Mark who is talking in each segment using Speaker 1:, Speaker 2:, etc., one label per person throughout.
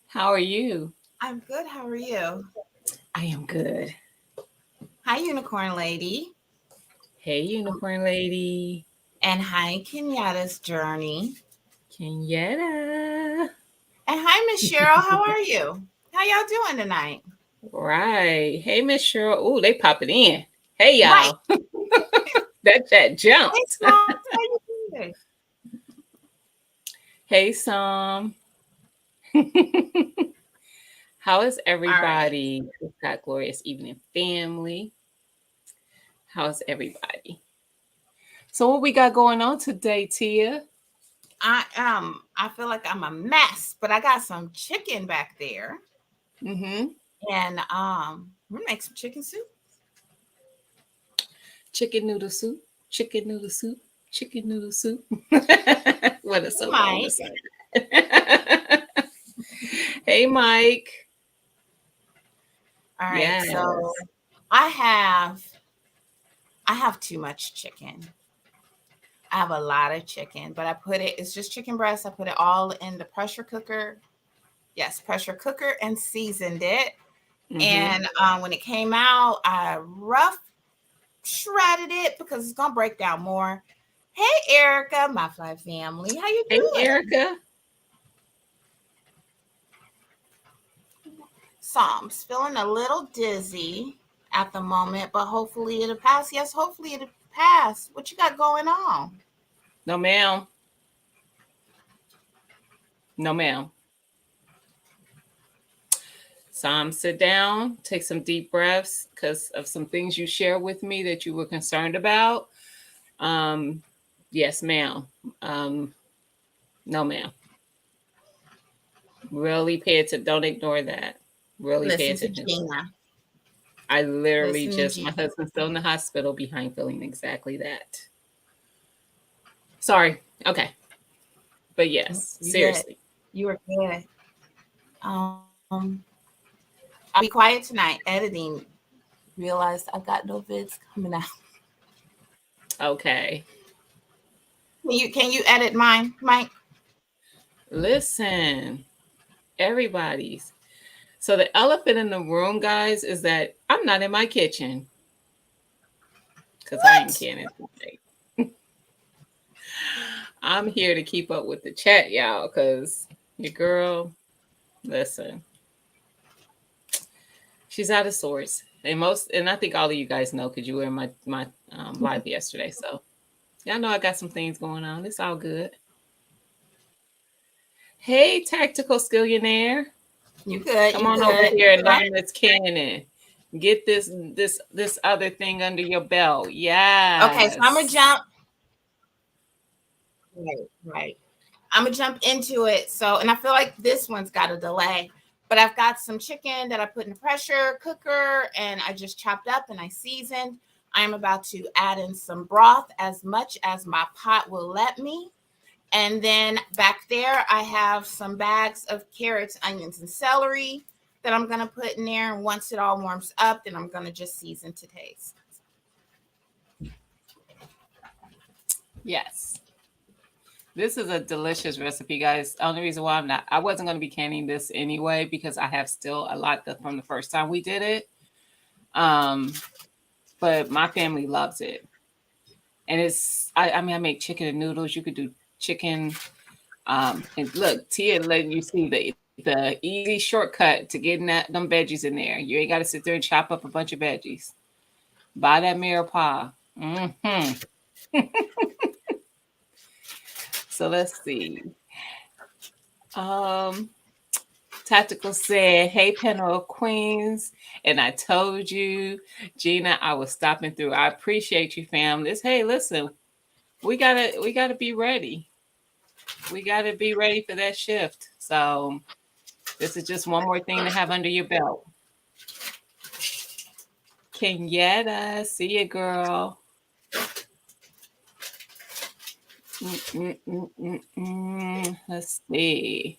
Speaker 1: How are you?
Speaker 2: I'm good. How are you?
Speaker 1: I am good.
Speaker 2: Hi, Unicorn Lady.
Speaker 1: Hey,
Speaker 2: Um,
Speaker 1: unicorn lady.
Speaker 2: and hi, Kenyatta's Journey.
Speaker 1: Kenyetta.
Speaker 2: And hi, Miss Cheryl. How are you? How y'all doing tonight?
Speaker 1: Right. Hey, Miss Cheryl. Ooh, they popping in. Hey,
Speaker 2: Right.
Speaker 1: y'all. That chat
Speaker 2: Hey,
Speaker 1: jumped.
Speaker 2: Smalls. How you doing?
Speaker 1: Hey, Sam. How is
Speaker 2: All right.
Speaker 1: everybody? We've got glorious evening family. How's everybody? So, what we got going on today, Tia?
Speaker 2: I feel like I'm a mess, but I got some chicken back there,
Speaker 1: Mm-hmm.
Speaker 2: and we're gonna make some chicken soup.
Speaker 1: Chicken noodle soup. Chicken noodle soup. Chicken noodle soup. What a
Speaker 2: Hey,
Speaker 1: song I want to
Speaker 2: Mike.
Speaker 1: sing. Hey, Mike.
Speaker 2: All right.
Speaker 1: Yes.
Speaker 2: So I have I have too much chicken. I have a lot of chicken, but it's just chicken breast. I put it all in the pressure cooker. Yes, pressure cooker and seasoned it.
Speaker 1: Mm-hmm.
Speaker 2: And when it came out, I rough shredded it because it's gonna break down more. Hey, Erica, my fly family, how you
Speaker 1: Hey,
Speaker 2: doing?
Speaker 1: Erica.
Speaker 2: So I'm feeling a little dizzy at the moment, but hopefully it'll pass. Yes, hopefully it'll pass. What you got going on?
Speaker 1: No, ma'am. No, ma'am. Sam, sit down, take some deep breaths because of some things you shared with me that you were concerned about. Um, yes, ma'am. Um, no, ma'am. Really pay attention. Don't ignore that. Really pay
Speaker 2: Listen to
Speaker 1: attention to that.
Speaker 2: Gina.
Speaker 1: I literally
Speaker 2: Listen to
Speaker 1: just, my
Speaker 2: Gina.
Speaker 1: husband's still in the hospital behind feeling exactly that. Sorry. Okay. But yes,
Speaker 2: You good.
Speaker 1: seriously.
Speaker 2: You are good. I'll be quiet tonight editing. Realized I got no vids coming out.
Speaker 1: Okay.
Speaker 2: Can you edit mine, Mike?
Speaker 1: Listen, everybody's. So the elephant in the room, guys, is that I'm not in my kitchen because I ain't
Speaker 2: What?
Speaker 1: canning tonight. I'm here to keep up with the chat, y'all, because your girl, listen, she's out of sorts. And I think all of you guys know because you were in my live yesterday. So y'all know I got some things going on. It's all good. Hey, tactical skillionaire,
Speaker 2: You good?
Speaker 1: come
Speaker 2: You
Speaker 1: on over
Speaker 2: good?
Speaker 1: here and learn this cannon. Get this other thing under your belt.
Speaker 2: Okay, so I'm gonna
Speaker 1: Yes.
Speaker 2: jump. Right, right. I'm gonna jump into it. So, and I feel like this one's got a delay, but I've got some chicken that I put in the pressure cooker and I just chopped up and I seasoned. I am about to add in some broth as much as my pot will let me. And then back there, I have some bags of carrots, onions, and celery that I'm gonna put in there. And once it all warms up, then I'm gonna just season to taste.
Speaker 1: Yes. This is a delicious recipe, guys. Only reason why I wasn't going to be canning this anyway because I have still a lot from the first time we did it. Um, but my family loves it, and I mean, I make chicken and noodles. You could do chicken. And look, Tia letting you see the easy shortcut to getting them veggies in there. You ain't got to sit there and chop up a bunch of veggies. Buy that mirepoix. Mm-hmm. So let's see. Um, Tactical said, "Hey, panel of queens," and I told you, Gina, I was stopping through. I appreciate you, fam. Hey, listen, we gotta be ready. We gotta be ready for that shift. So this is just one more thing to have under your belt. Kenyetta, see you, girl. Let's see.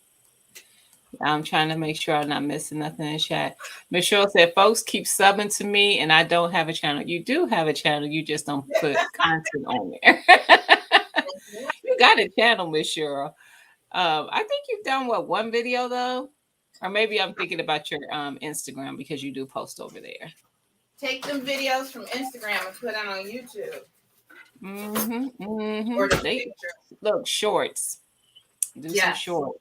Speaker 1: I'm trying to make sure I'm not missing nothing in chat. Michelle said, folks keep subbing to me and I don't have a channel. You do have a channel. You just don't put content on there. You got a channel, Miss Cheryl. I think you've done one video though, or maybe I'm thinking about your Instagram because you do post over there.
Speaker 2: Take them videos from Instagram and put it on YouTube.
Speaker 1: Or they look shorts. Do some shorts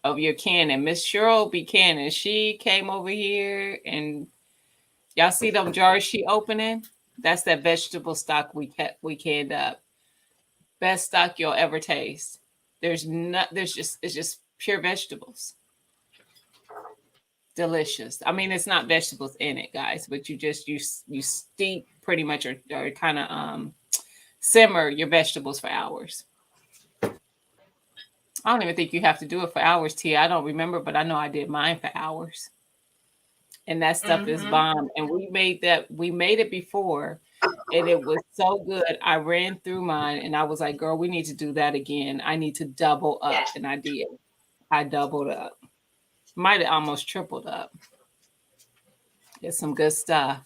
Speaker 1: of your cannon. Miss Cheryl Buchanan. She came over here and y'all see them jars she opening? That's that vegetable stock we canned up. Best stock you'll ever taste. It's just pure vegetables. Delicious. I mean, it's not vegetables in it, guys, but you steep pretty much or kind of simmer your vegetables for hours. I don't even think you have to do it for hours, Tia. I don't remember, but I know I did mine for hours. And that stuff is bomb. And we made it before, and it was so good. I ran through mine, and I was like, girl, we need to do that again. I need to double up. And I did. I doubled up. Might have almost tripled up. It's some good stuff.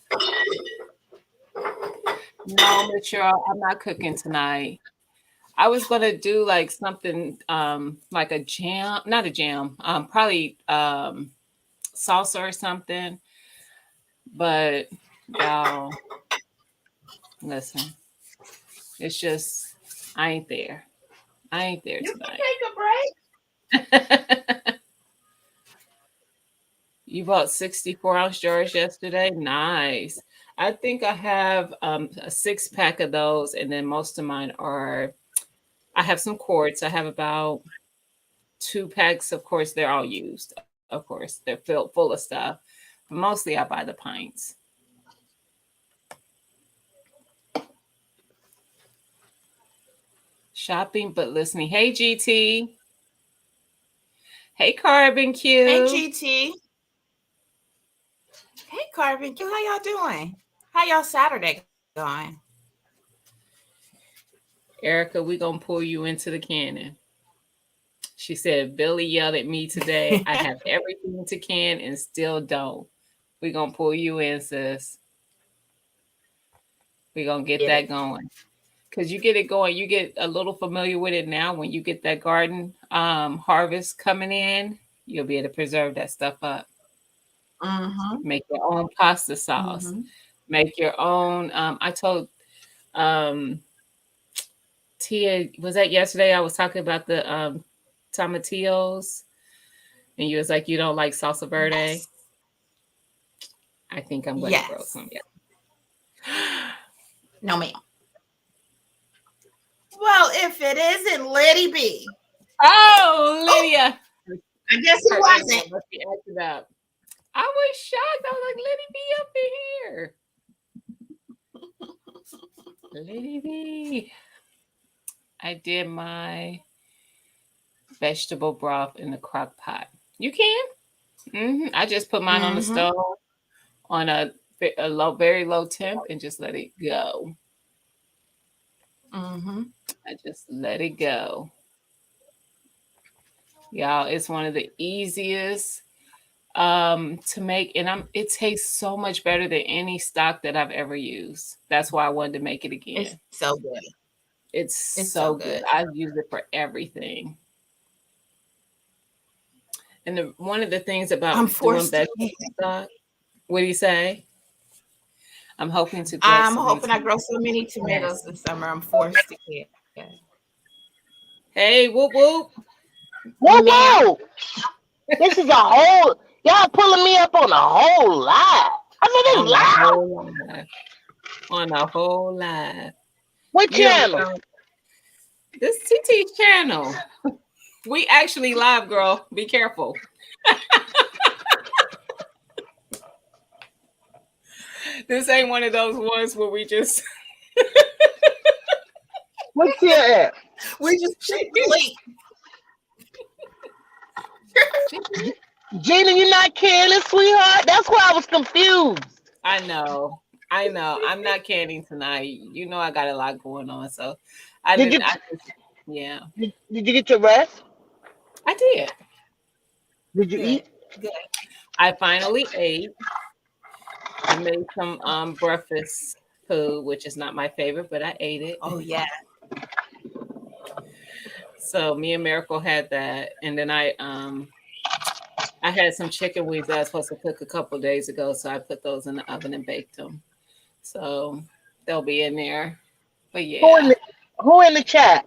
Speaker 1: No, Mitchell, I'm not cooking tonight. I was gonna do like something like a jam, not a jam, probably salsa or something. But y'all, listen, it's just I ain't there. I ain't there tonight.
Speaker 2: You can take a break.
Speaker 1: You bought 64-ounce jars yesterday. Nice. I think I have a 6-pack of those, and then most of mine are. I have some quarts. I have about 2 packs. Of course, they're all used. Of course, they're filled full of stuff. But mostly, I buy the pints. Shopping, but listening. Hey, GT. Hey, Carbon Q.
Speaker 2: Hey, GT. Hey, Carbon Q. How y'all doing? How y'all Saturday going?
Speaker 1: Erica, we're going to pull you into the cannon. She said, Billy yelled at me today. I have everything to can and still don't. We're going to pull you in, sis. We're going to get that going. Because you get it going. You get a little familiar with it now. When you get that garden harvest coming in, you'll be able to preserve that stuff up. Make your own pasta sauce. Make your own. I told Tia, was that yesterday? I was talking about the tomatillos, and you was like, you don't like salsa verde. Yes. I think I'm going to grow some. Yeah.
Speaker 2: No, ma'am. Well, if it isn't Liddy B.
Speaker 1: Oh, Lydia.
Speaker 2: I guess it wasn't.
Speaker 1: Must be acted up. I was shocked. I was like, Liddy B up in here. Liddy B. I did my vegetable broth in the crock pot. You can. I just put mine on the stove on a very low temp and just let it go. I just let it go. Y'all, it's one of the easiest to make, and it tastes so much better than any stock that I've ever used. That's why I wanted to make it again.
Speaker 2: It's so good.
Speaker 1: It's so good. I use it for everything. And one of the things about doing vegetable stock, what do you say? I'm hoping to.
Speaker 2: I grow so many tomatoes this summer. I'm forced to get.
Speaker 1: Hey, whoop whoop.
Speaker 3: Whoop whoop. This is a whole. Y'all pulling me up on a whole live. I mean, it's live.
Speaker 1: On a whole live.
Speaker 3: What channel?
Speaker 1: This TT's channel. We actually live, girl. Be careful. This ain't one of those ones where we just.
Speaker 3: What's your at?
Speaker 2: We just late.
Speaker 3: Gina, you're not canning, sweetheart. That's why I was confused.
Speaker 1: I know. I'm not canning tonight. You know I got a lot going on, so yeah.
Speaker 3: Did you get your rest?
Speaker 1: I did.
Speaker 3: Did you eat?
Speaker 1: Good. I finally ate. I made some breakfast food, which is not my favorite, but I ate it.
Speaker 2: Oh yeah.
Speaker 1: So me and Miracle had that, and then I had some chicken wings that I was supposed to cook a couple days ago, so I put those in the oven and baked them. So they'll be in there. But
Speaker 3: Who in
Speaker 1: yeah,
Speaker 3: the Who in the chat?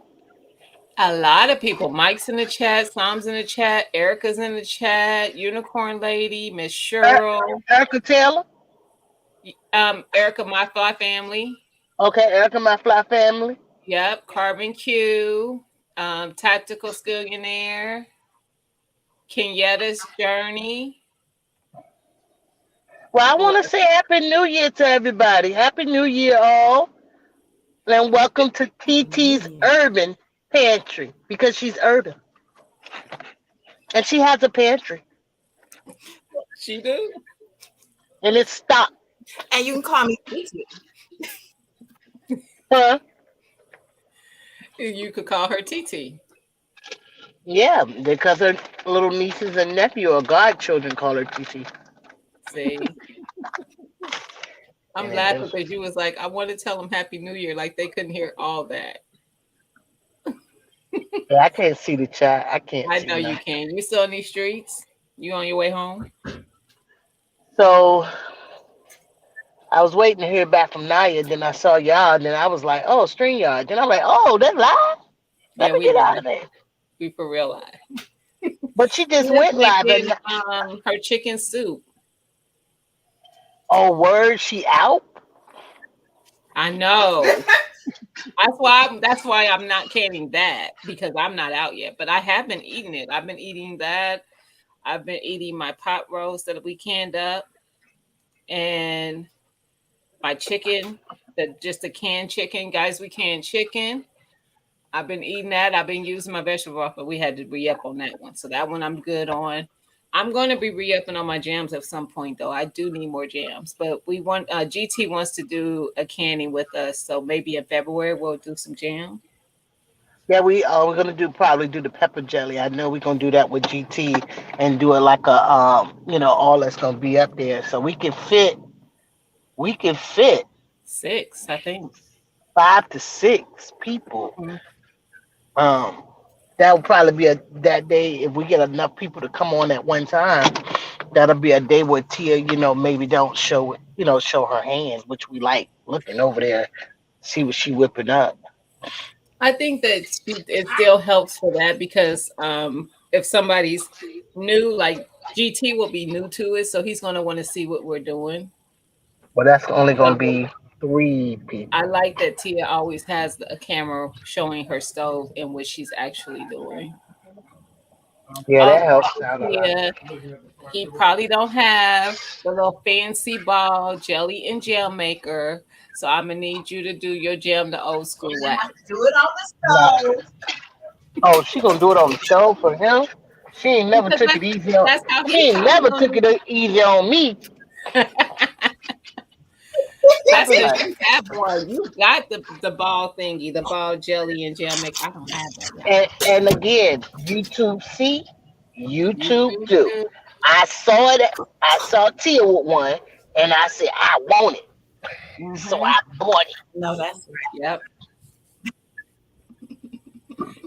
Speaker 1: a lot of people. Mike's in the chat, Sam's in the chat, Erica's in the chat, Unicorn Lady, Miss Cheryl,
Speaker 3: Erica Taylor.
Speaker 1: Erica, my fly family.
Speaker 3: Okay, Erica, my fly family.
Speaker 1: Yep, Carbon Q, Tactical Skillionaire, Kenyatta's Journey.
Speaker 3: Well, I want to say Happy New Year to everybody. Happy New Year, all. And welcome to TT's Urban Pantry because she's urban. And she has a pantry.
Speaker 1: She do.
Speaker 3: And it's stocked.
Speaker 2: And you can call me Titi.
Speaker 3: Huh?
Speaker 1: You could call her TT.
Speaker 3: Yeah, because her little nieces and nephew or godchildren call her TT.
Speaker 1: See, I'm
Speaker 3: Yeah,
Speaker 1: laughing because you was like, I want to tell them Happy New Year, like they couldn't hear all that.
Speaker 3: Yeah, I can't see the chat. I can't.
Speaker 1: I
Speaker 3: see
Speaker 1: know you
Speaker 3: nothing.
Speaker 1: can. You still in these streets? You on your way home?
Speaker 3: So I was waiting to hear back from Naya. Then I saw y'all. And then I was like, oh, StreamYard. Then I'm like, oh, that's live. Let
Speaker 1: Yeah,
Speaker 3: me
Speaker 1: we
Speaker 3: get out
Speaker 1: live.
Speaker 3: of there.
Speaker 1: We for real live.
Speaker 3: But she just
Speaker 1: She
Speaker 3: went live.
Speaker 1: making,
Speaker 3: And,
Speaker 1: her chicken soup.
Speaker 3: oh, word, she out?
Speaker 1: I know. That's why I'm not canning that because I'm not out yet. But I have been eating it. I've been eating that. I've been eating my pot roast that we canned up, and my chicken, just the canned chicken, guys. We canned chicken. I've been eating that. I've been using my vegetable oil, but we had to re-up on that one. So that one I'm good on. I'm going to be re-upping on my jams at some point, though. I do need more jams, but we want GT wants to do a canning with us, so maybe in February we'll do some jam.
Speaker 3: Yeah, we're gonna probably do the pepper jelly. I know we're gonna do that with GT and do it like a all that's gonna be up there. So we can fit
Speaker 1: 6, I think.
Speaker 3: 5 to 6 people.
Speaker 1: Mhm.
Speaker 3: That will probably be that day if we get enough people to come on at one time. That'll be a day where Tia, maybe don't show her hands, which we like looking over there, see what she whipping up.
Speaker 1: I think that it still helps for that because if somebody's new, like GT will be new to it, so he's going to want to see what we're doing.
Speaker 3: But that's only gonna be 3 people.
Speaker 1: I like that Tia always has a camera showing her stove and what she's actually doing.
Speaker 3: Yeah, that helps out a lot.
Speaker 1: Yeah, he probably don't have the little fancy ball jelly and jam maker, so I'm gonna need you to do your jam the old school way.
Speaker 2: Do it on the stove.
Speaker 3: Oh, she gonna do it on the stove for him? She ain't never
Speaker 1: Because
Speaker 3: took it easy on.
Speaker 1: that's how
Speaker 3: She
Speaker 1: he
Speaker 3: ain't never
Speaker 1: probably
Speaker 3: took it easy on me.
Speaker 1: That's
Speaker 3: Right.
Speaker 1: because you have one. You got the ball thingy, the ball jelly and jam maker. I don't have that. Yet.
Speaker 3: And again, YouTube see, YouTube
Speaker 1: You
Speaker 3: do.
Speaker 1: too.
Speaker 3: I saw it. I saw Tia with one, and I said I want it, so
Speaker 1: Mhm.
Speaker 3: I bought it.
Speaker 2: No, that's
Speaker 1: Yep.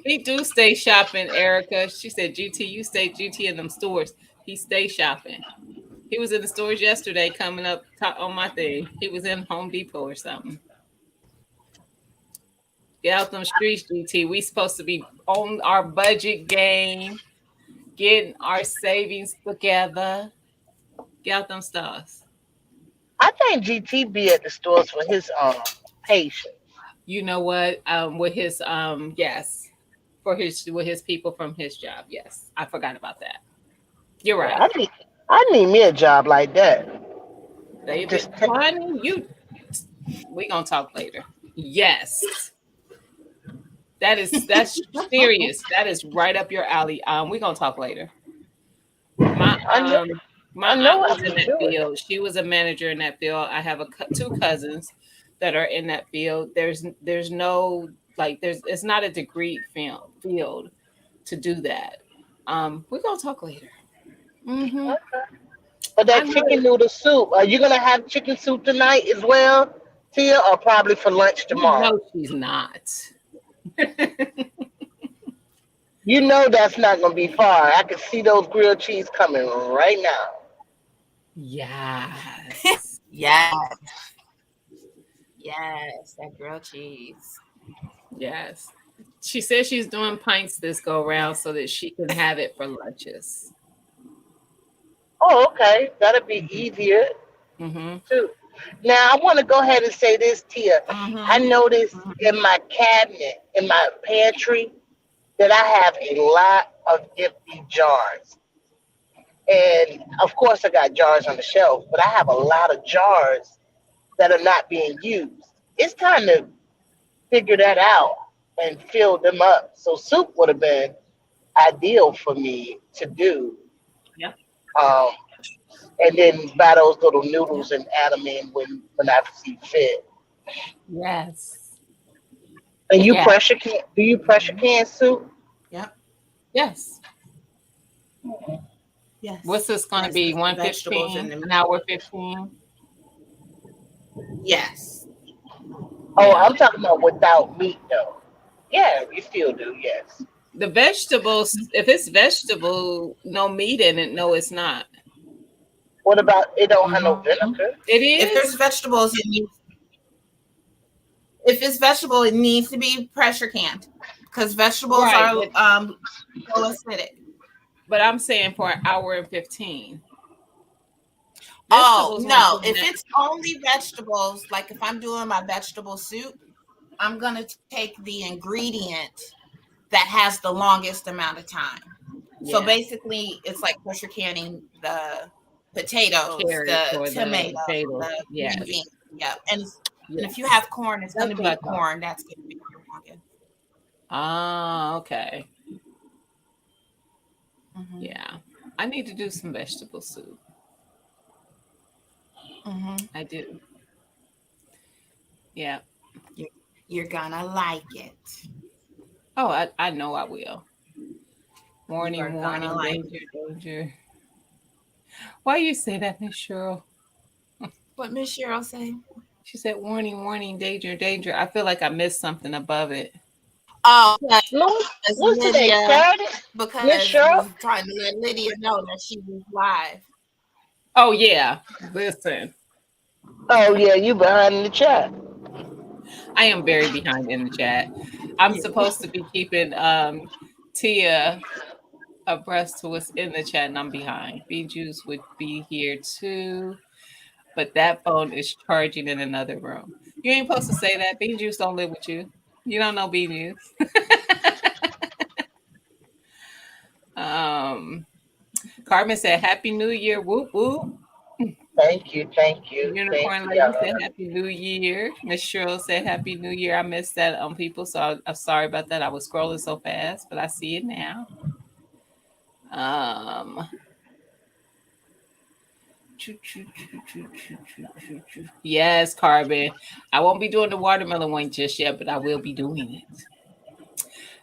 Speaker 1: He do stay shopping, Erica. She said, GT, you stay GT in them stores. He stay shopping. He was in the stores yesterday coming up on my thing. He was in Home Depot or something. Get out them streets, GT. We supposed to be on our budget game, getting our savings together. Get out them stores.
Speaker 3: I think GT be at the stores for his patients.
Speaker 1: You know what? With his yes, with his people from his job. Yes, I forgot about that. You're right.
Speaker 3: I need me a job like that.
Speaker 1: David,
Speaker 3: Just
Speaker 1: honey, we gonna talk later. Yes, that's serious. That is right up your alley. We gonna talk later. My
Speaker 3: I know
Speaker 1: aunt
Speaker 3: I
Speaker 1: was in
Speaker 3: can
Speaker 1: that
Speaker 3: do it.
Speaker 1: field. She was a manager in that field. I have 2 cousins that are in that field. There's no it's not a degree field to do that. We're gonna talk later. Mm-hmm.
Speaker 3: But that chicken noodle soup, are you gonna have chicken soup tonight as well, Tia, or probably for lunch tomorrow?
Speaker 1: No, she's not.
Speaker 3: You know that's not gonna be far. I can see those grilled cheese coming right now.
Speaker 1: Yes.
Speaker 2: Yes. Yes, that grilled cheese.
Speaker 1: Yes. She says she's doing pints this go round so that she can have it for lunches.
Speaker 3: Oh, okay. That'll be easier
Speaker 1: Mm-hmm.
Speaker 3: too. Now I want to go ahead and say this, Tia. I
Speaker 2: Mm-hmm.
Speaker 3: noticed in my cabinet, in my pantry, that I have a lot of empty jars. And of course, I got jars on the shelf, but I have a lot of jars that are not being used. It's time to figure that out and fill them up. So soup would have been ideal for me to do.
Speaker 1: Yep.
Speaker 3: Um, and then buy those little
Speaker 2: Yep.
Speaker 3: noodles and add them in when I see fit.
Speaker 1: Yes.
Speaker 3: And you
Speaker 1: Yeah.
Speaker 3: pressure can? Do you pressure can soup?
Speaker 2: Yep.
Speaker 1: Yes.
Speaker 2: Yes.
Speaker 1: What's this going to
Speaker 2: Yes,
Speaker 1: be?
Speaker 2: with the vegetables
Speaker 1: 115?
Speaker 2: and
Speaker 1: An
Speaker 2: the
Speaker 1: hour 15?
Speaker 2: yes.
Speaker 3: Oh,
Speaker 1: Yeah.
Speaker 3: I'm talking about without meat though. Yeah, you still do. Yes.
Speaker 1: The vegetables, if it's vegetable, no meat in it, no, it's not.
Speaker 3: What about it? Don't have no
Speaker 2: Mhm.
Speaker 3: vinegar.
Speaker 1: It
Speaker 2: If there's
Speaker 1: is?
Speaker 2: vegetables, if it's vegetable, it needs to be pressure canned because vegetables
Speaker 1: Right.
Speaker 2: are low acidic.
Speaker 1: But I'm saying for an hour and 15.
Speaker 2: Oh
Speaker 1: Vegetables won't
Speaker 2: no!
Speaker 1: do
Speaker 2: If
Speaker 1: that.
Speaker 2: it's only vegetables, like if I'm doing my vegetable soup, I'm gonna take the ingredient that has the longest amount of time. So
Speaker 1: Yeah.
Speaker 2: basically, it's like pressure canning the potatoes,
Speaker 1: Carrots
Speaker 2: the
Speaker 1: or the
Speaker 2: tomatoes,
Speaker 1: potatoes.
Speaker 2: the
Speaker 1: Yes.
Speaker 2: green beans. Yep. And if you
Speaker 1: Yes.
Speaker 2: have corn, it's going
Speaker 1: That's
Speaker 2: to
Speaker 1: what I
Speaker 2: be
Speaker 1: thought.
Speaker 2: corn. That's going to be the longest.
Speaker 1: Ah, okay.
Speaker 2: Mm-hmm.
Speaker 1: Yeah. I need to do some vegetable soup.
Speaker 2: Mm-hmm.
Speaker 1: I do. Yeah.
Speaker 2: You're gonna like it.
Speaker 1: Oh, I know I will.
Speaker 2: You are
Speaker 1: Warning,
Speaker 2: gonna
Speaker 1: warning,
Speaker 2: like
Speaker 1: danger, danger. Why you say that, Miss Cheryl?
Speaker 2: what Miss Cheryl say.
Speaker 1: She said, warning, warning, danger, danger. I feel like I missed something above it.
Speaker 2: Oh,
Speaker 3: No,
Speaker 2: because
Speaker 3: what's today?
Speaker 2: Lydia,
Speaker 3: Saturday? Miss
Speaker 2: because
Speaker 3: Cheryl?
Speaker 2: was trying to let Lydia know that she was live.
Speaker 1: Oh, yeah. Listen,
Speaker 3: Oh yeah, you behind in the chat.
Speaker 1: I am very behind in the chat. I'm
Speaker 2: Yeah.
Speaker 1: supposed to be keeping Tia abreast to what's in the chat, and I'm behind. B Juice would be here too, but that phone is charging in another room. You ain't supposed to say that. B Juice don't live with you. You don't know B Juice. Carmen said, "Happy New Year, whoop whoop."
Speaker 3: Thank you, thank you, thank
Speaker 1: Unicorn
Speaker 3: you,
Speaker 1: Lady
Speaker 3: y'all.
Speaker 1: said, "Happy New Year." Miss Cheryl said, "Happy New Year." I missed that on people, so I'm sorry about that. I was scrolling so fast, but I see it now. Um, yes, Carbon. I won't be doing the watermelon one just yet, but I will be doing it.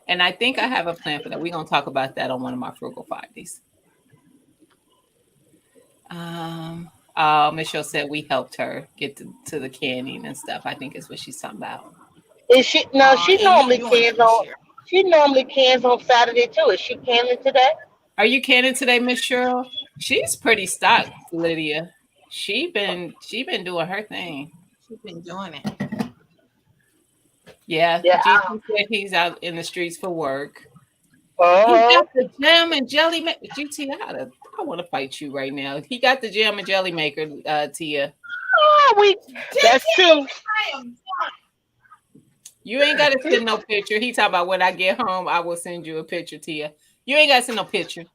Speaker 1: And I think I have a plan for that. We're gonna talk about that on one of my Frugal Fridays. Michelle said we helped her get to the canning and stuff. I think is what she's talking about.
Speaker 3: Is she no? She
Speaker 2: And you
Speaker 3: normally
Speaker 2: doing it
Speaker 3: cans
Speaker 2: this
Speaker 3: on.
Speaker 2: year.
Speaker 3: She normally cans on Saturday too. Is she canning today?
Speaker 1: Are you canning today, Miss Cheryl? She's pretty stocked, Lydia. She been doing her thing.
Speaker 2: She's been doing it.
Speaker 1: Yeah,
Speaker 3: Yeah.
Speaker 1: GT said he's out in the streets for work. He
Speaker 3: Uh-huh.
Speaker 1: got the jam and jelly maker. GT, I want to fight you right now. He got the jam and jelly maker, Tia.
Speaker 3: Oh, that's true.
Speaker 2: I am.
Speaker 1: You ain't got to send no picture. He talking about when I get home, I will send you a picture, Tia. You ain't got to send no picture.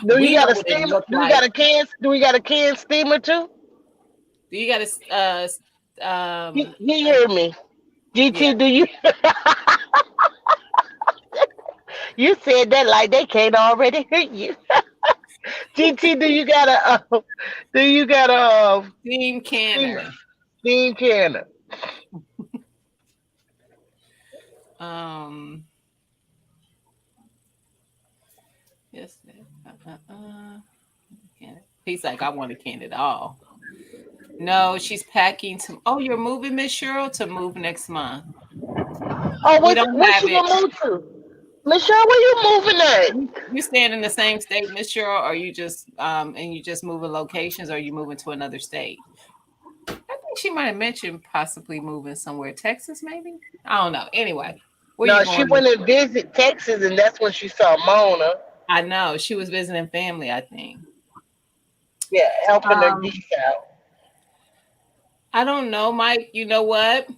Speaker 3: Do
Speaker 1: We
Speaker 3: you got
Speaker 1: know
Speaker 3: a
Speaker 1: what it
Speaker 3: steamer?
Speaker 1: look
Speaker 3: Do we
Speaker 1: like.
Speaker 3: got a can? Do we got a can steamer too?
Speaker 1: Do you got to
Speaker 3: He heard me. GT,
Speaker 1: yeah.
Speaker 3: do you? You said that like they can't already hear you. GT, do you got a
Speaker 1: Steam canner.
Speaker 3: steam canner?
Speaker 1: Yes. He's like, I want to can it all. No, she's packing to. Oh, you're moving, Miss Cheryl, to move next month.
Speaker 3: Oh,
Speaker 1: We don't
Speaker 3: what's
Speaker 1: have
Speaker 3: she
Speaker 1: it.
Speaker 3: gonna move to? Michelle, where you moving at?
Speaker 1: You staying in the same state, Miss Cheryl, or you just and you just moving locations, or you moving to another state? I think she might have mentioned possibly moving somewhere, Texas, maybe. I don't know. Anyway, where you
Speaker 3: No, she
Speaker 1: going?
Speaker 3: went to visit Texas, and that's when she saw Mona.
Speaker 1: I know she was visiting family. I think.
Speaker 3: Yeah, helping her
Speaker 1: Um,
Speaker 3: niece out.
Speaker 1: I don't know, Mike. You know what?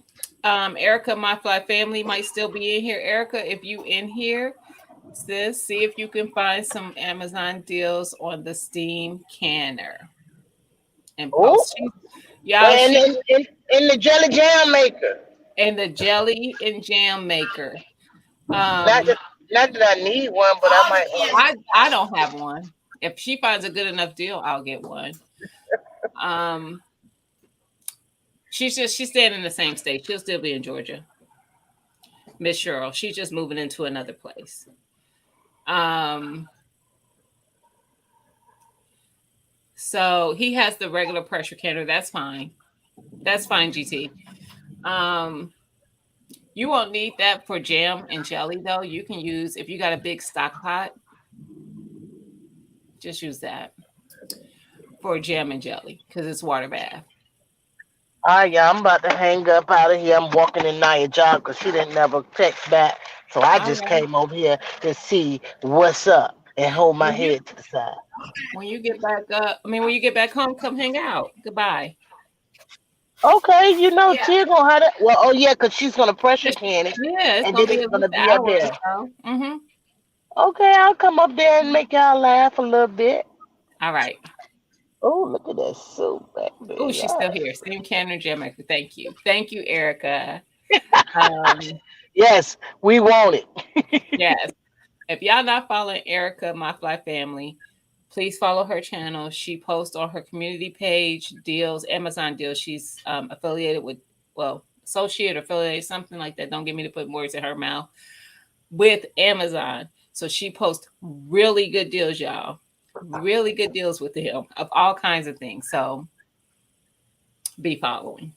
Speaker 1: Erica, my fly family might still be in here. Erica, if you in here, sis, see if you can find some Amazon deals on the Steam Canner and
Speaker 3: Oh,
Speaker 1: post. Y'all,
Speaker 3: and
Speaker 1: she
Speaker 3: in the jelly jam maker.
Speaker 1: and the jelly and jam maker.
Speaker 3: Not
Speaker 1: Um,
Speaker 3: that, not that I need one, but I
Speaker 2: All the
Speaker 3: might want.
Speaker 2: candy
Speaker 1: I
Speaker 2: stuff.
Speaker 1: don't have one. If she finds a good enough deal, I'll get one. Um, she's staying in the same state. She'll still be in Georgia. Miss Cheryl. She's just moving into another place. Um, so he has the regular pressure canner. That's fine. That's fine, GT. Um, you won't need that for jam and jelly though. You can use if you got a big stock pot, just use that for jam and jelly because it's water bath.
Speaker 3: Ah, yeah, I'm about to hang up out of here. I'm walking in Nia job because she didn't never text back. So I
Speaker 1: All
Speaker 3: just
Speaker 1: right.
Speaker 3: came over here to see what's up and hold my
Speaker 1: When you
Speaker 3: head to the side.
Speaker 1: when you get back up, I mean when you get back home, come hang out. Goodbye.
Speaker 3: Okay, you know
Speaker 2: Yeah.
Speaker 3: Tia gonna have that. Well, oh yeah, cause she's gonna pressure
Speaker 1: Just-
Speaker 3: can it,
Speaker 1: Yeah, it's
Speaker 3: and
Speaker 1: gonna
Speaker 3: then
Speaker 1: be
Speaker 3: it's
Speaker 1: at least
Speaker 3: gonna
Speaker 1: an
Speaker 3: be up
Speaker 1: hour or
Speaker 3: there.
Speaker 1: so.
Speaker 3: Okay, I'll come up there and make y'all laugh a little bit.
Speaker 1: All right.
Speaker 3: Oh, look at that soup back
Speaker 1: Oh,
Speaker 3: there,
Speaker 1: she's still
Speaker 3: y'all.
Speaker 1: here. Same Cannon Jam Maker. Thank you. Thank you, Erica. Um,
Speaker 3: Yes, we want it.
Speaker 1: yes. If y'all not following Erica, My Fly Family, please follow her channel. She posts on her community page deals, Amazon deals. She's affiliated with, well, associate, affiliate, something like that. Don't get me to put words in her mouth with Amazon. So she posts really good deals, y'all. Really good deals with him of all kinds of things. So be following.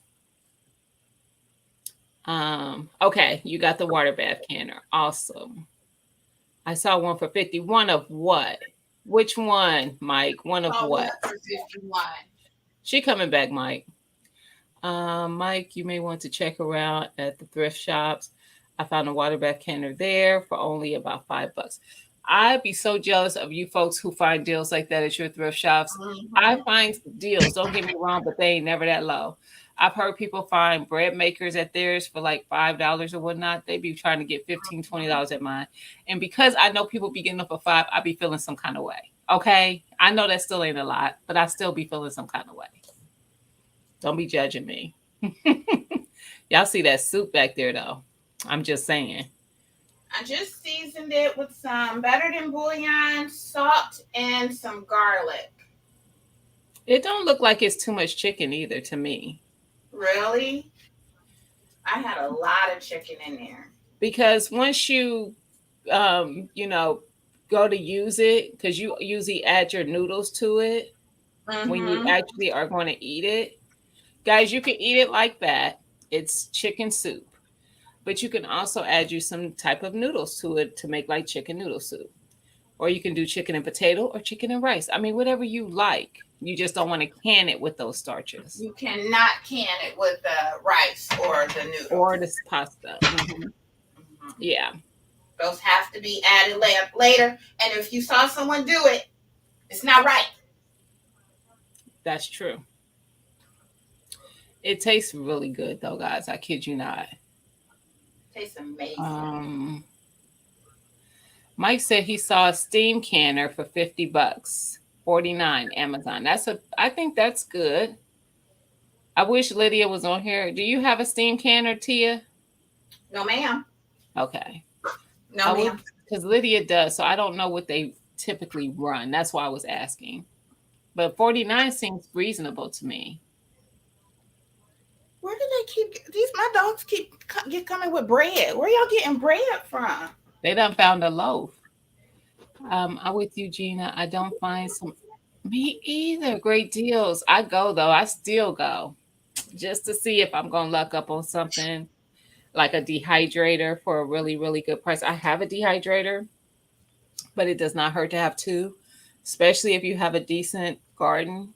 Speaker 1: Okay, you got the water bath canner. Awesome. I saw one for 51 of what? Which one, Mike? One of
Speaker 2: Oh,
Speaker 1: what?
Speaker 2: what for 51?
Speaker 1: She coming back, Mike. Mike, you may want to check around at the thrift shops. I found a water bath canner there for only about $5. I'd be so jealous of you folks who find deals like that at your thrift shops. I
Speaker 2: Mhm.
Speaker 1: find deals, don't get me wrong, but they ain't never that low. I've heard people find bread makers at theirs for like $5 or whatnot. They be trying to get $15, $20 at mine. And because I know people be getting up for 5, I be feeling some kind of way. Okay. I know that still ain't a lot, but I still be feeling some kind of way. Don't be judging me. Y'all see that soup back there though. I'm just saying.
Speaker 2: I just seasoned it with some better than bouillon, salt, and some garlic.
Speaker 1: It don't look like it's too much chicken either to me.
Speaker 2: Really? I had a lot of chicken in there.
Speaker 1: Because once you you know, go to use it, because you usually add your noodles to it when you
Speaker 2: Mm-hmm.
Speaker 1: actually are going to eat it. Guys, you can eat it like that. It's chicken soup. But you can also add you some type of noodles to it to make like chicken noodle soup. Or you can do chicken and potato or chicken and rice. I mean, whatever you like. You just don't want to can it with those starches
Speaker 2: You cannot can it with the rice or the noodles.
Speaker 1: or this pasta.
Speaker 2: Mhm.
Speaker 1: Yeah,
Speaker 2: Those have to be added later. And if you saw someone do it, it's not right.
Speaker 1: that's true. It tastes really good though, guys. I kid you not.
Speaker 2: Tastes amazing.
Speaker 1: Um, Mike said he saw a steam canner for $50, 49 Amazon. I think that's good. I wish Lydia was on here. Do you have a steam canner, Tia?
Speaker 2: No, ma'am.
Speaker 1: Okay.
Speaker 2: No,
Speaker 1: I
Speaker 2: ma'am.
Speaker 1: would because Lydia does, so I don't know what they typically run. That's why I was asking. But 49 seems reasonable to me.
Speaker 2: Where do they keep these? My dogs get coming with bread. Where y'all getting bread from?
Speaker 1: They done found a loaf. I'm with you, Gina. I don't find some me either. Great deals. I go though. I still go just to see if I'm gonna luck up on something. like a dehydrator for a really, really good price. I have a dehydrator, but it does not hurt to have two, especially if you have a decent garden.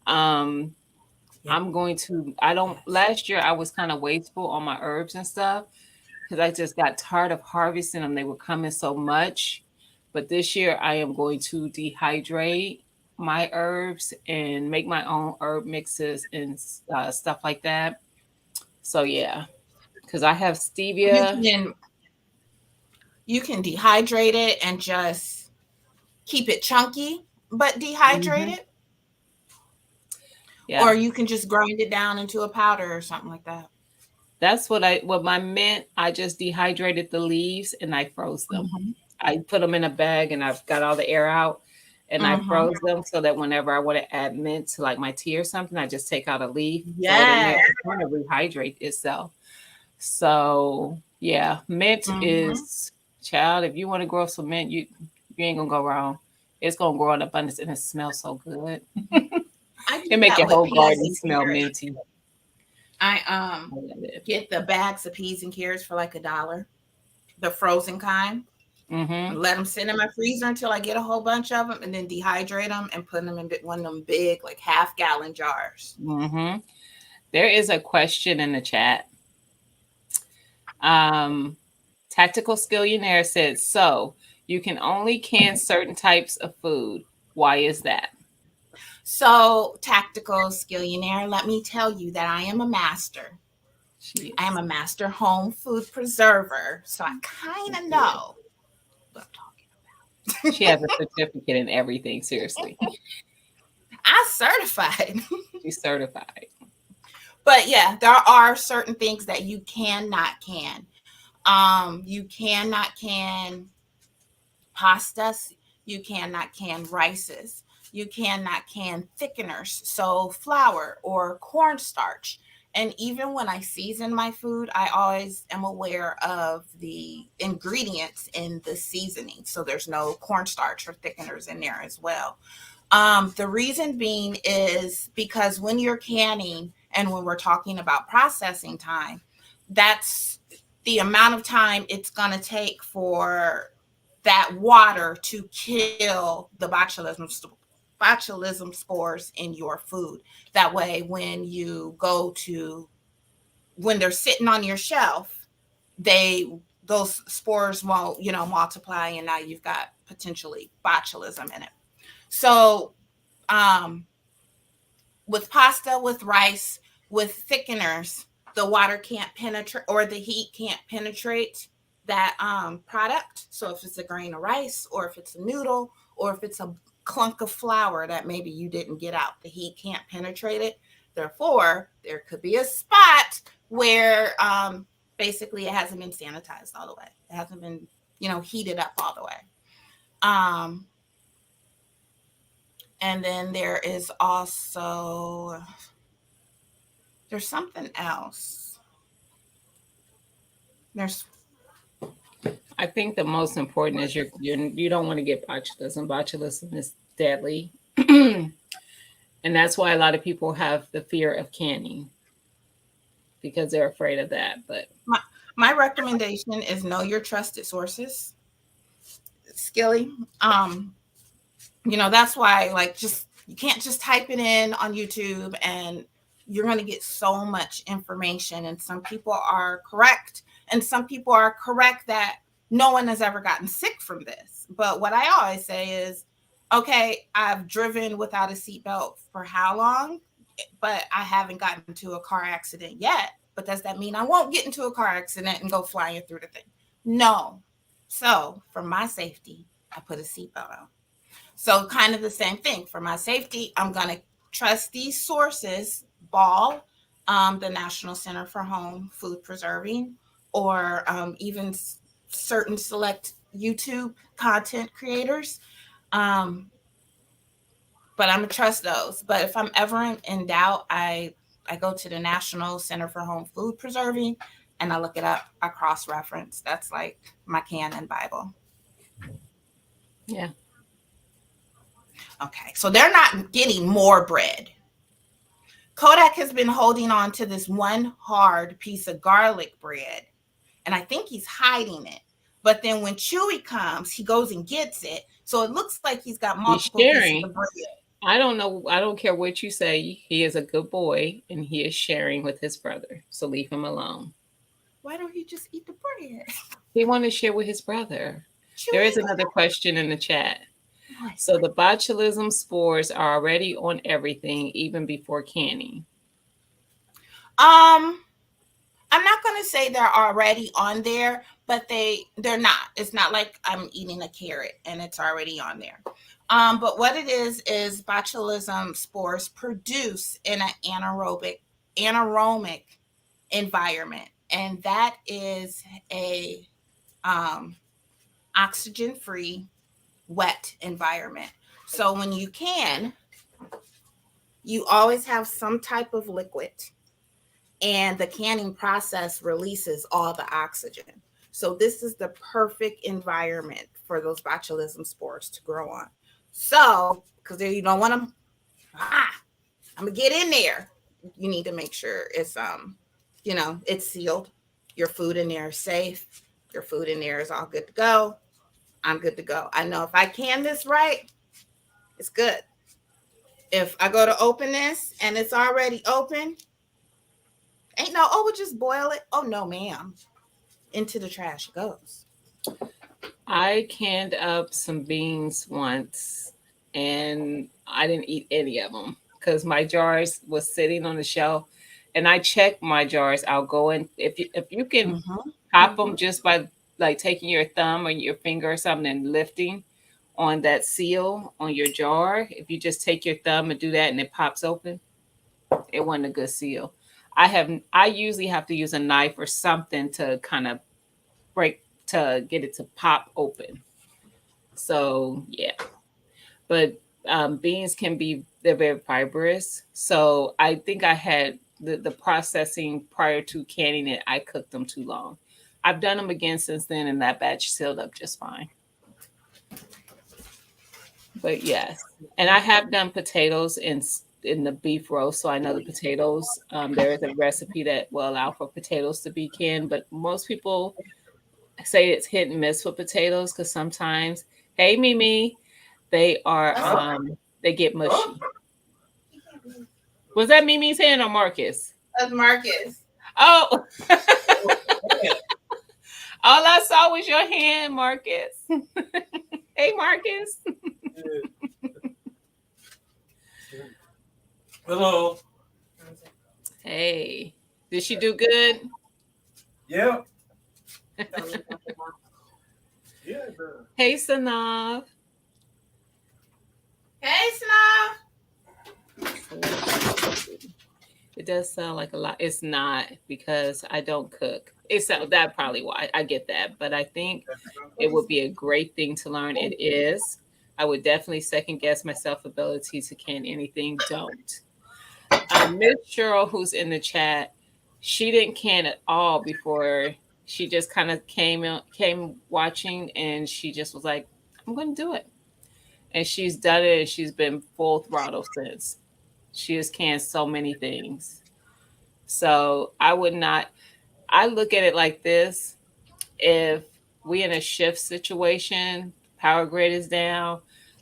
Speaker 1: Um,
Speaker 2: Yeah.
Speaker 1: I'm going to, I don't,
Speaker 2: Yes.
Speaker 1: last year I was kind of wasteful on my herbs and stuff because I just got tired of harvesting them. They were coming so much. But this year I am going to dehydrate my herbs and make my own herb mixes and stuff like that. So yeah, because I have
Speaker 2: You
Speaker 1: stevia.
Speaker 2: can you can dehydrate it and just keep it chunky, but dehydrate
Speaker 1: Mhm.
Speaker 2: it,
Speaker 1: Yeah,
Speaker 2: or you can just grind it down into a powder or something like that.
Speaker 1: that's what my mint. I just dehydrated the leaves and I froze them.
Speaker 2: Mhm.
Speaker 1: I put them in a bag and I've got all the air out and I
Speaker 2: Mhm.
Speaker 1: froze them so that whenever I want to add mint to like my tea or something, I just take out a leaf, throw it in there,
Speaker 2: Yes.
Speaker 1: and kind of rehydrate itself. So yeah, mint
Speaker 2: Mhm.
Speaker 1: is child. If you want to grow some mint, you ain't gonna go wrong. It's gonna grow in abundance and it smells so good.
Speaker 2: I
Speaker 1: It
Speaker 2: do
Speaker 1: make
Speaker 2: that
Speaker 1: your
Speaker 2: with
Speaker 1: whole
Speaker 2: peas
Speaker 1: garden
Speaker 2: and
Speaker 1: smell
Speaker 2: carrots.
Speaker 1: minty.
Speaker 2: I
Speaker 1: I love it.
Speaker 2: get the bags of peas and carrots for like $1, the frozen kind,
Speaker 1: Mm-hmm.
Speaker 2: and let them sit in my freezer until I get a whole bunch of them, and then dehydrate them and put them in one of them big, like half-gallon jars.
Speaker 1: Mm-hmm. There is a question in the chat. Um, Tactical Skillionaire says, so you can only can certain types of food. Why is that?
Speaker 2: So, tactical skillionaire, let me tell you that I am a master.
Speaker 1: She
Speaker 2: I am
Speaker 1: is.
Speaker 2: a master home food preserver, so I kind of know what I'm talking
Speaker 1: She has a certificate in everything, seriously.
Speaker 2: about. I'm certified.
Speaker 1: She's certified.
Speaker 2: But yeah, there are certain things that you cannot can. You cannot can pastas, you cannot can rices, you cannot can thickeners, so flour or cornstarch. And even when I season my food, I always am aware of the ingredients in the seasoning. So there's no cornstarch or thickeners in there as well. The reason being is because when you're canning and when we're talking about processing time, that's the amount of time it's going to take for that water to kill the botulism spores in your food. That way, when they're sitting on your shelf, those spores won't, multiply, and now you've got potentially botulism in it. So, um, with pasta, with rice, with thickeners, the water can't penetrate or the heat can't penetrate that product. So if it's a grain of rice or if it's a noodle or if it's a clunk of flour that maybe you didn't get out, the heat can't penetrate it. Therefore, there could be a spot where basically it hasn't been sanitized all the way. It hasn't been, heated up all the way. Um, and then there's something else. There's
Speaker 1: I think the most important is you don't want to get botulism. Botulism is deadly. And that's why a lot of people have the fear of canning because they're afraid of that. But
Speaker 2: my recommendation is know your trusted sources. Skilly. That's why just you can't just type it in on YouTube and you're going to get so much information. And some people are correct, and some people are correct that no one has ever gotten sick from this. But what I always say is, okay, I've driven without a seatbelt for how long? But I haven't gotten into a car accident yet. But does that mean I won't get into a car accident and go flying through the thing? No. So for my safety, I put a seatbelt on. So kind of the same thing. For my safety, I'm going to trust these sources, Ball, the National Center for Home Food Preserving, or even certain select YouTube content creators. But I'm going to trust those. But if I'm ever in doubt, I go to the National Center for Home Food Preserving and I look it up. I cross-reference. That's like my canon Bible.
Speaker 1: yeah.
Speaker 2: Okay, so they're not getting more bread. Kodak has been holding on to this one hard piece of garlic bread and I think he's hiding it. But then when Chewy comes, he goes and gets it. So it looks like he's got
Speaker 1: He's
Speaker 2: multiple pieces
Speaker 1: sharing.
Speaker 2: of bread.
Speaker 1: I don't know. I don't care what you say. He is a good boy and he is sharing with his brother. So leave him alone.
Speaker 2: Why don't he just eat the bread?
Speaker 1: He wanted to share with his brother. There is
Speaker 2: Chewy,
Speaker 1: another question in the chat.
Speaker 2: what?
Speaker 1: So the botulism spores are already on everything, even before canning.
Speaker 2: I'm not going to say they're already on there, but they're not. It's not like I'm eating a carrot and it's already on there. But what it is botulism spores produce in an anaerobic environment, and that is a oxygen-free, wet environment. So when you can, you always have some type of liquid, and the canning process releases all the oxygen. So this is the perfect environment for those botulism spores to grow on. So, because you don't want them, I'm gonna get in there. You need to make sure it's it's sealed. Your food in there is safe. Your food in there is all good to go. I'm good to go. I know if I can this right, it's good. If I go to open this and it's already open, ain't no, we'll just boil it. Oh, no, ma'am. Into the trash it goes.
Speaker 1: I canned up some beans once and I didn't eat any of them because my jars was sitting on the shelf and I check my jars. I'll go in if you can pop them just by like taking your thumb or your finger or something and lifting on that seal on your jar. If you just take your thumb and do that and it pops open, it wasn't a good seal. I usually have to use a knife or something to kind of break to get it to pop open. So yeah, but beans they're very fibrous. So I think I had the processing prior to canning it. I cooked them too long. I've done them again since then, and that batch sealed up just fine. But yes, and I have done potatoes in the beef roast, so I know the potatoes. There is a recipe that will allow for potatoes to be canned, but most people say it's hit and miss with potatoes because sometimes, hey Mimi, they are they get mushy. Was that Mimi's hand or Marcus?
Speaker 2: That's Marcus.
Speaker 1: Oh, all I saw was your hand, Marcus. Hey, Marcus.
Speaker 4: Hello.
Speaker 1: Hey, did she do good?
Speaker 4: Yeah. Yeah.
Speaker 1: Hey, Sanav.
Speaker 2: Hey, Snow.
Speaker 1: It does sound like a lot. It's not because I don't cook. It's that probably why I get that, but I think it would be a great thing to learn. It is. I would definitely second guess my self ability to can anything. Don't. Miss Cheryl, who's in the chat, she didn't can at all before. She just kind of came watching, and she just was like, "I'm going to do it," and she's done it. And she's been full throttle since. She has canned so many things. So I would not. I look at it like this: if we in a shift situation, power grid is down,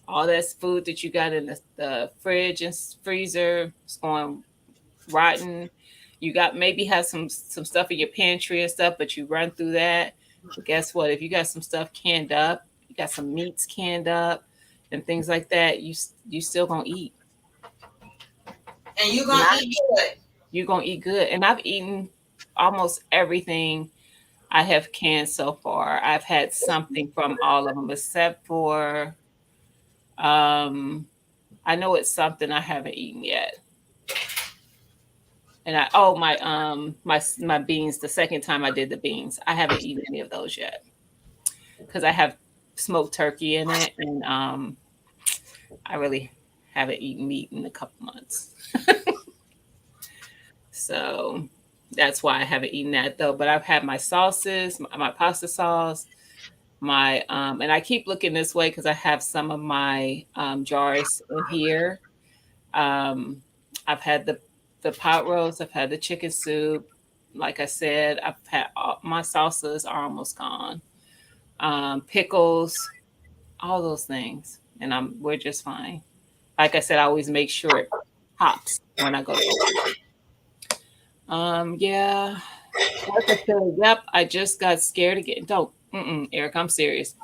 Speaker 1: all that food that you got in the fridge and freezer is going rotten. You got maybe have some stuff in your pantry and stuff, but you run through that. But guess what? If you got some stuff canned up, you got some meats canned up and things like that, you still gonna eat.
Speaker 2: And you're going to eat good.
Speaker 1: You're gonna eat good. And I've eaten almost everything I have canned so far. I've had something from all of them except for I know it's something I haven't eaten yet. And my beans, the second time I did the beans, I haven't eaten any of those yet. Because I have smoked turkey in it, and I really haven't eaten meat in a couple months. So that's why I haven't eaten that though. But I've had my sauces, my pasta sauce, my and I keep looking this way because I have some of my jars in here. I've had the pot roast, I've had the chicken soup, like I said, I've had my salsas are almost gone. Pickles, all those things, and we're just fine. Like I said, I always make sure it pops when I go to open. Yeah, like I said, yep. I just got scared again. Don't, Eric, I'm serious.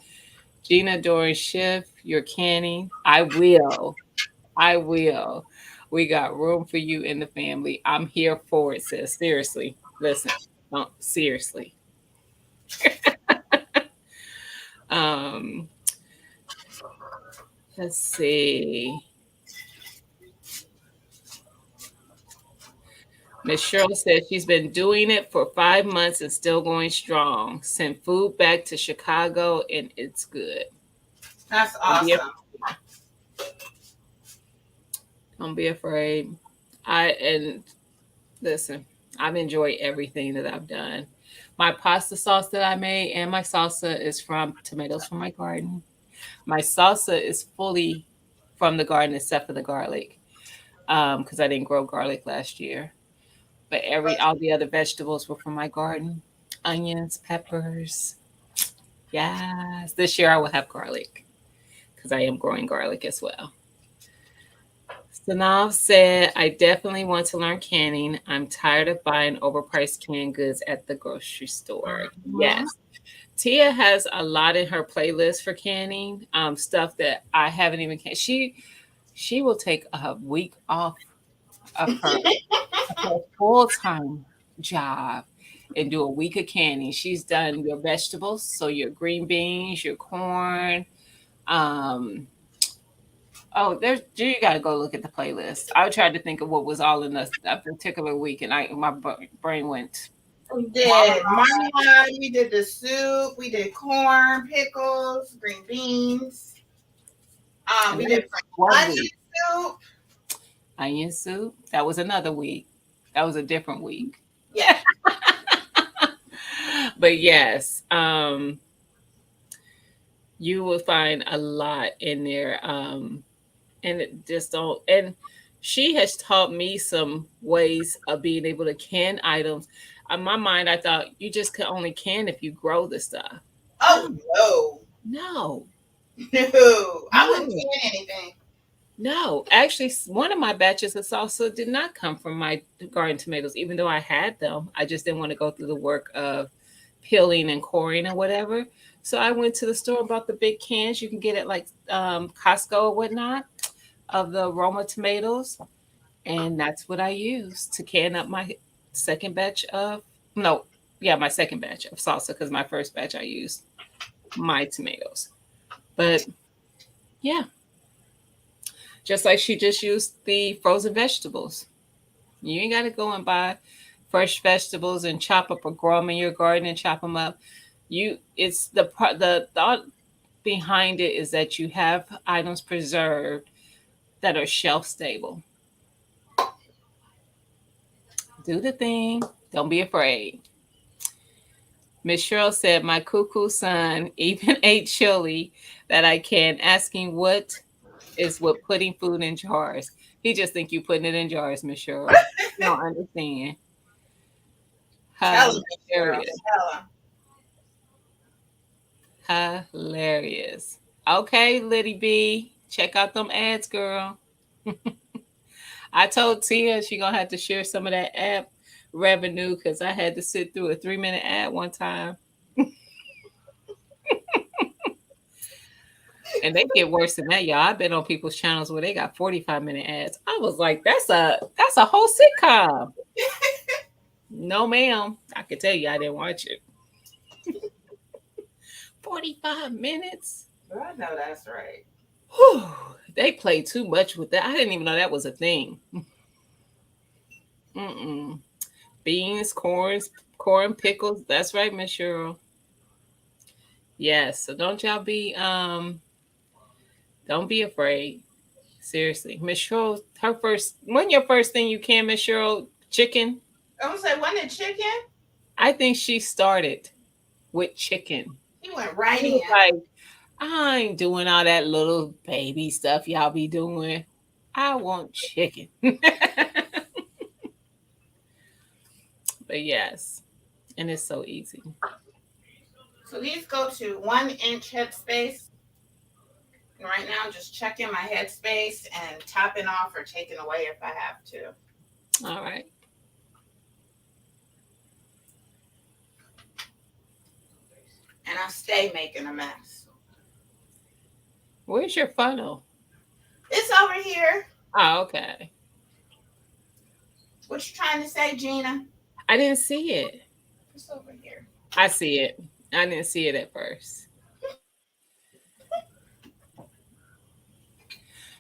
Speaker 1: Gina Doran Schiff, you're canning. I will. I will. We got room for you in the family. I'm here for it, sis. Seriously. Listen. No, seriously. Um, let's see. Miss Cheryl said she's been doing it for 5 months and still going strong. Sent food back to Chicago and it's good.
Speaker 2: That's
Speaker 1: Don't be,
Speaker 2: awesome.
Speaker 1: don't be afraid. And listen, I've enjoyed everything that I've done. My pasta sauce that I made and my salsa is from tomatoes from my garden. My salsa is fully from the garden except for the garlic, because I didn't grow garlic last year. But all the other vegetables were from my garden. Onions, peppers. Yes. This year I will have garlic because I am growing garlic as well. Sanav said, I definitely want to learn canning. I'm tired of buying overpriced canned goods at the grocery store. Yes. Tia has a lot in her playlist for canning, stuff that I haven't even canned. She will take a week off of her full-time job and do a week of canning. She's done your vegetables, so your green beans, your corn. You gotta go look at the playlist. I tried to think of what was all in a particular week, and my brain went.
Speaker 2: We did marmalade, we did the soup, we did corn, pickles, green beans. We did onion soup.
Speaker 1: Onion soup. That was another week. That was a different week.
Speaker 2: Yeah.
Speaker 1: But yes, you will find a lot in there. And it just don't. And she has taught me some ways of being able to can items. In my mind, I thought you just could only can if you grow the stuff.
Speaker 2: Oh
Speaker 1: No.
Speaker 2: no! I wouldn't can anything.
Speaker 1: No, actually, one of my batches of salsa did not come from my garden tomatoes, even though I had them. I just didn't want to go through the work of peeling and coring or whatever. So I went to the store and bought the big cans you can get at like Costco or whatnot of the Roma tomatoes. And that's what I used to can up my second batch of, no, yeah, my second batch of salsa because my first batch I used my tomatoes. But yeah. Just like she just used the frozen vegetables. You ain't got to go and buy fresh vegetables and chop up or grow them in your garden and chop them up. It's the thought behind it is that you have items preserved that are shelf stable. Do the thing. Don't be afraid. Miss Cheryl said, my cuckoo son even ate chili that I can, asking what is with putting food in jars. He just think you putting it in jars, Miss Cheryl. You don't understand. Hilarious. Hilarious. Okay, Liddy B. Check out them ads, girl. I told Tia she gonna have to share some of that app revenue because I had to sit through a 3-minute ad one time. And they get worse than that, y'all. I've been on people's channels where they got 45-minute ads. I was like, that's a whole sitcom. No, ma'am. I can tell you I didn't watch it. 45 minutes.
Speaker 2: I know that's right.
Speaker 1: Whew, they play too much with that. I didn't even know that was a thing. Beans, corn, pickles. That's right, Miss Cheryl. Yes. So don't y'all be don't be afraid. Seriously. Miss Cheryl, when your first thing you can, Miss Cheryl, chicken?
Speaker 2: I was like, wasn't it chicken?
Speaker 1: I think she started with chicken.
Speaker 2: He went right in.
Speaker 1: Like, I ain't doing all that little baby stuff y'all be doing. I want chicken. But But yes, and it's so easy.
Speaker 2: So these go to 1 inch headspace. And right now I'm just checking my headspace and topping off or taking away if I have to.
Speaker 1: All right.
Speaker 2: And I stay making a mess.
Speaker 1: Where's your funnel?
Speaker 2: It's over here.
Speaker 1: Oh, okay.
Speaker 2: What you trying to say, Gina?
Speaker 1: I didn't see it.
Speaker 2: It's over here.
Speaker 1: I see it. I didn't see it at first.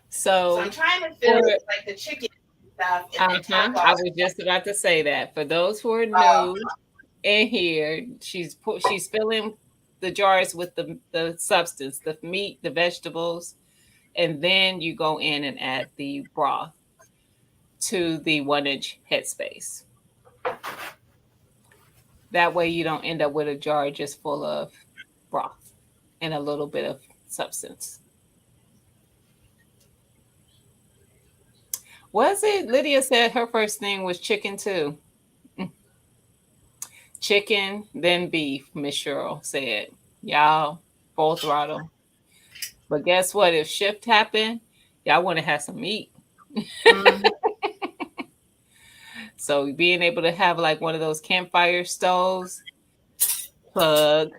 Speaker 2: So
Speaker 1: So,
Speaker 2: I'm trying to fill
Speaker 1: for,
Speaker 2: it like the chicken stuff and then top
Speaker 1: I
Speaker 2: off.
Speaker 1: was just about to say that. For those who are
Speaker 2: Oh,
Speaker 1: new in here, she's filling the jars with the substance, the meat, the vegetables, and then you go in and add the broth to the 1 inch headspace. That way you don't end up with a jar just full of broth and a little bit of substance. Was it? Lydia said her first thing was chicken too. Chicken, then beef, Miss Cheryl said. Y'all full throttle. But guess what? If shift happened, y'all want to have some meat.
Speaker 2: mhm.
Speaker 1: So being able to have like one of those campfire stoves plug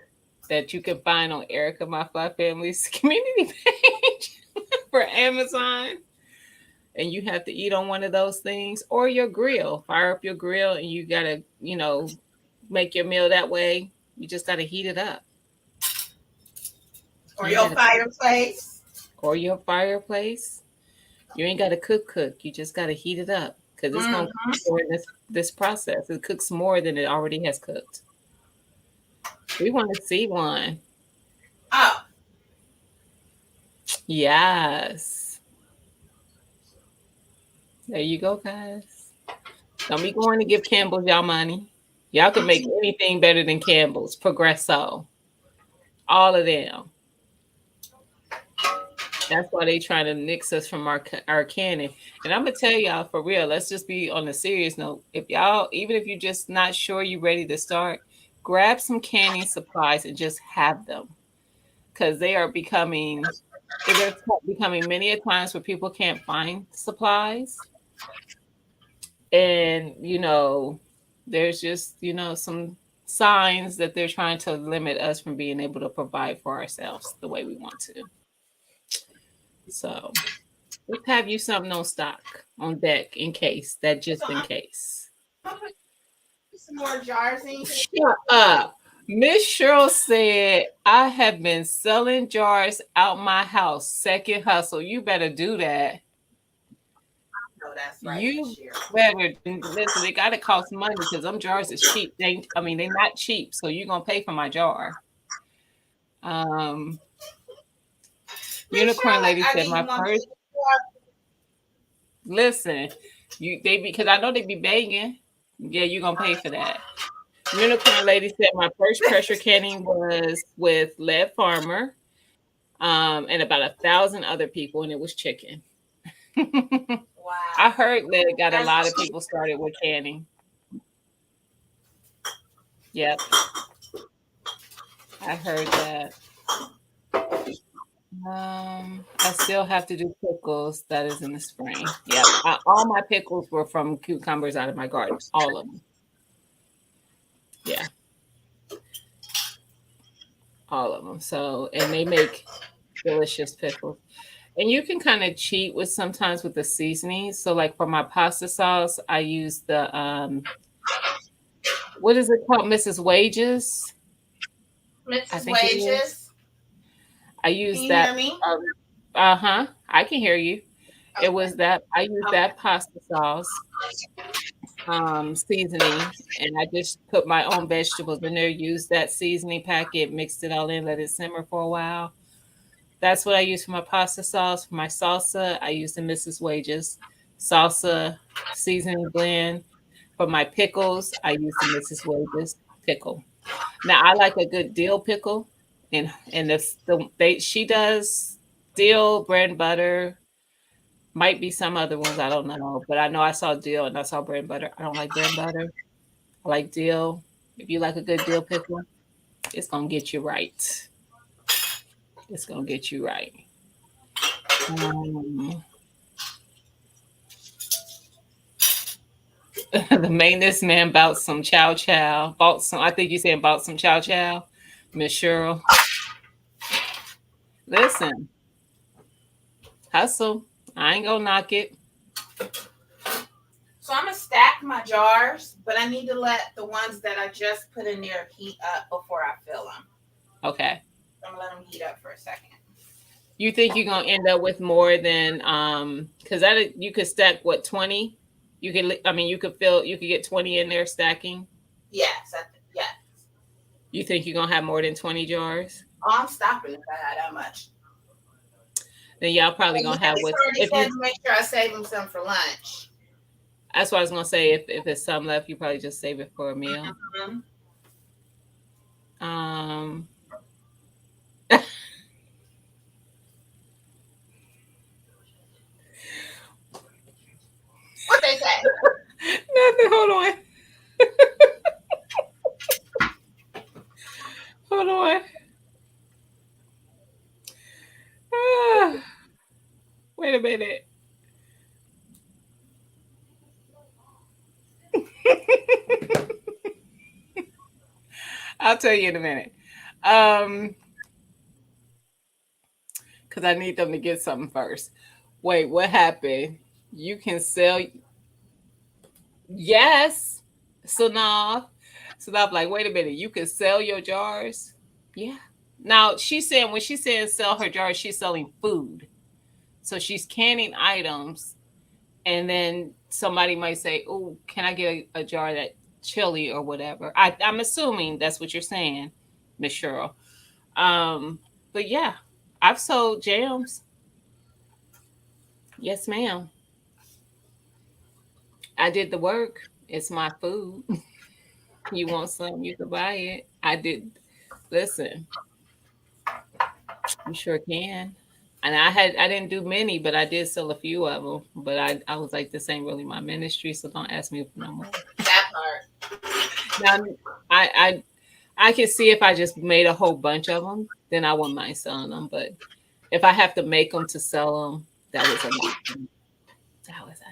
Speaker 1: that you can find on Erica My Fly Family's community page for Amazon. And you have to eat on one of those things or your grill. Fire up your grill and you gotta, make your meal that way. You just gotta heat it up.
Speaker 2: Or
Speaker 1: You
Speaker 2: your
Speaker 1: gotta
Speaker 2: fireplace.
Speaker 1: or your fireplace. You ain't gotta cook. You just gotta heat it up because it's gonna
Speaker 2: Mhm.
Speaker 1: cook during this process. It cooks more than it already has cooked. We want to see one.
Speaker 2: Oh,
Speaker 1: Yes. There you go, guys. Don't be going to give Campbell's y'all money. Y'all can make anything better than Campbell's. Progresso. All of them. That's why they trying to nix us from our canning. And I'm gonna tell y'all for real. Let's just be on a serious note. If y'all, even if you're just not sure you're ready to start, grab some canning supplies and just have them because they are becoming. There's becoming many a times where people can't find supplies, and there's just some signs that they're trying to limit us from being able to provide for ourselves the way we want to. So let's have you something on stock on deck in case that just
Speaker 2: so
Speaker 1: in
Speaker 2: I'm
Speaker 1: case.
Speaker 2: gonna put some more jars in here.
Speaker 1: Shut up. Miss Cheryl said, I have been selling jars out my house. Second hustle. You better do that.
Speaker 2: No, that's right.
Speaker 1: You
Speaker 2: Cheryl.
Speaker 1: better listen. They gotta cost money because them jars is cheap. They're not cheap, so you're gonna pay for my jar. Um,
Speaker 2: Miss
Speaker 1: Unicorn
Speaker 2: Cheryl, like
Speaker 1: Lady
Speaker 2: I
Speaker 1: said,
Speaker 2: give
Speaker 1: my
Speaker 2: you one
Speaker 1: first listen. Because I know they be begging. Yeah, you're gonna pay for that. Unicorn Lady said my first pressure canning was with Lead Farmer, and about 1,000 other people, and it was chicken. I
Speaker 2: Wow.
Speaker 1: heard Lead got a lot
Speaker 2: That's
Speaker 1: of people started with canning. Yep, I heard that. I still have to do pickles. That is in the spring. Yep, all my pickles were from cucumbers out of my garden. All of them. Yeah, all of them. So, and they make delicious pickles. And you can kind of cheat with sometimes with the seasoning. So, like for my pasta sauce, I use the what is it called, Mrs. Wages? I
Speaker 2: Mrs.
Speaker 1: think it is.
Speaker 2: Wages.
Speaker 1: I
Speaker 2: Can
Speaker 1: use
Speaker 2: you
Speaker 1: that.
Speaker 2: hear me?
Speaker 1: Uh-huh. I can hear you. It
Speaker 2: Okay.
Speaker 1: was that I used
Speaker 2: Okay.
Speaker 1: that pasta sauce seasoning, and I just put my own vegetables in there, used that seasoning packet, mixed it all in, let it simmer for a while. That's what I use for my pasta sauce. For my salsa, I use the Mrs. Wages salsa seasoning blend. For my pickles, I use the Mrs. Wages pickle. Now I like a good dill pickle, and she does dill, bread and butter. Might be some other ones I don't know, but I know I saw dill and I saw bread and butter. I don't like bread and butter. I like dill. If you like a good dill pickle, it's gonna get you right. It's gonna get you right. Um, the maintenance man bought some chow chow. Bought some. I think you said bought some chow chow, Miss Cheryl. Listen, hustle. I ain't gonna knock it.
Speaker 2: So I'm gonna stack my jars, but I need to let the ones that I just put in there heat up before I fill them.
Speaker 1: Okay.
Speaker 2: I'm gonna let them heat up for a second.
Speaker 1: You think you're gonna end up with more than because that you could stack what 20? You could you could get 20 in there stacking.
Speaker 2: Yes, yes.
Speaker 1: You think you're gonna have more than 20 jars?
Speaker 2: Oh, I'm stopping if I had that much.
Speaker 1: Then y'all probably gonna have what
Speaker 2: if you make sure I save them some for lunch.
Speaker 1: That's what I was gonna say. If there's some left, you probably just save it for a meal.
Speaker 2: Mm-hmm. What they say?
Speaker 1: Nothing. Hold on. Hold on. Wait a minute. I'll tell you in a minute. Because I need them to get something first. Wait, what happened? You can sell. Yes. So now, like, wait a minute. You can sell your jars? Yeah. Now, she's saying when she says sell her jars, she's selling food. So she's canning items. And then somebody might say, oh, can I get a jar that chili or whatever? I'm assuming that's what you're saying, Miss Cheryl. But yeah, I've sold jams. Yes, ma'am. I did the work. It's my food. You want some, you can buy it. I did. Listen, you sure can. And I didn't do many, but I did sell a few of them. But I was like, this ain't really my ministry, so don't ask me for no more.
Speaker 2: That part.
Speaker 1: Now, I can see if I just made a whole bunch of them, then I wouldn't mind selling them. But if I have to make them to sell them, that was a lot. That was a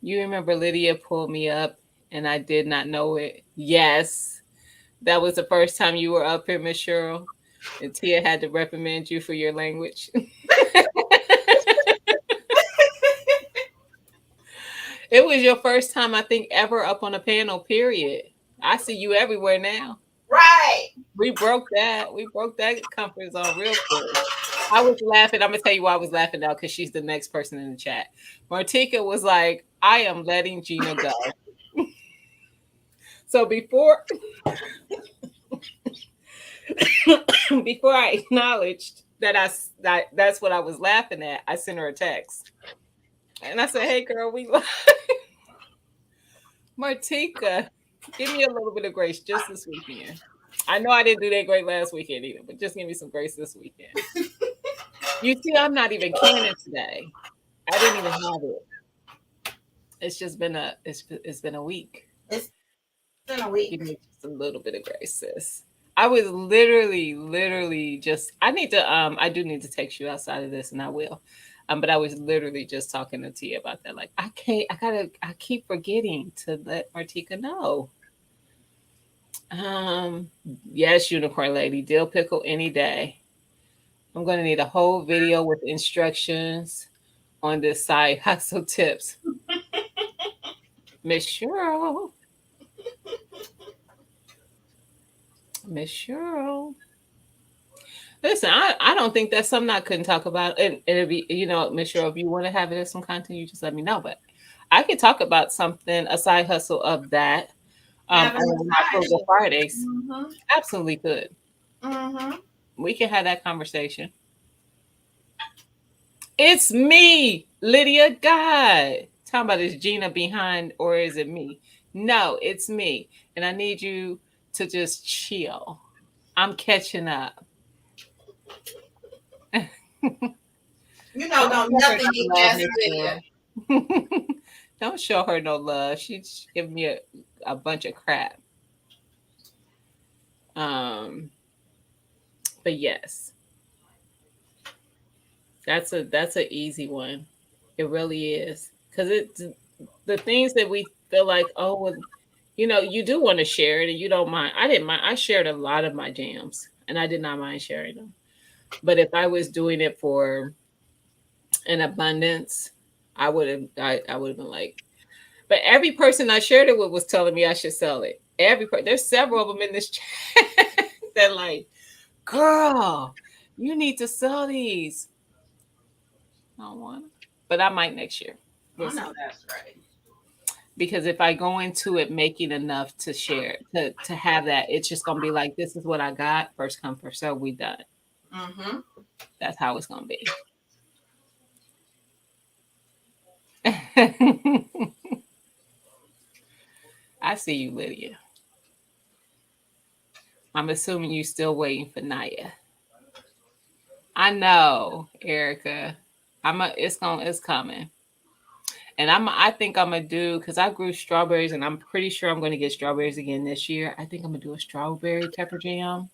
Speaker 1: you remember Lydia pulled me up and I did not know it. Yes. That was the first time you were up here, Miss Cheryl. And Tia had to reprimand you for your language. It was your first time, I think, ever up on a panel, period. I see you everywhere now.
Speaker 2: Right.
Speaker 1: We broke that comfort zone real quick. I was laughing. I'm going to tell you why I was laughing now, because she's the next person in the chat. Martika was like, I am letting Gina go. So before I acknowledged that that's what I was laughing at, I sent her a text. And I said, hey, girl, we live. Martika, give me a little bit of grace just this weekend. I know I didn't do that great last weekend either, but just give me some grace this weekend. You see, I'm not even canning today. I didn't even have it. It's just been it's been a week.
Speaker 2: It's been a week.
Speaker 1: Give me just a little bit of grace, sis. I was literally just I do need to text you outside of this, and I will. But I was literally just talking to Tia about that. Like, I keep forgetting to let Martika know. Yes, Unicorn Lady, dill pickle any day. I'm going to need a whole video with instructions on this side hustle tips. Miss Cheryl. Listen, I don't think that's something I couldn't talk about. And it'd be, Miss Cheryl, if you want to have it as some content, you just let me know. But I could talk about something, a side hustle of that. On October Fridays. Mm-hmm. Absolutely could.
Speaker 2: Mm-hmm.
Speaker 1: We can have that conversation. It's me, Lydia God. Talking about is Gina behind or is it me? No, it's me. And I need you to just chill. I'm catching up.
Speaker 2: Don't nothing be past Lydia.
Speaker 1: Don't show her no love. She's giving me a bunch of crap. Um, but yes, that's a easy one. It really is because it's the things that we feel like, oh, well, you do want to share it and you don't mind. I didn't mind. I shared a lot of my jams and I did not mind sharing them. But if I was doing it for an abundance, I would have been like, but every person I shared it with was telling me I should sell it. There's several of them in this chat that like, girl, you need to sell these. I don't want, but I might next year. We'll
Speaker 2: I know
Speaker 1: see.
Speaker 2: that's right.
Speaker 1: Because if I go into it making enough to share, to have that, it's just gonna be like, this is what I got. First come, first serve. We done.
Speaker 2: Mm-hmm.
Speaker 1: That's how it's gonna be. I see you, Lydia. I'm assuming you still waiting for Naya. I know, Erica. It's coming. And I think I'm gonna do, because I grew strawberries and I'm pretty sure I'm gonna get strawberries again this year. I think I'm gonna do a strawberry pepper jam.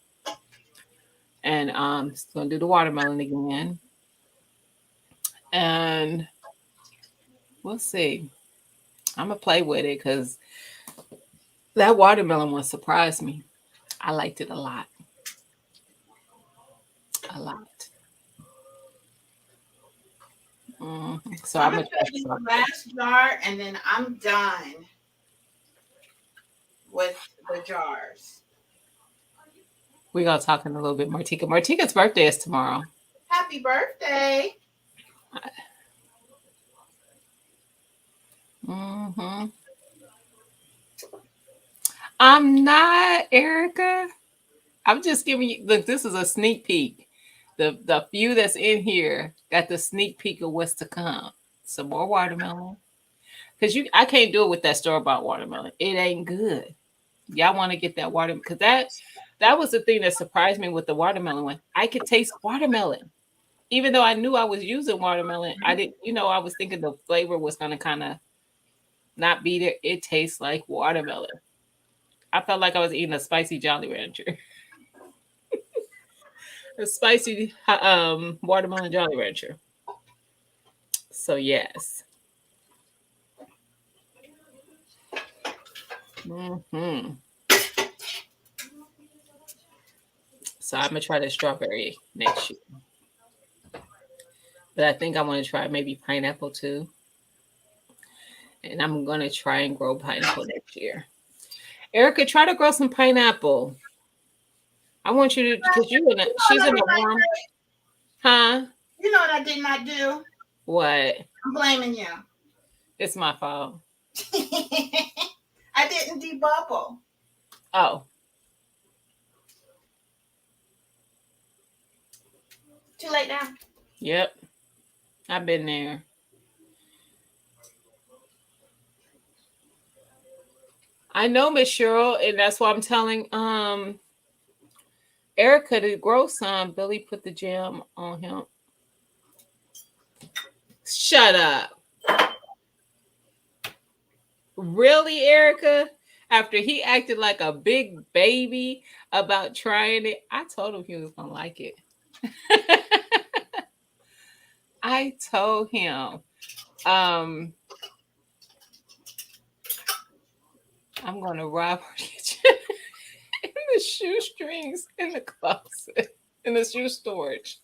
Speaker 1: And gonna do the watermelon again. And we'll see. I'm gonna play with it because that watermelon one surprised me. I liked it a lot. A lot. So
Speaker 2: I'm
Speaker 1: I'm
Speaker 2: gonna
Speaker 1: gonna try
Speaker 2: put in the
Speaker 1: strawberry.
Speaker 2: last jar and then I'm done with the jars.
Speaker 1: We're gonna talk in a little bit, Martika. Martika's birthday is tomorrow.
Speaker 2: Happy birthday.
Speaker 1: Mm-hmm. I'm not, Erica. I'm just giving you, look, this is a sneak peek. The few that's in here got the sneak peek of what's to come. Some more watermelon. Because I can't do it with that store-bought watermelon. It ain't good. Y'all want to get that watermelon. Because that was the thing that surprised me with the watermelon one. I could taste watermelon. Even though I knew I was using watermelon, I didn't, I was thinking the flavor was gonna kind of not be there. It tastes like watermelon. I felt like I was eating a spicy Jolly Rancher. A spicy watermelon Jolly Rancher. So yes. Hmm. So I'm gonna try the strawberry next year. But I think I want to try maybe pineapple too. And I'm gonna try and grow pineapple next year. Erica, try to grow some pineapple. I want you to, because she's in a warm, huh?
Speaker 2: You know what I did not do?
Speaker 1: What?
Speaker 2: I'm blaming you.
Speaker 1: It's my fault.
Speaker 2: I didn't debubble.
Speaker 1: Oh,
Speaker 2: Too late now.
Speaker 1: yep. I've been there. I know, Miss Cheryl, and that's why I'm telling Erica to grow some. Billy put the jam on him. Shut up. Really, Erica? After he acted like a big baby about trying it, I told him he was gonna like it. I told him. I'm gonna rob her kitchen in the shoestrings in the closet, in the shoe storage.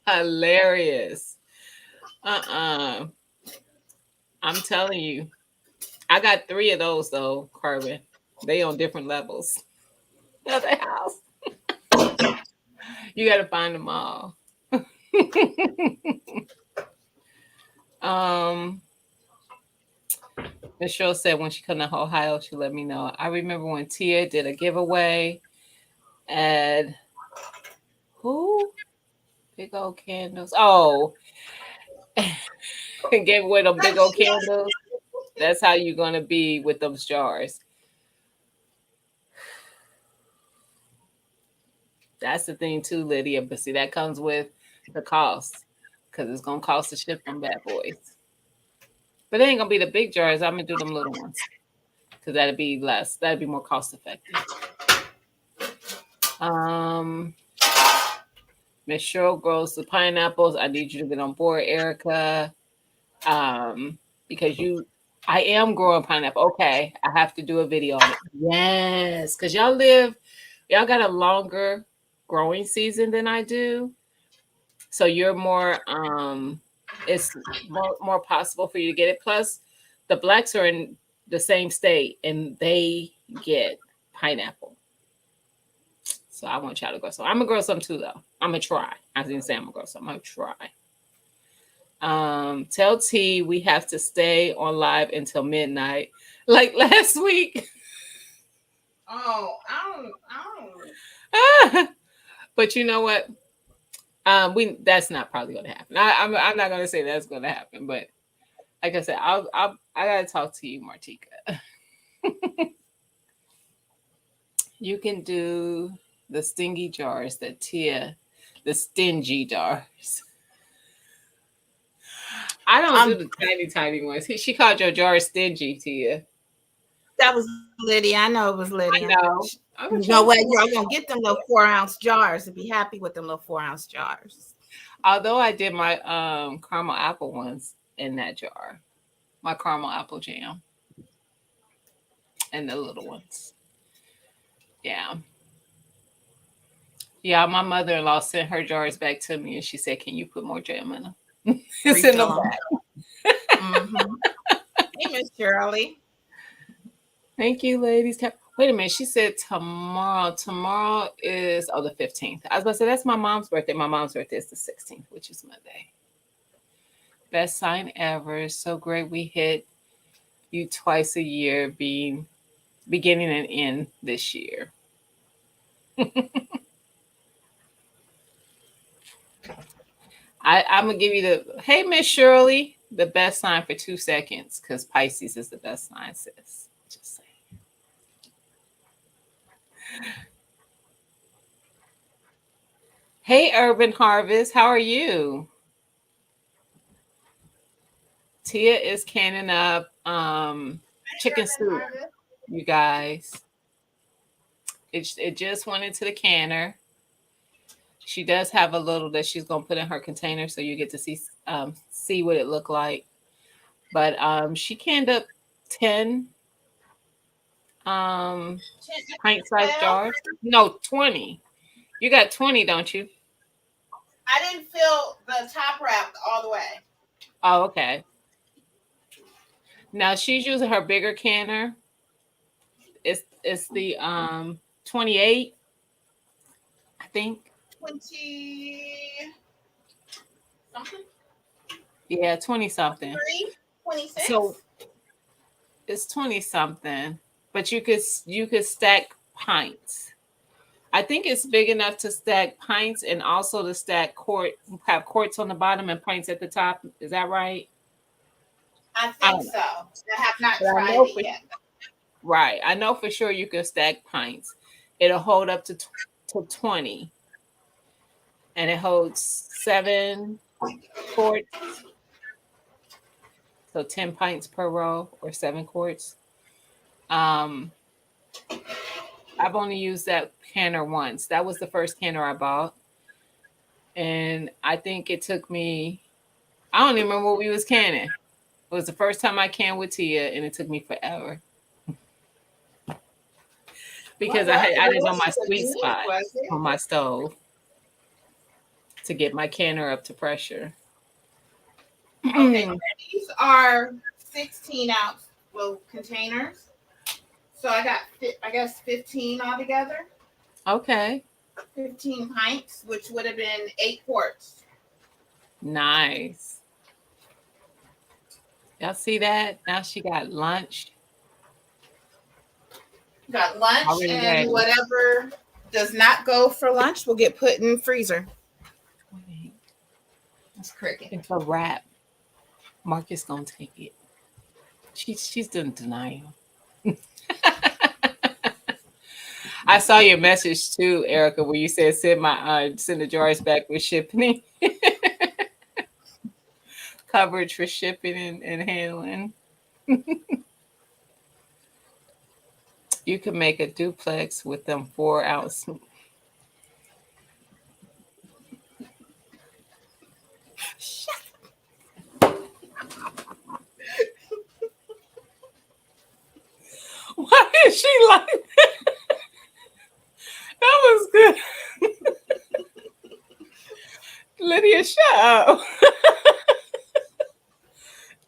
Speaker 1: Hilarious. I'm telling you. I got 3 of those though, Carbon. They on different levels of the house. You gotta find them all. Michelle said when she come to Ohio, she let me know. I remember when Tia did a giveaway at who? Big old candles. Oh, and gave away them big old candles. That's how you're gonna be with those jars. That's the thing too, Lydia. But see, that comes with the cost because it's gonna cost to ship them bad boys. But they ain't gonna be the big jars. I'm gonna do them little ones because that'd be less. That'd be more cost effective. Miss Cheryl grows the pineapples. I need you to get on board, Erica. Because I am growing pineapple. Okay, I have to do a video on it. Yes, because y'all got a longer growing season than I do. So you're more, it's more possible for you to get it. Plus, the blacks are in the same state and they get pineapple. So I want y'all to grow some. I'm gonna grow some too, though. I'm gonna try. I didn't say I'm gonna grow some. I'm gonna try. Tell T we have to stay on live until midnight, like last week.
Speaker 2: Oh, I don't.
Speaker 1: But you know what? That's not probably gonna happen. I'm not gonna say that's gonna happen, but like I said, I gotta talk to you, Martika. You can do the stingy jars that Tia, the stingy jars. I don't do the tiny ones. She called your jar stingy, Tia.
Speaker 2: That was Lydia. I know it was Lydia.
Speaker 1: I know.
Speaker 2: No way, you're gonna get them little 4-ounce jars and be happy with them little 4-ounce jars.
Speaker 1: Although I did my caramel apple ones in that jar, my caramel apple jam, and the little ones. Yeah. Yeah, my mother-in-law sent her jars back to me, and she said, "Can you put more jam in them?" It's in the back.
Speaker 2: Mm-hmm. Hey, Miss Shirley.
Speaker 1: Thank you, ladies. Wait a minute. She said tomorrow. Tomorrow is the 15th. I was about to say that's my mom's birthday. My mom's birthday is the 16th, which is Monday. Best sign ever. So great we hit you twice a year, beginning and end this year. I'm gonna give you hey Miss Shirley, the best sign for 2 seconds, because Pisces is the best sign, sis. Just saying. Hey Urban Harvest, how are you? Tia is canning up chicken soup, you guys. It just went into the canner. She does have a little that she's gonna put in her container, so you get to see what it looked like. But she canned up 10 pint-sized jars. No, 20. You got 20, don't you?
Speaker 2: I didn't fill the top wrap all the way.
Speaker 1: Oh, okay. Now she's using her bigger canner. It's the 28, I think.
Speaker 2: 20 something?
Speaker 1: Yeah, 20 something.
Speaker 2: 26.
Speaker 1: So it's 20 something, but you could stack pints. I think it's big enough to stack pints and also to stack have quarts on the bottom and pints at the top. Is that right?
Speaker 2: I think so. I have not tried it yet.
Speaker 1: Right. I know for sure you can stack pints. It'll hold up to 20. And it holds 7 quarts. So 10 pints per row or 7 quarts. I've only used that canner once. That was the first canner I bought. And I think it took me, I don't even remember what we was canning. It was the first time I canned with Tia, and it took me forever. Because I didn't know my sweet spot on my stove to get my canner up to pressure.
Speaker 2: Okay, these are 16-ounce little containers. So I got, I guess, 15 altogether.
Speaker 1: Okay.
Speaker 2: 15 pints, which would have been 8 quarts.
Speaker 1: Nice. Y'all see that? Now she got lunch.
Speaker 2: Got lunch,
Speaker 1: Already
Speaker 2: and
Speaker 1: ready.
Speaker 2: whatever does not go for lunch will get put in freezer. That's cricket.
Speaker 1: It's a wrap. Marcus gonna take it. She's doing denial. I saw your message too, Erica, where you said send the jars back with shipping. coverage for shipping and handling. You can make a duplex with them 4-ounce.
Speaker 2: Shut
Speaker 1: Why is she like that? That was good. Lydia, shut up.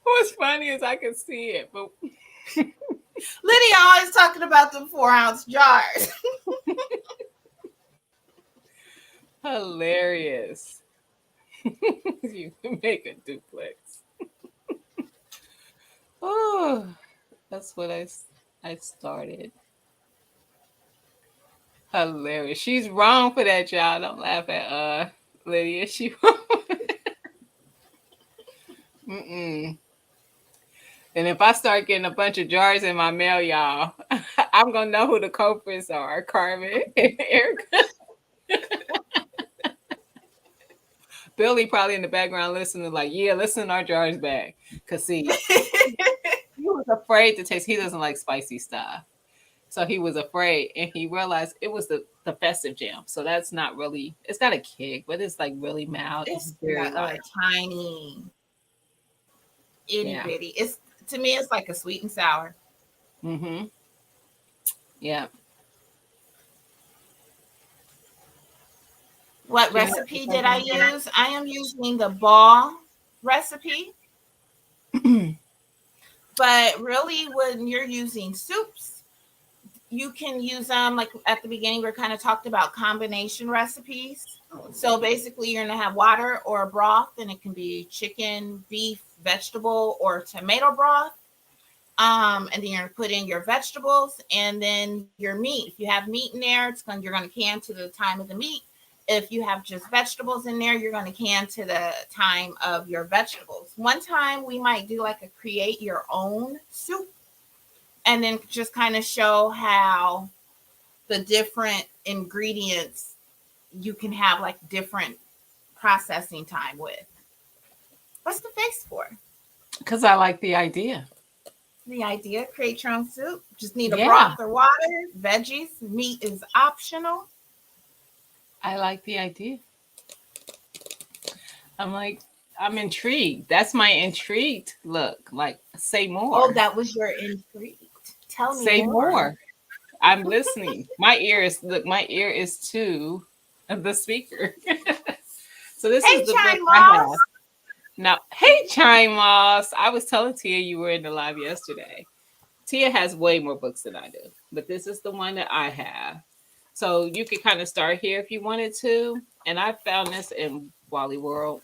Speaker 1: What's funny is I can see it, but
Speaker 2: Lydia always talking about the 4-ounce jars.
Speaker 1: hilarious. You can make a duplex. Oh, that's what I started. Hilarious. She's wrong for that, y'all. Don't laugh at Lydia. She wrong. Mm-mm. And if I start getting a bunch of jars in my mail, y'all, I'm gonna know who the culprits are. Carmen and Erica. Billy probably in the background listening, like, yeah, let's send our jars back. Cause see, he was afraid to taste. He doesn't like spicy stuff. So he was afraid, and he realized it was the festive jam. So that's not really. It's got a kick, but it's like really mild. It's very light.
Speaker 2: Tiny, itty
Speaker 1: Yeah.
Speaker 2: bitty. It's to me, it's like a sweet and sour.
Speaker 1: Mm-hmm. Yeah.
Speaker 2: What
Speaker 1: Yeah.
Speaker 2: recipe did I use? I am using the ball recipe. But really, when you're using soups, you can use them like at the beginning. We kind of talked about combination recipes. So basically, you're gonna have water or a broth, and it can be chicken, beef, vegetable, or tomato broth. And then you're gonna put in your vegetables and then your meat. If you have meat in there, you're gonna can to the time of the meat. If you have just vegetables in there, you're gonna can to the time of your vegetables. One time we might do like a create your own soup, and then just kind of show how the different ingredients you can have like different processing time with. What's the face for?
Speaker 1: Because I like the idea.
Speaker 2: The idea, create your own soup. Just need a
Speaker 1: Yeah.
Speaker 2: broth or water, veggies. Meat is optional.
Speaker 1: I like the idea. I'm intrigued. That's my intrigued look. Like, say more.
Speaker 2: Oh, that was your intrigue. Tell me
Speaker 1: Say more. I'm listening. My ear is to the speaker. So this
Speaker 2: Hey,
Speaker 1: is the
Speaker 2: Chime
Speaker 1: book I have.
Speaker 2: Moss.
Speaker 1: Now, hey, Chime Moss. I was telling Tia you were in the live yesterday. Tia has way more books than I do, but this is the one that I have. So you could kind of start here if you wanted to. And I found this in Wally World.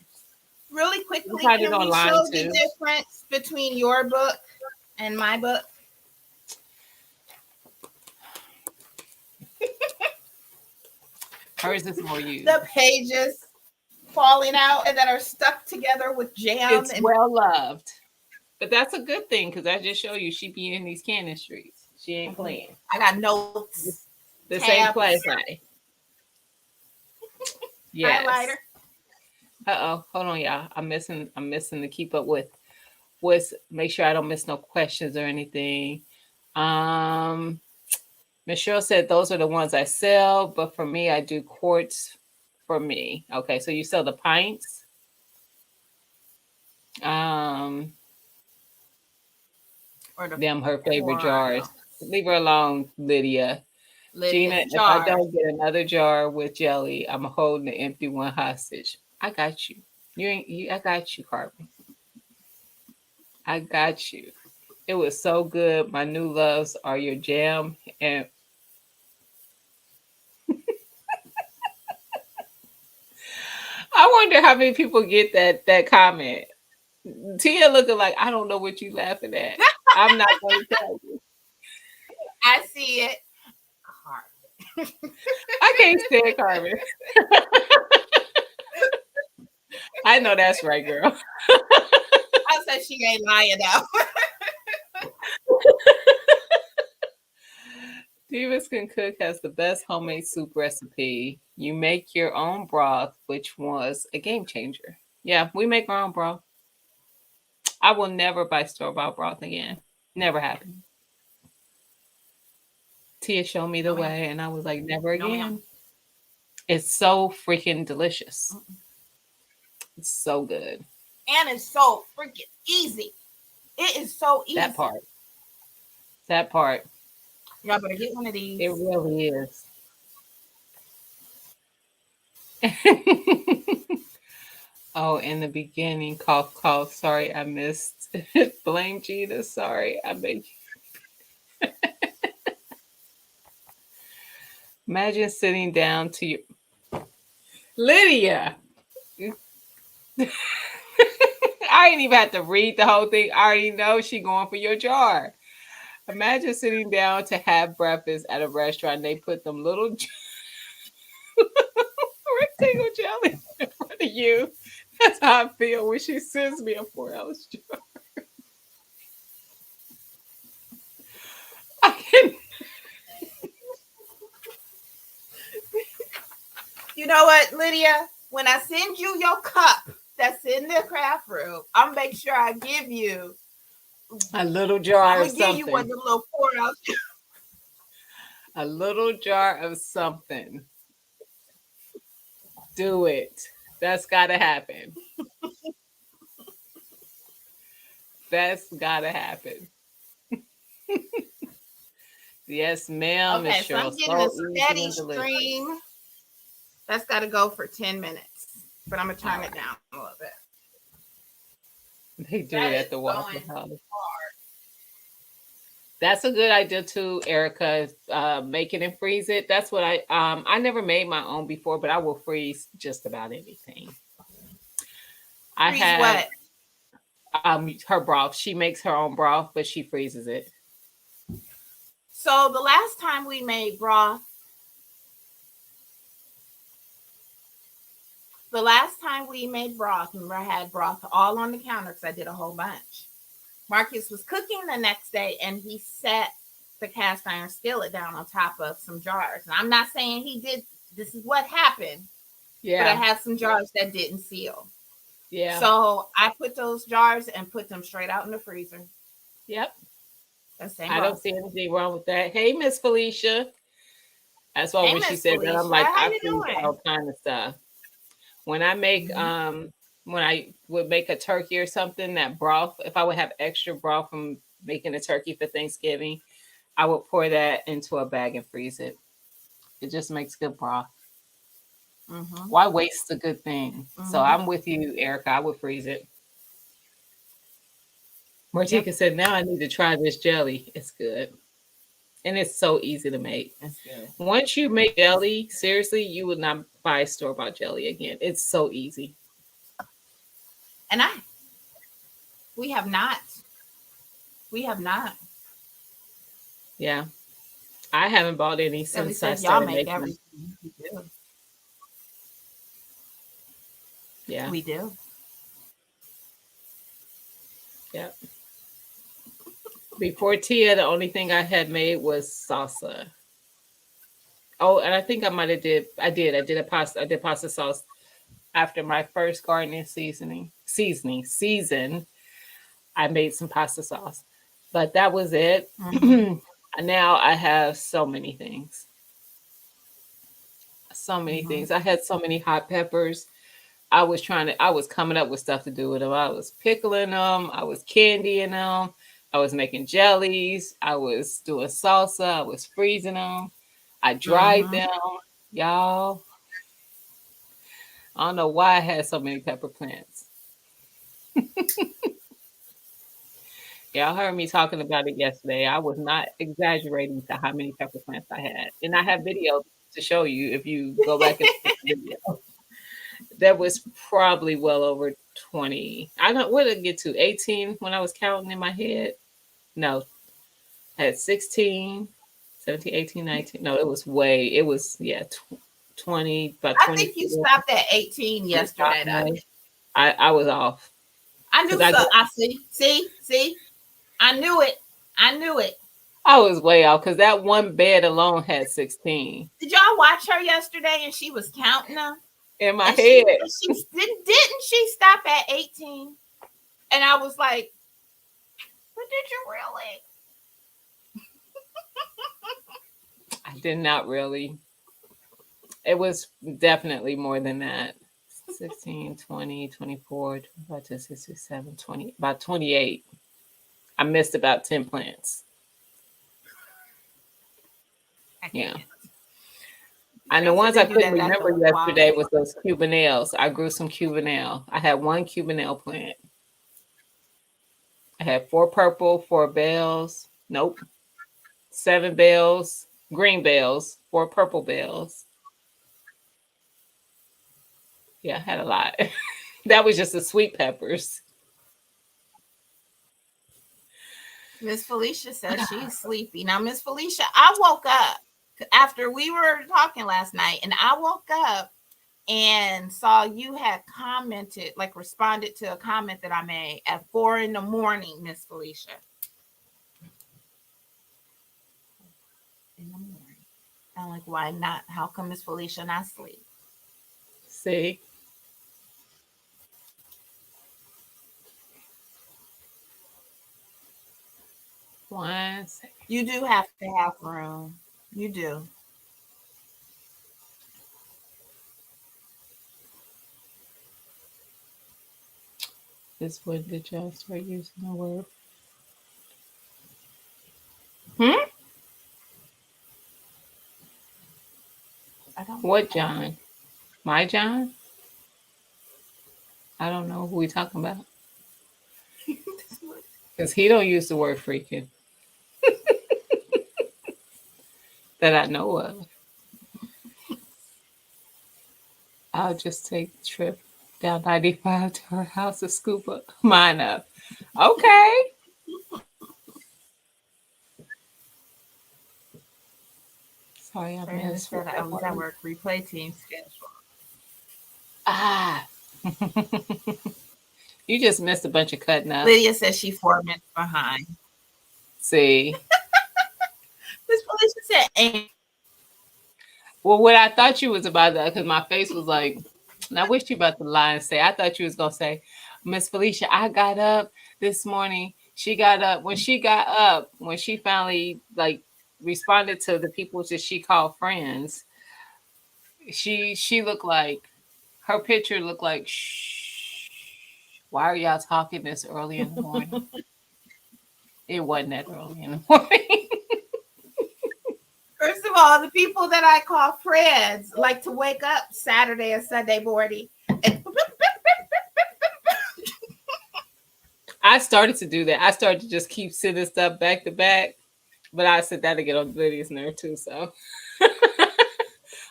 Speaker 2: Really quickly,
Speaker 1: You find it
Speaker 2: can we
Speaker 1: online,
Speaker 2: show
Speaker 1: too.
Speaker 2: the difference between your book and my book?
Speaker 1: Hers is more used.
Speaker 2: The pages falling out and that are stuck together with jam.
Speaker 1: It's well loved. But that's a good thing because I just show you she be in these cannon streets. She ain't playing.
Speaker 2: I got notes.
Speaker 1: This ain't
Speaker 2: Tabs.
Speaker 1: play. Yes.
Speaker 2: Highlighter.
Speaker 1: Uh-oh. Hold on, y'all. I'm missing to keep up with what's make sure I don't miss no questions or anything. Michelle said those are the ones I sell, but for me, I do quarts for me. Okay, so you sell the pints.
Speaker 2: Or the
Speaker 1: Them her favorite
Speaker 2: quart.
Speaker 1: jars. Leave her alone, Lydia. Gina,
Speaker 2: Lydia's
Speaker 1: if I
Speaker 2: jar.
Speaker 1: don't get another jar with jelly, I'm holding the empty one hostage. I got you. I got you, Carmen. I got you. It was so good. My new loves are your jam and I wonder how many people get that comment. Tia looking like I don't know what you laughing at. I'm not going to tell you.
Speaker 2: I see it. Carmen.
Speaker 1: I can't stand Carmen. I know that's right, girl.
Speaker 2: I said she ain't lying now.
Speaker 1: Divas Can Cook has the best homemade soup recipe. You make your own broth, which was a game changer. Yeah, we make our own broth. I will never buy store-bought broth again. Never happened. Tia showed me the
Speaker 2: No, ma'am.
Speaker 1: way, and I was like, never
Speaker 2: No, ma'am.
Speaker 1: again. It's so freaking delicious.
Speaker 2: Mm-mm.
Speaker 1: It's so good.
Speaker 2: And it's so freaking easy. It is so easy.
Speaker 1: That part. That part.
Speaker 2: Y'all better get one of these.
Speaker 1: It really is. Oh, in the beginning, cough, cough. Sorry, I missed. Blame Jesus. Sorry, I beg you. Imagine sitting down to your Lydia. I ain't even have to read the whole thing. I already know she going for your jar. Imagine sitting down to have breakfast at a restaurant. And they put them little rectangle jelly in front of you. That's how I feel when she sends me a 4-ounce jar. I can.
Speaker 2: You know what, Lydia? When I send you your cup that's in the craft room, I'll make sure I give you
Speaker 1: A little jar
Speaker 2: I'm
Speaker 1: of
Speaker 2: gonna give you one
Speaker 1: something.
Speaker 2: of the little 4-ounce.
Speaker 1: A little jar of something. Do it. That's gotta happen. That's gotta happen. Yes, ma'am.
Speaker 2: Okay,
Speaker 1: It's
Speaker 2: so I'm
Speaker 1: Cheryl.
Speaker 2: getting a
Speaker 1: So easy
Speaker 2: steady
Speaker 1: and delicious.
Speaker 2: stream. That's got to go for 10 minutes, but I'm gonna turn
Speaker 1: All
Speaker 2: it
Speaker 1: right.
Speaker 2: down a little bit.
Speaker 1: They do
Speaker 2: That
Speaker 1: it
Speaker 2: is
Speaker 1: at the Waffle
Speaker 2: going
Speaker 1: House.
Speaker 2: hard.
Speaker 1: That's a good idea too, Erica. Make it and freeze it. That's what I never made my own before, but I will freeze just about anything. I
Speaker 2: Freeze
Speaker 1: have
Speaker 2: what?
Speaker 1: her broth. She makes her own broth, but she freezes it.
Speaker 2: So the last time we made broth, remember I had broth all on the counter because I did a whole bunch. Marcus was cooking the next day and he set the cast iron skillet down on top of some jars. And I'm not saying he did, this is what happened, but I
Speaker 1: Yeah,
Speaker 2: had some jars that didn't seal.
Speaker 1: yeah,
Speaker 2: So I put those jars and put them straight out in the freezer.
Speaker 1: yep.
Speaker 2: That same
Speaker 1: I don't
Speaker 2: broth.
Speaker 1: see anything wrong with that. Hey, Miss Felicia. That's why
Speaker 2: Hey,
Speaker 1: when she
Speaker 2: Miss
Speaker 1: said that, I'm
Speaker 2: Felicia,
Speaker 1: like,
Speaker 2: how
Speaker 1: I
Speaker 2: you
Speaker 1: freeze
Speaker 2: doing?
Speaker 1: all kind of stuff. When I make
Speaker 2: Mhm.
Speaker 1: when I would make a turkey or something, that broth, if I would have extra broth from making a turkey for Thanksgiving, I would pour that into a bag and freeze it. It just makes good broth.
Speaker 2: Mhm.
Speaker 1: Why waste a good thing? So
Speaker 2: Mhm.
Speaker 1: I'm with you, Erica. I would freeze it.
Speaker 2: Yep.
Speaker 1: Martika said, now I need to try this jelly. It's good. And it's so easy to make.
Speaker 2: That's good.
Speaker 1: Once you make jelly, seriously, you would not buy store-bought jelly again. It's so easy.
Speaker 2: And we have not. We have not.
Speaker 1: Yeah. I haven't bought any
Speaker 2: Ellie
Speaker 1: since I
Speaker 2: says y'all
Speaker 1: started
Speaker 2: make
Speaker 1: making them.
Speaker 2: everything. We do.
Speaker 1: Yeah.
Speaker 2: We do.
Speaker 1: Yeah. Before Tia, the only thing I had made was salsa. Oh, and I think I might have did. I did a pasta. I did pasta sauce after my first gardening season. I made some pasta sauce, but that was it.
Speaker 2: Mhm.
Speaker 1: Now I have so many things. So many
Speaker 2: Mhm.
Speaker 1: things. I had so many hot peppers. I was coming up with stuff to do with them. I was pickling them. I was candying them. I was making jellies. I was doing salsa. I was freezing them. I dried
Speaker 2: Mhm.
Speaker 1: them. Y'all, I don't know why I had so many pepper plants. Y'all heard me talking about it yesterday. I was not exaggerating to how many pepper plants I had. And I have videos to show you if you go back and look at the video. That was probably well over 20. I don't, what did it get to? 18 when I was counting in my head? No, I had 16, 17, 18, 19. No, it was, yeah, 20, about
Speaker 2: I think you
Speaker 1: 24,
Speaker 2: stopped at 18 yesterday, though.
Speaker 1: 25. I was off
Speaker 2: I
Speaker 1: because
Speaker 2: knew so. I see. I knew it. I knew it.
Speaker 1: I was way off because that one bed alone had 16
Speaker 2: Did y'all watch her yesterday and she was counting them?
Speaker 1: in my
Speaker 2: And
Speaker 1: head.
Speaker 2: she didn't she stop at 18? And I was like, But did you really?
Speaker 1: I did not really. It was definitely more than that. 16, 20, 24, 25, 26, 27, 20, about 28. I missed about 10 plants.
Speaker 2: I
Speaker 1: Yeah.
Speaker 2: can't.
Speaker 1: And the
Speaker 2: They
Speaker 1: ones
Speaker 2: said
Speaker 1: I
Speaker 2: they do
Speaker 1: couldn't
Speaker 2: that at the
Speaker 1: remember yesterday
Speaker 2: wild.
Speaker 1: was those Cubanelles. I grew some Cubanelle. I had one Cubanelle plant. I had 4 purple, 4 bells. Nope. 7 bells, green bells, 4 purple bells. Yeah, I had a lot. That was just the sweet peppers.
Speaker 2: Miss Felicia says she's sleepy. Now, Miss Felicia, I woke up after we were talking last night, and I woke up and saw you had commented, like responded to a comment that I made at 4 a.m, Miss Felicia. In the morning. I'm like, why not? How come Miss Felicia not sleep?
Speaker 1: See? One second.
Speaker 2: You do have to have room. You do.
Speaker 1: This when did y'all start using the word?
Speaker 2: I don't.
Speaker 1: What John? My John? I don't know who we talking about. Because he don't use the word freaking. That I know of. I'll just take the trip down 95 to her house to scoop up mine up. Okay. Sorry, I
Speaker 2: Brandon
Speaker 1: missed.
Speaker 2: said I was at work. Replay team schedule.
Speaker 1: Ah. You just missed a bunch of cutting up.
Speaker 2: Lydia says she's 4 minutes behind.
Speaker 1: See.
Speaker 2: Miss Felicia said, "Ain't."
Speaker 1: Well, what I thought you was about that, because my face was like, and I wish you about to lie and say, I thought you was going to say, Miss Felicia, I got up this morning. She got up. When she finally like responded to the people that she called friends, she looked like, her picture looked like, shh, why are y'all talking this early in the morning? It wasn't that early in the morning.
Speaker 2: First of all, the people that I call friends like to wake up Saturday and Sunday morning. And
Speaker 1: I started to do that. I started to just keep sending stuff back to back, but I said that to get on Lydia's nerve too. So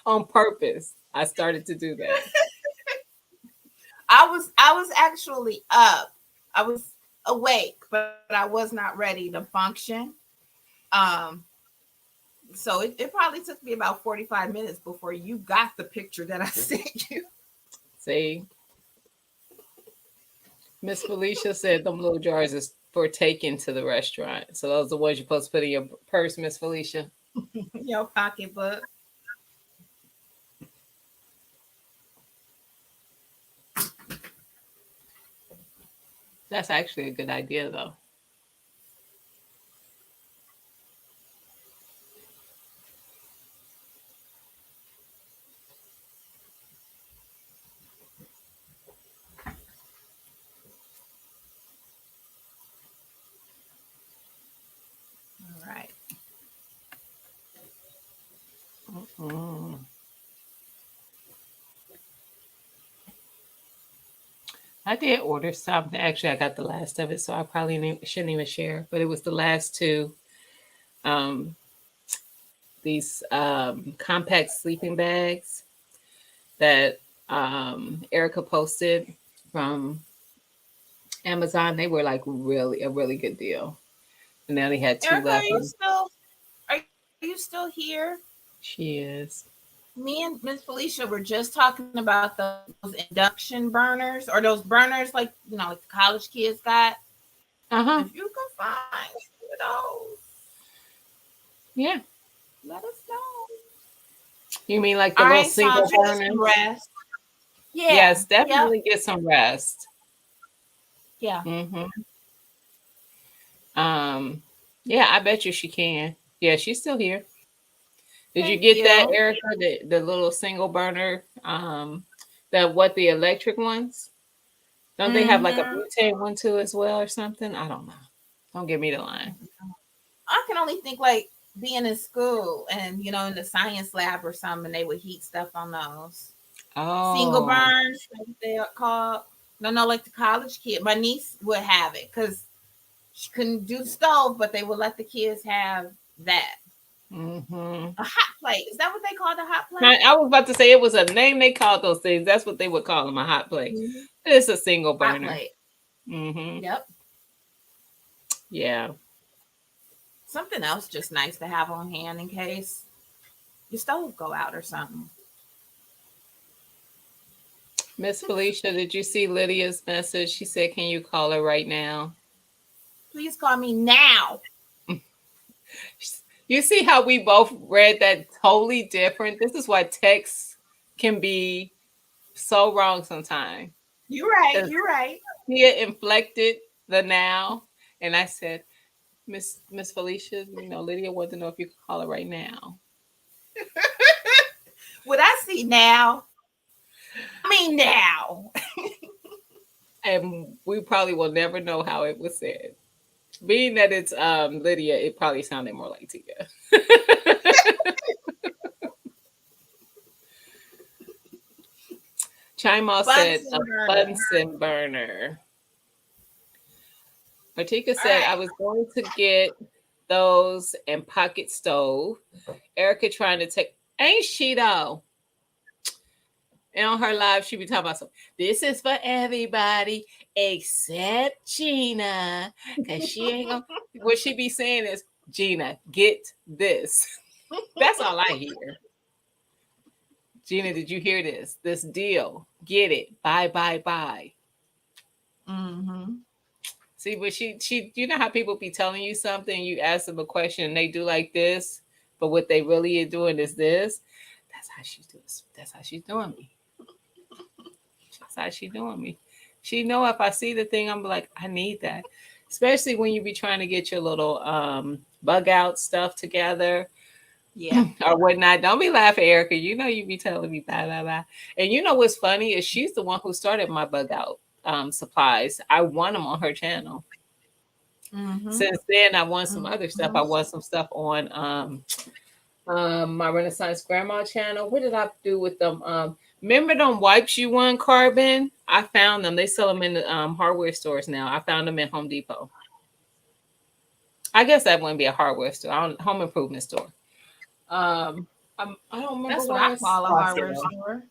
Speaker 1: on purpose, I started to do that.
Speaker 2: I was actually up. I was awake, but I was not ready to function. So it probably took me about 45 minutes before you got the picture that I sent you.
Speaker 1: See, Miss Felicia said them little jars is for taking to the restaurant. So those are the ones you're supposed to put in your purse, Miss Felicia.
Speaker 2: Your pocketbook.
Speaker 1: That's actually a good idea, though.
Speaker 2: All right.
Speaker 1: Mm-mm. I did order something. Actually, I got the last of it, so I probably shouldn't even share. But it was the last two. These compact sleeping bags that Erica posted from Amazon. They were like really a really good deal. And now they had 2
Speaker 2: Erica,
Speaker 1: left.
Speaker 2: are you still here?
Speaker 1: She is.
Speaker 2: Me and Miss Felicia were just talking about those induction burners or those burners like like the college kids got.
Speaker 1: Uh-huh.
Speaker 2: If you can find those,
Speaker 1: Yeah.
Speaker 2: let us know.
Speaker 1: You mean like the
Speaker 2: All
Speaker 1: little
Speaker 2: right,
Speaker 1: single
Speaker 2: Sandra, get
Speaker 1: burners?
Speaker 2: some rest. Yeah.
Speaker 1: Yes,
Speaker 2: Yep.
Speaker 1: definitely get some rest.
Speaker 2: Yeah.
Speaker 1: Mm-hmm. Yeah, I bet you she can. Yeah, she's still here. Did you
Speaker 2: Thank
Speaker 1: get that,
Speaker 2: you.
Speaker 1: Erica? The little single burner, the electric ones? Don't they have like a
Speaker 2: Mm-hmm.
Speaker 1: butane one too as well or something? I don't know. Don't give me the line.
Speaker 2: I can only think like being in school and in the science lab or something, they would heat stuff on those single
Speaker 1: Oh,
Speaker 2: burns, like they are called. No, like the college kid. My niece would have it because she couldn't do the stove, but they would let the kids have that.
Speaker 1: mm-hmm.
Speaker 2: A hot plate. Is that what they call the hot plate?
Speaker 1: I was about to say it was a name they called those things. That's what they would call them, a hot plate.
Speaker 2: Mhm.
Speaker 1: It's a single
Speaker 2: Hot
Speaker 1: burner.
Speaker 2: plate.
Speaker 1: Mm-hmm.
Speaker 2: Yep.
Speaker 1: Yeah.
Speaker 2: Something else just nice to have on hand in case your stove go out or something.
Speaker 1: Miss Felicia, did you see Lydia's message? She said, "Can you call her right now?"
Speaker 2: Please call me now.
Speaker 1: You see how we both read that totally different? This is why text can be so wrong sometimes.
Speaker 2: You're right.
Speaker 1: Because
Speaker 2: You're right.
Speaker 1: Tia inflected the now, and I said, Miss Felicia, Lydia wanted to know if you could call her right now.
Speaker 2: What I see now, I mean now.
Speaker 1: And we probably will never know how it was said. Being that it's Lydia, it probably sounded more like Tia. Chima said a
Speaker 2: Bunsen burner.
Speaker 1: Bunsen burner. Martika
Speaker 2: All
Speaker 1: said, I
Speaker 2: right.
Speaker 1: was going to get those and pocket stove. Erica trying to take, ain't she though? And on her live, she be talking about this is for everybody except Gina. Because she ain't gonna, what she be saying is, Gina, get this. That's all I hear. Gina, did you hear this? This deal. Get it. Bye, bye, bye.
Speaker 2: Mm-hmm.
Speaker 1: See, but she, you know how people be telling you something, you ask them a question, and they do like this, but what they really are doing is this. That's how she's doing. That's how she's doing me. That's how she's doing me. She know if I see the thing, I'm like, I need that. Especially when you be trying to get your little bug out stuff together
Speaker 2: Yeah.
Speaker 1: or whatnot. Don't be laughing, Erica. You know you be telling me blah blah blah. And you know what's funny is she's the one who started my bug out supplies. I won them on her channel.
Speaker 2: Mm-hmm.
Speaker 1: Since then, I won some other stuff. I
Speaker 2: Mm-hmm.
Speaker 1: won some stuff on my Renaissance Grandma channel. What did I do with them? Remember them wipes you won, Carbon? I found them. They sell them in the hardware stores now. I found them at Home Depot. I guess that wouldn't be a hardware store. Home improvement store. I don't remember
Speaker 2: That's what
Speaker 1: what
Speaker 2: I
Speaker 1: else.
Speaker 2: call a hardware store.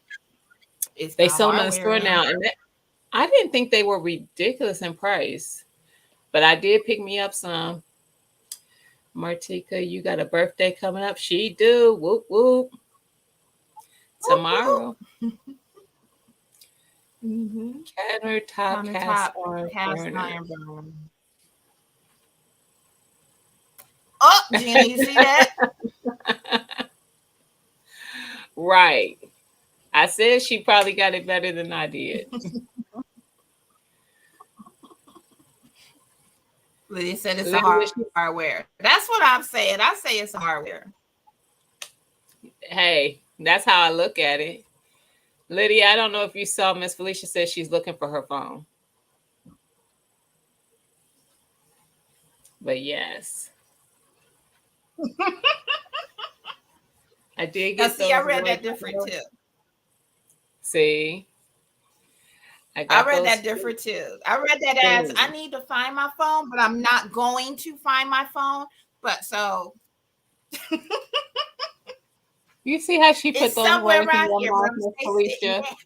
Speaker 2: It's
Speaker 1: They
Speaker 2: got
Speaker 1: sell them in the
Speaker 2: hardware
Speaker 1: store
Speaker 2: now.
Speaker 1: now, and I didn't think they were ridiculous in price, but I did pick me up some. Martika, you got a birthday coming up. She do. Whoop whoop. Tomorrow.
Speaker 2: Mm-hmm.
Speaker 1: Countertop cast iron
Speaker 2: cast
Speaker 1: burner.
Speaker 2: iron burner. Oh, Gina, you see that?
Speaker 1: Right. I said she probably got it better than I did.
Speaker 2: Lydia said it's a
Speaker 1: Lydia,
Speaker 2: hardware. That's what I'm saying. I say it's a hardware.
Speaker 1: hey, that's how I look at it. Lydia, I don't know if you saw Miss Felicia said she's looking for her phone. But yes. I did
Speaker 2: Now,
Speaker 1: get
Speaker 2: see, I
Speaker 1: those.
Speaker 2: read that different too.
Speaker 1: See? I
Speaker 2: read
Speaker 1: those
Speaker 2: that different too. I read that as I need to find my phone, but I'm not going to find my phone. But so
Speaker 1: you see how she put
Speaker 2: it's
Speaker 1: those
Speaker 2: somewhere
Speaker 1: words in
Speaker 2: around
Speaker 1: your
Speaker 2: here,
Speaker 1: mouth,
Speaker 2: but I'm
Speaker 1: Miss
Speaker 2: sitting
Speaker 1: Felicia?
Speaker 2: there.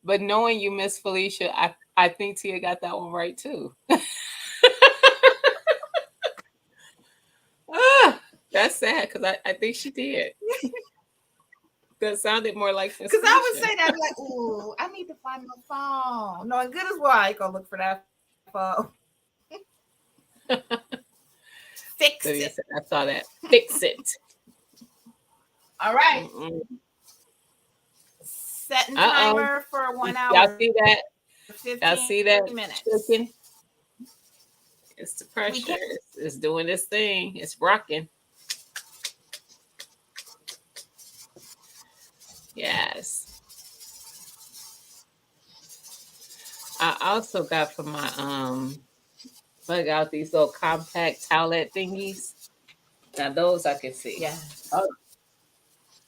Speaker 1: But knowing you, Miss Felicia, I think Tia got that one right too. That's sad because I think she did. That sounded more like Miss
Speaker 2: Because I would
Speaker 1: Felicia.
Speaker 2: say that like, ooh, I need to find my phone. Knowing good as well, I go look for that phone. Fix
Speaker 1: So
Speaker 2: it.
Speaker 1: I saw that. Fix it.
Speaker 2: All right.
Speaker 1: Mm-mm.
Speaker 2: Setting timer for 1 hour.
Speaker 1: Y'all see that?
Speaker 2: 15
Speaker 1: Y'all see that?
Speaker 2: minutes.
Speaker 1: Chicken? It's the pressure.
Speaker 2: can't-
Speaker 1: It's doing this thing. It's rocking. Yes. I also got from my bug out these little compact towelette thingies. Now those I can see.
Speaker 2: Yeah.
Speaker 1: Oh,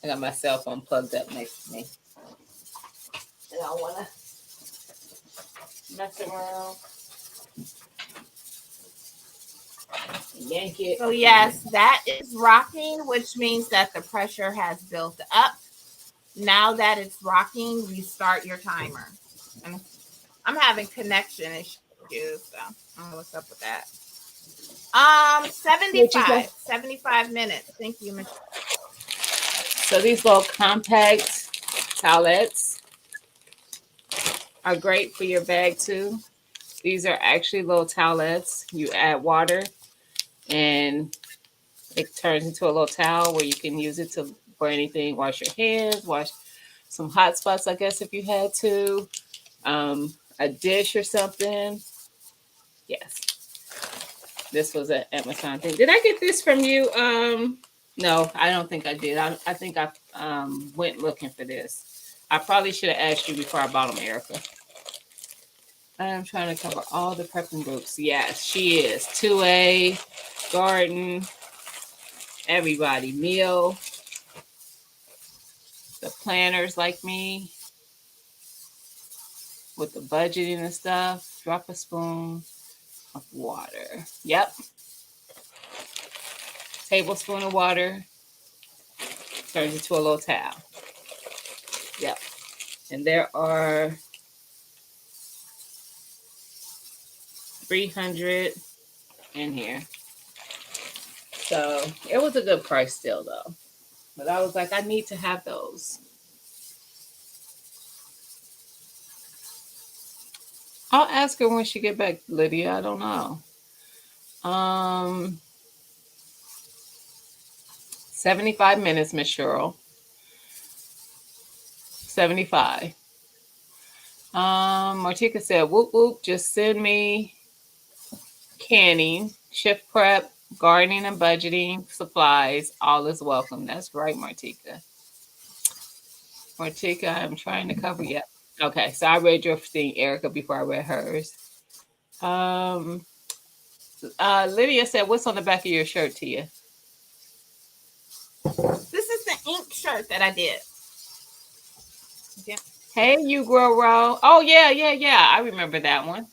Speaker 1: I got my cell phone plugged up next to me. And I don't wanna mess around. Yank it.
Speaker 2: So yes, that is rocking, which means that the pressure has built up. Now that it's rocking, you start your timer. And I'm having connection issues, so I don't know what's up with that. 75 minutes. Thank you, Michelle.
Speaker 1: So these little compact towelettes are great for your bag too. These are actually little towelettes. You add water and it turns into a little towel where you can use it to for anything. Wash your hands, wash some hot spots, I guess, if you had to. A dish or something. Yes. This was an Amazon thing. Did I get this from you? No, I don't think I did. I think I went looking for this. I probably should have asked you before I bought them, Erica. I'm trying to cover all the prepping groups. Yes, she is. 2A, garden, everybody, meal, the planners like me with the budgeting and stuff. Drop a spoon of water. Yep. Tablespoon of water turns into a little towel. Yep. And there are 300 in here. So it was a good price still though. But I was like, I need to have those. I'll ask her when she get back, Lydia. I don't know. 75 minutes, Miss Cheryl. 75. Martika said, whoop whoop, just send me canning, shift prep, gardening and budgeting, supplies. All is welcome. That's right, Martika. Martika, I'm trying to cover you. Okay, so I read your thing, Erica, before I read hers. Lydia said, what's on the back of your shirt, Tia?
Speaker 2: This is the ink shirt that I did. Yep.
Speaker 1: Hey, you grow raw. Oh, yeah. I remember that one.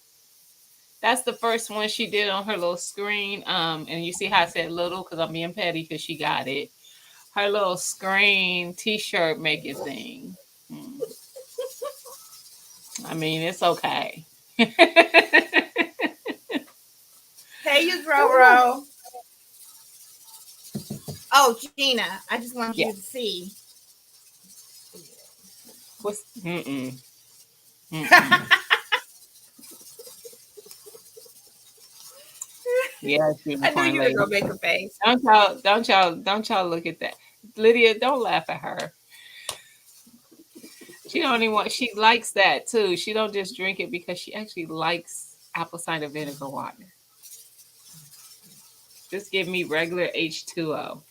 Speaker 1: That's the first one she did on her little screen. And you see how I said little because I'm being petty because she got it. Her little screen t-shirt making thing. I mean, it's okay.
Speaker 2: Hey, you grow. Oh, Gina, I just want you to see.
Speaker 1: What's Yeah,
Speaker 2: I knew you were gonna make a face.
Speaker 1: Don't y'all look at that. Lydia, don't laugh at her. She likes that too. She don't just drink it because she actually likes apple cider vinegar water. Just give me regular H2O.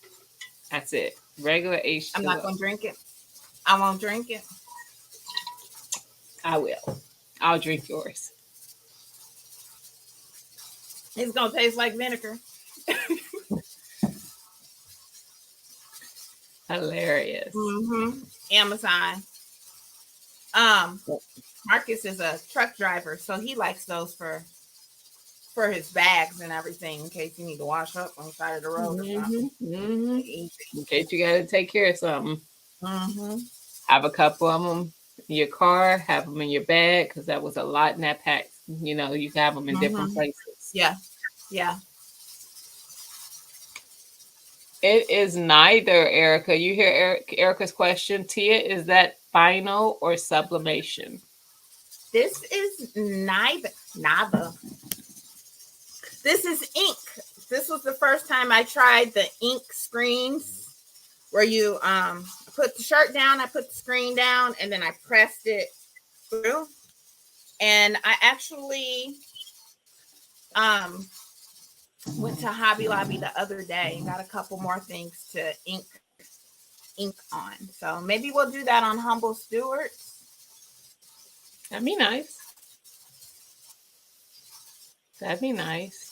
Speaker 1: That's it. Regular H2O.
Speaker 2: I'm not gonna drink it. I won't drink it.
Speaker 1: I will. I'll drink yours.
Speaker 2: It's gonna taste like vinegar.
Speaker 1: Hilarious.
Speaker 2: Amazon. Marcus is a truck driver, so he likes those for his bags and everything in case you need to wash up on the side of the road or something.
Speaker 1: In case you got to take care of something. Have a couple of them in your car, have them in your bag, because that was a lot in that pack. You know, you can have them in different places.
Speaker 2: Yeah.
Speaker 1: It is neither, Erica. You hear Erica's question? Tia, is that final or sublimation?
Speaker 2: This is neither. This is ink. This was the first time I tried the ink screens where you put the shirt down, I put the screen down, and then I pressed it through. And I actually Went to Hobby Lobby the other day and got a couple more things to ink on. So maybe we'll do that on Humble Stewards.
Speaker 1: That'd be nice. That'd be nice.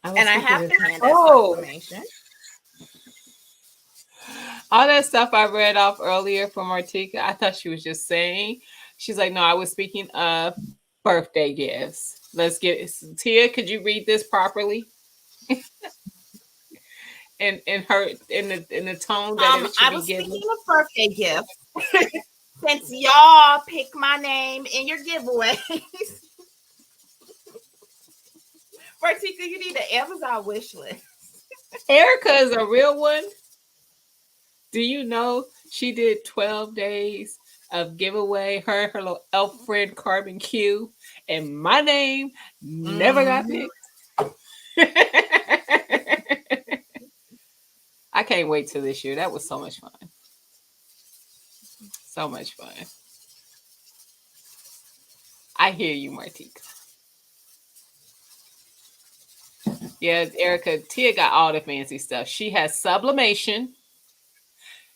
Speaker 2: And I have to hand that information.
Speaker 1: All that stuff I read off earlier from Martika, I thought she was just saying. She's like, no, I was speaking of birthday gifts. Let's get Tia. Could you read this properly? in the tone that it should
Speaker 2: I
Speaker 1: be
Speaker 2: was
Speaker 1: given.
Speaker 2: speaking of birthday gifts. Since y'all pick my name in your giveaways, Martika, you need an Amazon wish list.
Speaker 1: Erica is a real one. Do you know she did 12 days of giveaway, her and her little elf friend Carbon Q, and my name never got picked. I can't wait till this year. That was so much fun. So much fun. I hear you, Martika. Yeah, Erica, Tia got all the fancy stuff. She has sublimation.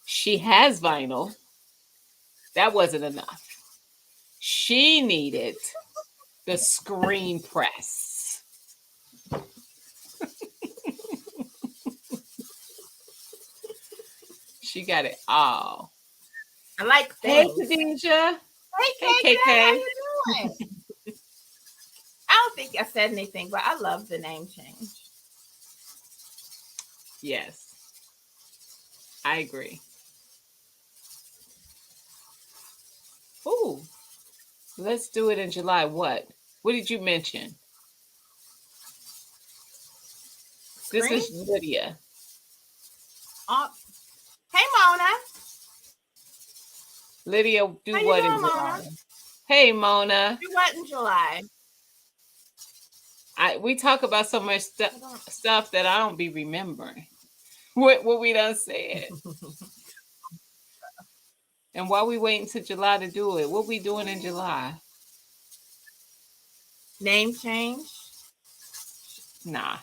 Speaker 1: She has vinyl. That wasn't enough. She needed the screen press. She got it all.
Speaker 2: I like
Speaker 1: Hey,
Speaker 2: things.
Speaker 1: Khadijah.
Speaker 2: Hey,
Speaker 1: Hey,
Speaker 2: KK, how
Speaker 1: KK.
Speaker 2: you doing? I don't think I said anything, but I love the name change.
Speaker 1: Yes, I agree. Ooh, let's do it in July. What did you mention? This
Speaker 2: Screen?
Speaker 1: is Lydia.
Speaker 2: Hey, Mona.
Speaker 1: Lydia, do
Speaker 2: How you
Speaker 1: what
Speaker 2: doing,
Speaker 1: in July?
Speaker 2: Mona?
Speaker 1: Hey, Mona.
Speaker 2: Do what in July?
Speaker 1: We talk about so much stuff that I don't be remembering what we done said. And while we waiting till July to do it, what we doing in July?
Speaker 2: Name change?
Speaker 1: Nah,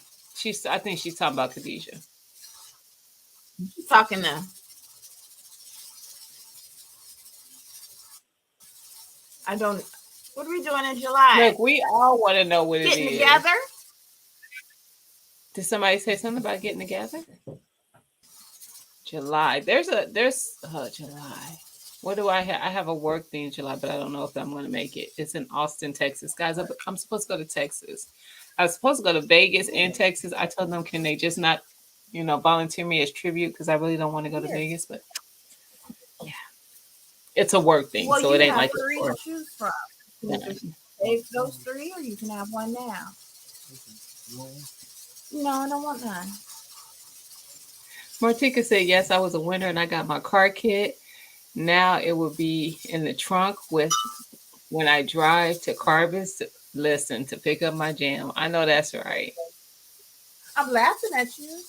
Speaker 1: I think she's talking about Khadijah.
Speaker 2: She's talking to. I don't. What are we doing in July?
Speaker 1: Look, we all want to know what it is.
Speaker 2: Getting together?
Speaker 1: Did somebody say something about getting together? July. There's July. What do I have? I have a work thing in July, but I don't know if I'm going to make it. It's in Austin, Texas. Guys, I'm supposed to go to Texas. I was supposed to go to Vegas and Texas. I told them, can they just not, volunteer me as tribute? Because I really don't want to go to Vegas, but yeah. It's a work thing,
Speaker 2: Well,
Speaker 1: so it ain't
Speaker 2: have
Speaker 1: like
Speaker 2: three
Speaker 1: a
Speaker 2: to choose from. You can save those three, or you can have one now. No, I don't want none.
Speaker 1: Martika said, yes, I was a winner and I got my car kit. Now it will be in the trunk when I drive to Carbis to pick up my jam. I know that's right.
Speaker 2: I'm laughing at you.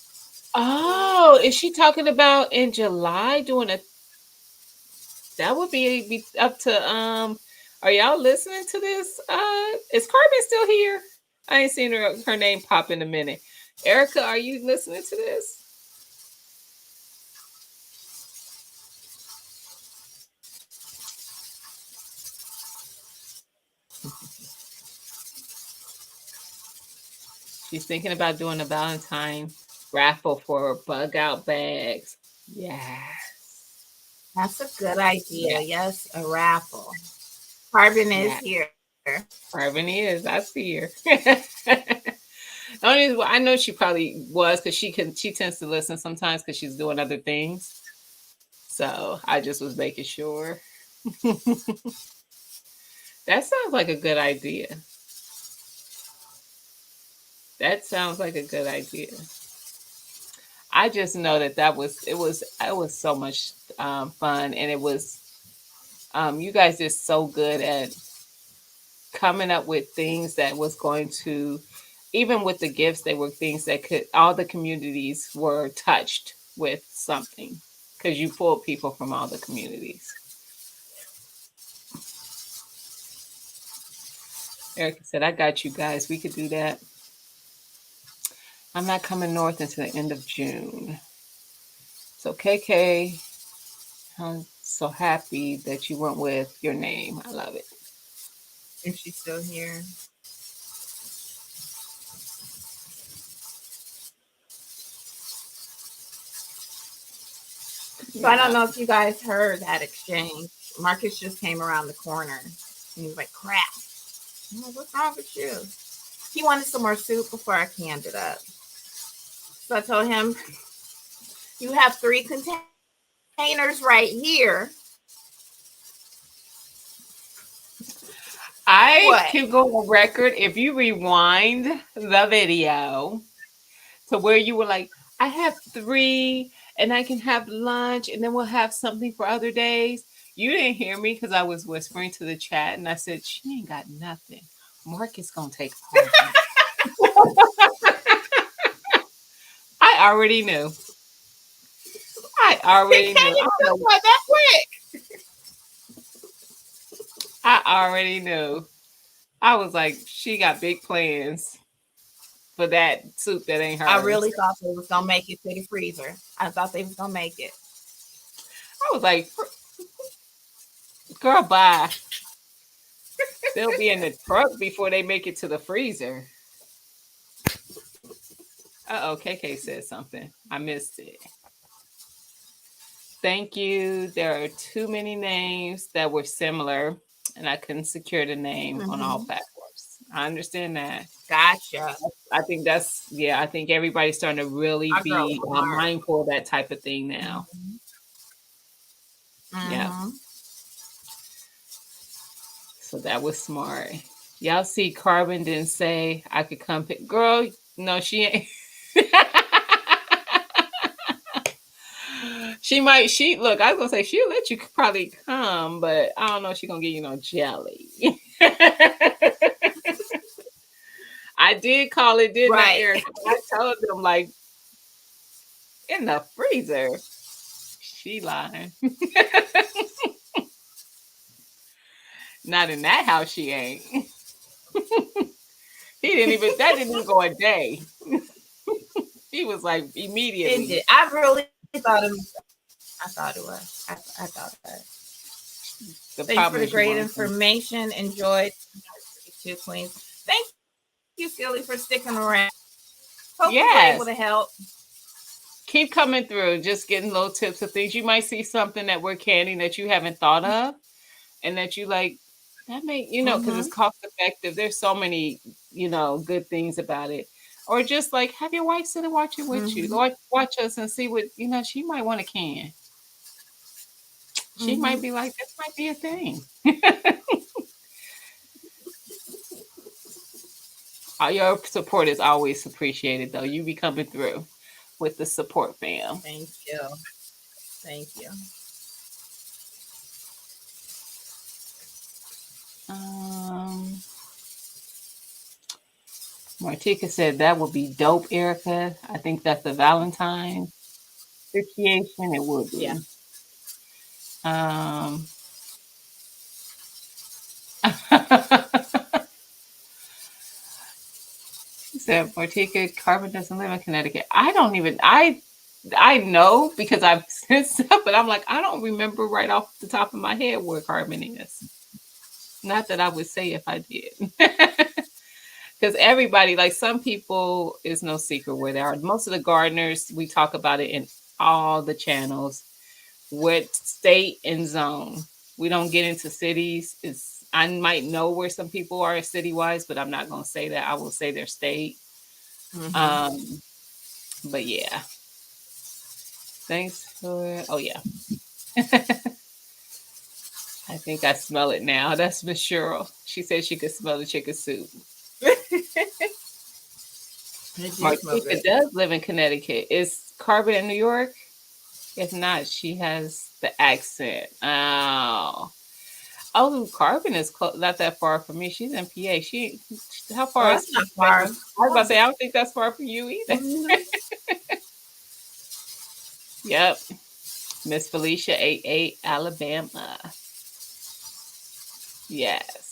Speaker 1: Oh, is she talking about in July doing that would be up to are y'all listening to this? Is Carbon still here? I ain't seen her name pop in a minute. Erica, are you listening to this? She's thinking about doing a Valentine raffle for bug out bags. Yes.
Speaker 2: That's a good idea. Yes, a raffle. Carbon is here.
Speaker 1: Carbon is. I see her. I know she probably was because she tends to listen sometimes because she's doing other things. So I just was making sure. That sounds like a good idea. That sounds like a good idea. I just know that was so much fun, and it was you guys are so good at coming up with things that was going to, even with the gifts, they were things that all the communities were touched with something because you pulled people from all the communities. Erica said, I got you guys. We could do that. I'm not coming north until the end of June. So, KK, I'm so happy that you went with your name. I love it.
Speaker 2: If she's still here. So I don't know if you guys heard that exchange. Marcus just came around the corner and he was like, crap. I'm like, what's wrong with you? He wanted some more soup before I canned it up. So I told him, you have 3 containers right here.
Speaker 1: I
Speaker 2: What?
Speaker 1: can go on record if you rewind the video to where you were like, I have 3 and I can have lunch and then we'll have something for other days. You didn't hear me because I was whispering to the chat and I said, she ain't got nothing. Mark is going to take all of it. I already knew. I already knew. I don't know
Speaker 2: Why that quick?
Speaker 1: I already knew. I was like, she got big plans for that soup that ain't hers.
Speaker 2: I really thought they was gonna make it to the freezer. I thought they was gonna make it.
Speaker 1: I was like, girl, bye. They'll be in the truck before they make it to the freezer. Uh-oh, KK said something. I missed it. Thank you. There are too many names that were similar, and I couldn't secure the name on all platforms. I understand that.
Speaker 2: Gotcha.
Speaker 1: I think that's, yeah, I think everybody's starting to really
Speaker 2: Our girl
Speaker 1: be
Speaker 2: smart.
Speaker 1: mindful of that type of thing now. Yeah. So that was smart. Y'all see Carbon didn't say I could come pick. Girl, no, she ain't. Look, I was gonna say she'll let you probably come, but I don't know if she's gonna give you no jelly. I did call it, didn't I, Eric? I told them, like, in the freezer. She lying. Not in that house, she ain't. That didn't even go a day. He was like, immediately.
Speaker 2: It did. I really thought it was. I thought it was. I thought that. Thanks for the great information. Enjoyed. 2 Queens. Thank you, Philly, for sticking around. Hope you were able to help.
Speaker 1: Keep coming through, just getting little tips of things. You might see something that we're canning that you haven't thought of, and that you like, that may, because it's cost effective. There's so many, good things about it. Or just like have your wife sit and watch it with you. Watch us and see what, she might want a can. She might be like, this might be a thing. Your support is always appreciated, though. You be coming through with the support, fam.
Speaker 2: Thank you. Thank you.
Speaker 1: Martika said that would be dope, Erica. I think that's the Valentine situation. It would be.
Speaker 2: Yeah.
Speaker 1: She said Martika, Carbon doesn't live in Connecticut. I know because I've said stuff, but I'm like, I don't remember right off the top of my head where Carbon is. Not that I would say if I did. Because everybody, like some people, is no secret where they are. Most of the gardeners, we talk about it in all the channels, what state and zone. We don't get into cities. I might know where some people are city-wise, but I'm not going to say that. I will say their state. But yeah. Thanks for, oh yeah. I think I smell it now. That's Miss Cheryl. She said she could smell the chicken soup. Martika does live in Connecticut. Is Carbon in New York? If not, she has the accent. Oh, Carbon is not that far from me. She's in PA. How far is
Speaker 2: not far?
Speaker 1: I was about to say, I don't think that's far from you either. Yep. Miss Felicia 88, Alabama. Yes.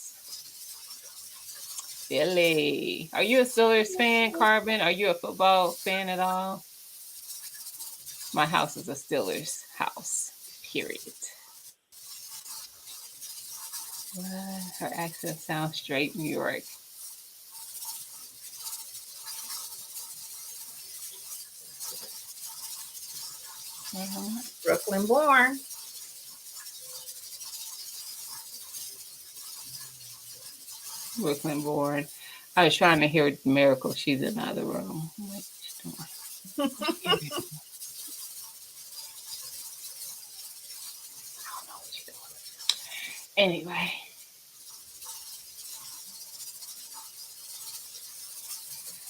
Speaker 1: Billy. Are you a Steelers fan, Carbon? Are you a football fan at all? My house is a Steelers house. Period. What? Her accent sounds straight New York.
Speaker 2: Brooklyn born.
Speaker 1: Brooklyn born. I was trying to hear Miracle. She's in the other room. What she's doing? I don't know what she's doing. Anyway.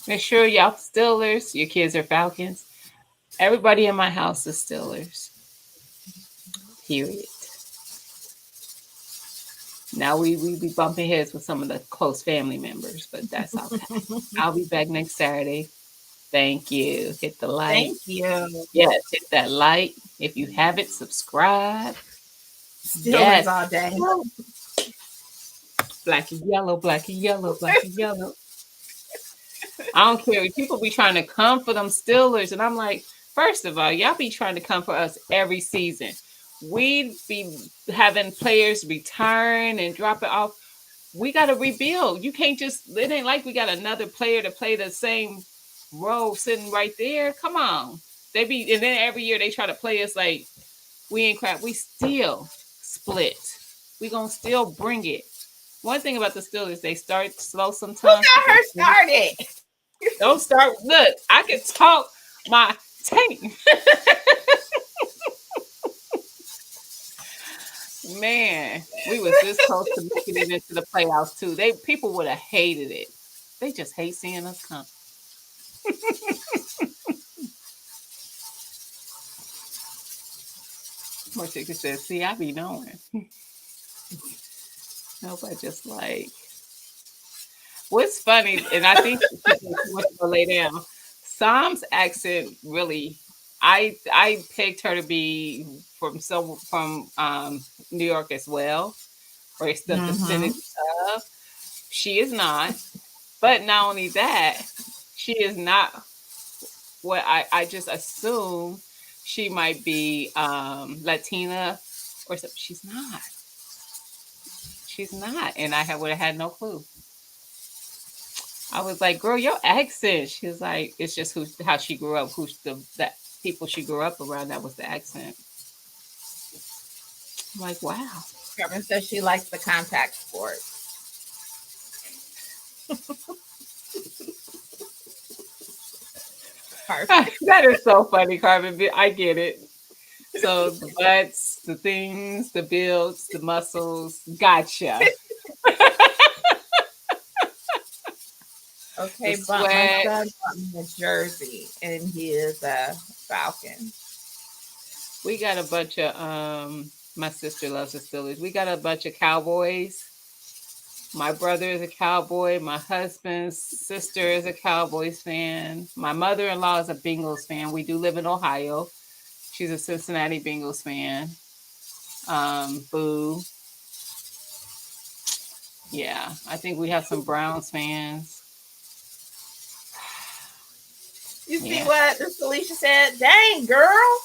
Speaker 1: Make sure y'all Steelers. Your kids are Falcons. Everybody in my house is Steelers. Period. Now we be bumping heads with some of the close family members, but that's okay. I'll be back next Saturday. Thank you. Hit the like.
Speaker 2: Thank you.
Speaker 1: Yes, hit that like. If you haven't, subscribe.
Speaker 2: Steelers
Speaker 1: Yes.
Speaker 2: all day.
Speaker 1: Black and yellow, black and yellow, black and yellow. I don't care. People be trying to come for them Steelers, and I'm like, first of all, y'all be trying to come for us every season. We be having players return and drop it off. We got to rebuild. You can't just, it ain't like we got another player to play the same role sitting right there. Come on. They be, and then every year they try to play us like we ain't crap. We still split. We gonna still bring it. One thing about the Steelers, they start slow sometimes.
Speaker 2: Who got her started?
Speaker 1: Don't start. Look, I can talk my team. Man, we was this close to making it into the playoffs too. People would have hated it. They just hate seeing us come. Morticia says, "See, I be knowing." Nope, I just like. What's funny, and I think she wants to lay down. Psalm's accent really. I picked her to be from New York as well, or it's the vicinity of. She is not, but not only that, she is not what I just assume she might be Latina or something. She's not. She's not, and I would have had no clue. I was like, "Girl, your accent." She was like, "It's just how she grew up, that people she grew up around. That was the accent." I'm like, "Wow."
Speaker 2: Kevin says she likes the contact sport.
Speaker 1: That is so funny, Carmen. I get it. So the butts, the things, the builds, the muscles. Gotcha.
Speaker 2: Okay,
Speaker 1: The
Speaker 2: but my
Speaker 1: sweat.
Speaker 2: son bought me a jersey, and he is a Falcon.
Speaker 1: We got a bunch of my sister loves the Steelers. We got a bunch of Cowboys. My brother is a Cowboy. My husband's sister is a Cowboys fan. My mother-in-law is a Bengals fan. We do live in Ohio. She's a Cincinnati Bengals fan. Boo. Yeah, I think we have some Browns fans.
Speaker 2: You see
Speaker 1: Yeah.
Speaker 2: what this Alicia said? Dang, girl.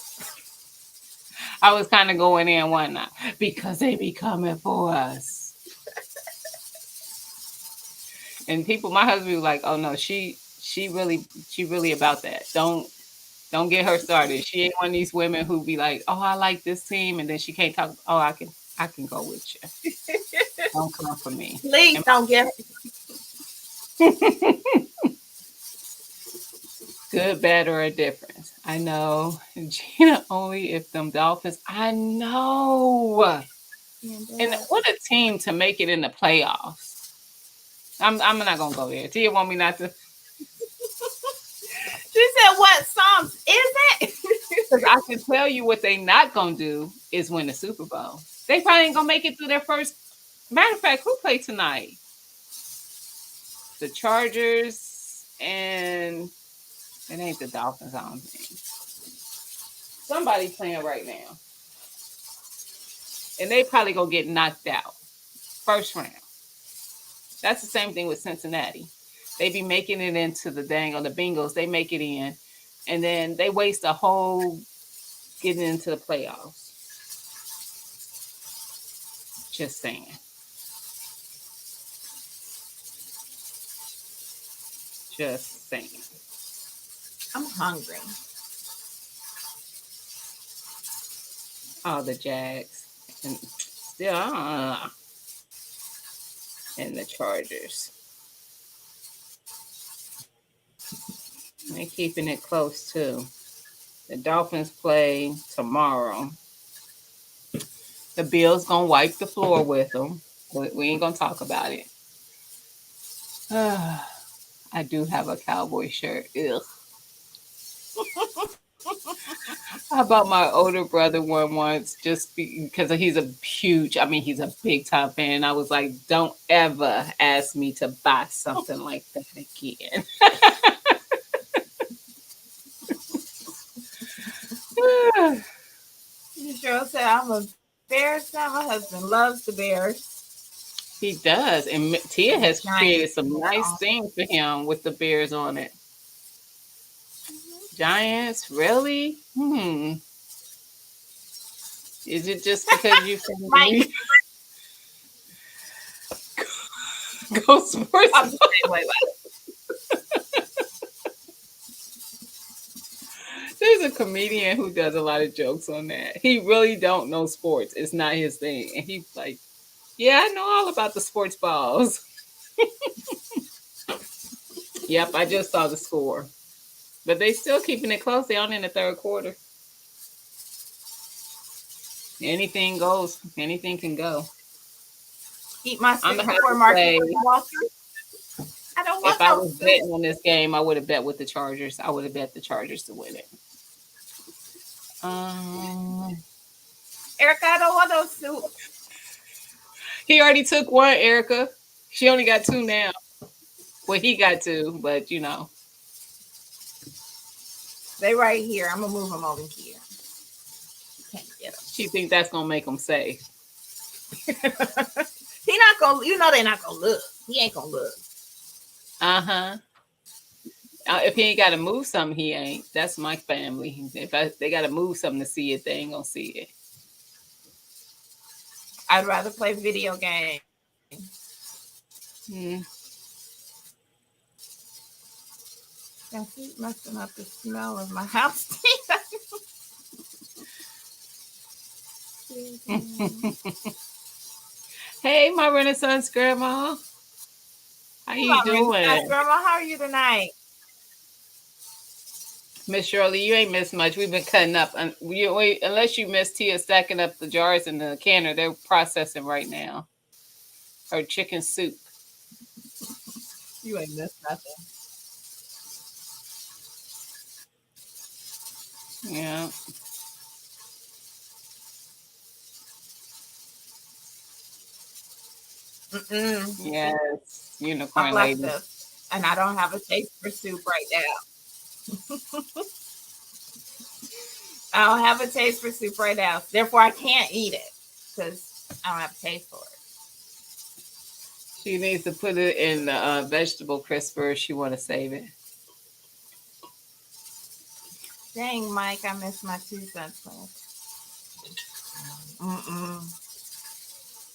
Speaker 1: I was kind of going in one night because they be coming for us. And people, my husband was like, "Oh no, she really about that. Don't get her started. She ain't one of these women who be like, oh, I like this team, and then she can't talk. Oh, I can go with you. Don't come for me.
Speaker 2: Please don't get
Speaker 1: Good, bad, or a difference. I know. Gina, only if them Dolphins. I know. And what a team to make it in the playoffs. I'm not gonna go there. Tia want me not to.
Speaker 2: She said, "What Psalms is it?"
Speaker 1: Because I can tell you what they not gonna do is win the Super Bowl. They probably ain't gonna make it through their first. Matter of fact, who played tonight? The Chargers and it ain't the Dolphins. I don't think. Somebody playing right now, and they probably gonna get knocked out first round. That's the same thing with Cincinnati. They be making it into the dang on the Bengals. They make it in, and then they waste a whole getting into the playoffs. Just saying. Just saying.
Speaker 2: I'm hungry.
Speaker 1: Oh, the Jags. And still, and the Chargers. They're keeping it close, too. The Dolphins play tomorrow. The Bills going to wipe the floor with them. We ain't going to talk about it. I do have a cowboy shirt. Ugh. I bought my older brother one once just because he's a big time fan. I was like, don't ever ask me to buy something like that again.
Speaker 2: Cheryl said, I'm a Bears fan. My husband loves the Bears.
Speaker 1: He does. And Tia has created some nice things for him with the Bears on it. Giants, really? Is it just because you think Go Sports? There's a comedian who does a lot of jokes on that. He really don't know sports. It's not his thing. And he's like, yeah, I know all about the sports balls. Yep, I just saw the score. But they still keeping it close. They're on in the third quarter. Anything goes. Anything can go.
Speaker 2: Eat my
Speaker 1: I'm gonna have
Speaker 2: before
Speaker 1: to
Speaker 2: Mark
Speaker 1: say,
Speaker 2: I don't want
Speaker 1: if I was betting on this game, I would have bet with the Chargers. I would have bet the Chargers to win it.
Speaker 2: Erica, I don't want those soup.
Speaker 1: He already took one, Erica. She only got two now. Well, he got two, but you know.
Speaker 2: They right here. I'm gonna move them over here. Can't get them.
Speaker 1: She thinks that's gonna make them safe.
Speaker 2: He not gonna. You know they're not gonna look. He ain't gonna look.
Speaker 1: If he ain't got to move something, he ain't. That's my family. They got to move something to see it, they ain't gonna see it.
Speaker 2: I'd rather play video games. I keep messing up the smell of my house.
Speaker 1: Hey, my Renaissance grandma. How you doing?
Speaker 2: Grandma, how are you tonight?
Speaker 1: Miss Shirley, you ain't missed much. We've been cutting up. Unless you missed Tia stacking up the jars in the canner, they're processing right now. Her chicken soup.
Speaker 2: You ain't missed nothing.
Speaker 1: Yeah. Yes, unicorn lady.
Speaker 2: And I don't have a taste for soup right now. I don't have a taste for soup right now. Therefore, I can't eat it because I don't have a taste for it.
Speaker 1: She needs to put it in the vegetable crisper if she want to save it.
Speaker 2: Dang, Mike, I missed my 2 cents.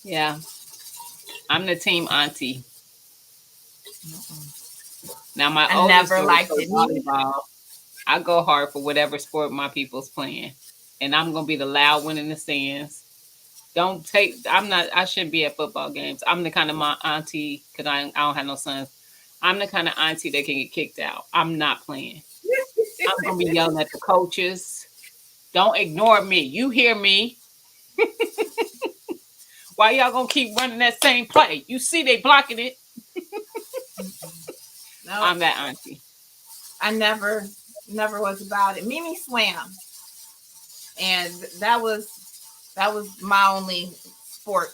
Speaker 1: Yeah. I'm the team auntie. Now, my
Speaker 2: I
Speaker 1: oldest
Speaker 2: never liked it.
Speaker 1: Volleyball. I go hard for whatever sport my people's playing. And I'm going to be the loud one in the stands. I shouldn't be at football games. I'm the kind of my auntie, because I don't have no sons. I'm the kind of auntie that can get kicked out. I'm not playing. I'm going to be yelling at the coaches. Don't ignore me. You hear me. Why y'all going to keep running that same play? You see they blocking it.
Speaker 2: No,
Speaker 1: I'm that auntie.
Speaker 2: I never was about it. Mimi swam. And that was my only sport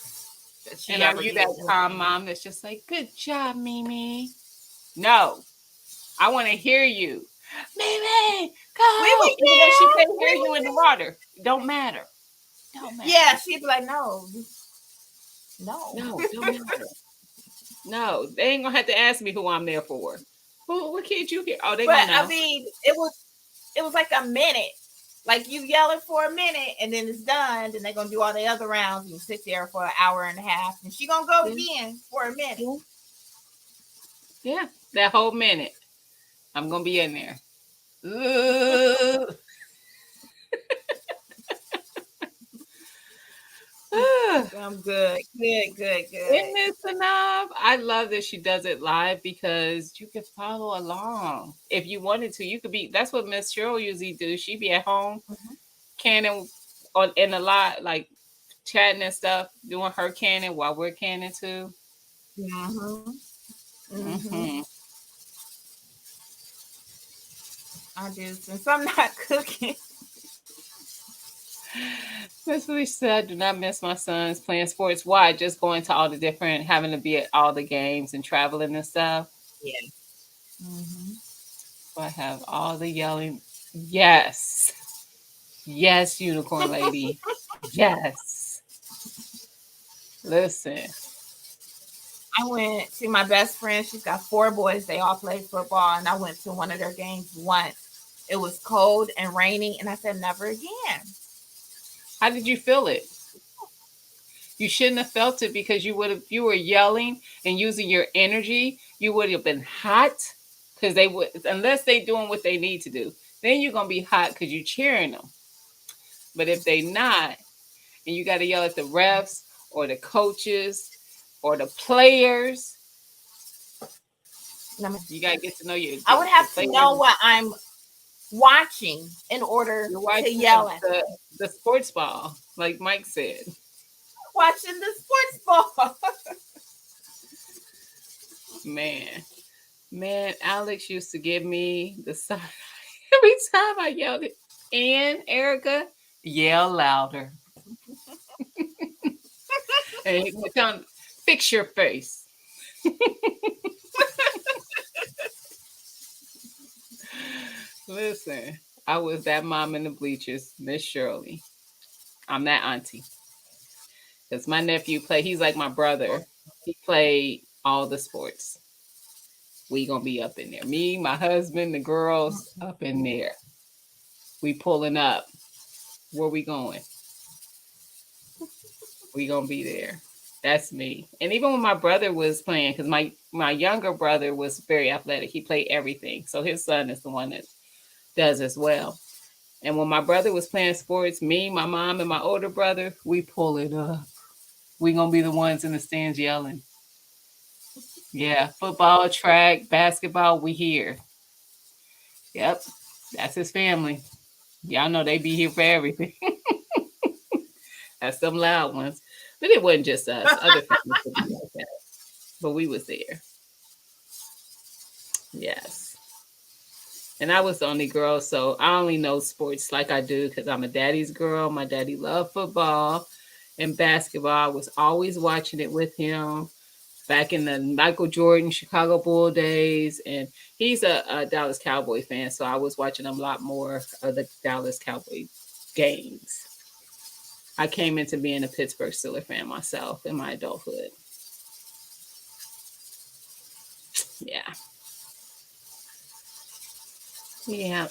Speaker 2: that she
Speaker 1: and
Speaker 2: ever
Speaker 1: are you
Speaker 2: did.
Speaker 1: that calm mom that's just like, good job, Mimi? No. I want to hear you. Mimi, go. Even though she can't hear you in the water. Don't matter.
Speaker 2: Yeah, she'd be like, no, don't matter.
Speaker 1: No, they ain't gonna have to ask me who I'm there for. Who? What kid you here? Oh, they
Speaker 2: But
Speaker 1: gonna
Speaker 2: I
Speaker 1: know.
Speaker 2: mean, it was like a minute. Like you yell it for a minute and then it's done. Then they're gonna do all the other rounds and you sit there for an hour and a half. And she gonna go
Speaker 1: Yeah.
Speaker 2: again for a minute.
Speaker 1: Yeah. Yeah, that whole minute, I'm gonna be in there. Ooh.
Speaker 2: I'm good. Good.
Speaker 1: Isn't this enough? I love that she does it live because you can follow along. If you wanted to, you could be. That's what Miss Cheryl usually do. She be at home
Speaker 2: Mhm.
Speaker 1: canning on in a lot, like chatting and stuff, doing her canning while we're canning too.
Speaker 2: Mm-hmm. Mm-hmm.
Speaker 1: Hmm.
Speaker 2: I do. Since I'm not cooking.
Speaker 1: Miss Felicia said, I do not miss my sons playing sports. Why? Just going to all the different, having to be at all the games and traveling and stuff.
Speaker 2: Yeah. Mm-hmm.
Speaker 1: So I have all the yelling. Yes. Yes, unicorn lady. Yes. Listen.
Speaker 2: I went to my best friend. She's got 4 boys. They all play football. And I went to one of their games once. It was cold and rainy. And I said, never again.
Speaker 1: How did you feel it? You shouldn't have felt it because you were yelling and using your energy, you would have been hot because they would, unless they doing what they need to do. Then you're gonna be hot because you're cheering them. But if they not, and you got to yell at the refs or the coaches or the players, you got to get to know your.
Speaker 2: I would have
Speaker 1: the
Speaker 2: to
Speaker 1: players.
Speaker 2: know what I'm watching in order
Speaker 1: You're
Speaker 2: to
Speaker 1: watching
Speaker 2: yell at
Speaker 1: the sports ball, like Mike said.
Speaker 2: watching the sports ball.
Speaker 1: Man, Alex used to give me the sign every time I yelled it. And Erica, yell louder. And he would tell him, fix your face. Listen, I was that mom in the bleachers, Miss Shirley. I'm that auntie. Because my nephew he's like my brother. He played all the sports. We gonna be up in there. Me, my husband, the girls up in there. We pulling up. Where we going? We gonna be there. That's me. And even when my brother was playing, because my younger brother was very athletic. He played everything. So his son is the one that does as well. And when my brother was playing sports, me, my mom, and my older brother, we pull it up. We gonna be the ones in the stands yelling. Yeah, football, track, basketball, we here. Yep, that's his family. Y'all know they be here for everything. That's some loud ones. But it wasn't just us. Other families would be like that. But we was there. Yes. And I was the only girl, so I only know sports like I do because I'm a daddy's girl. My daddy loved football and basketball. I was always watching it with him back in the Michael Jordan, Chicago Bull days. And he's a Dallas Cowboy fan, so I was watching a lot more of the Dallas Cowboy games. I came into being a Pittsburgh Steelers fan myself in my adulthood. Yeah. Yeah.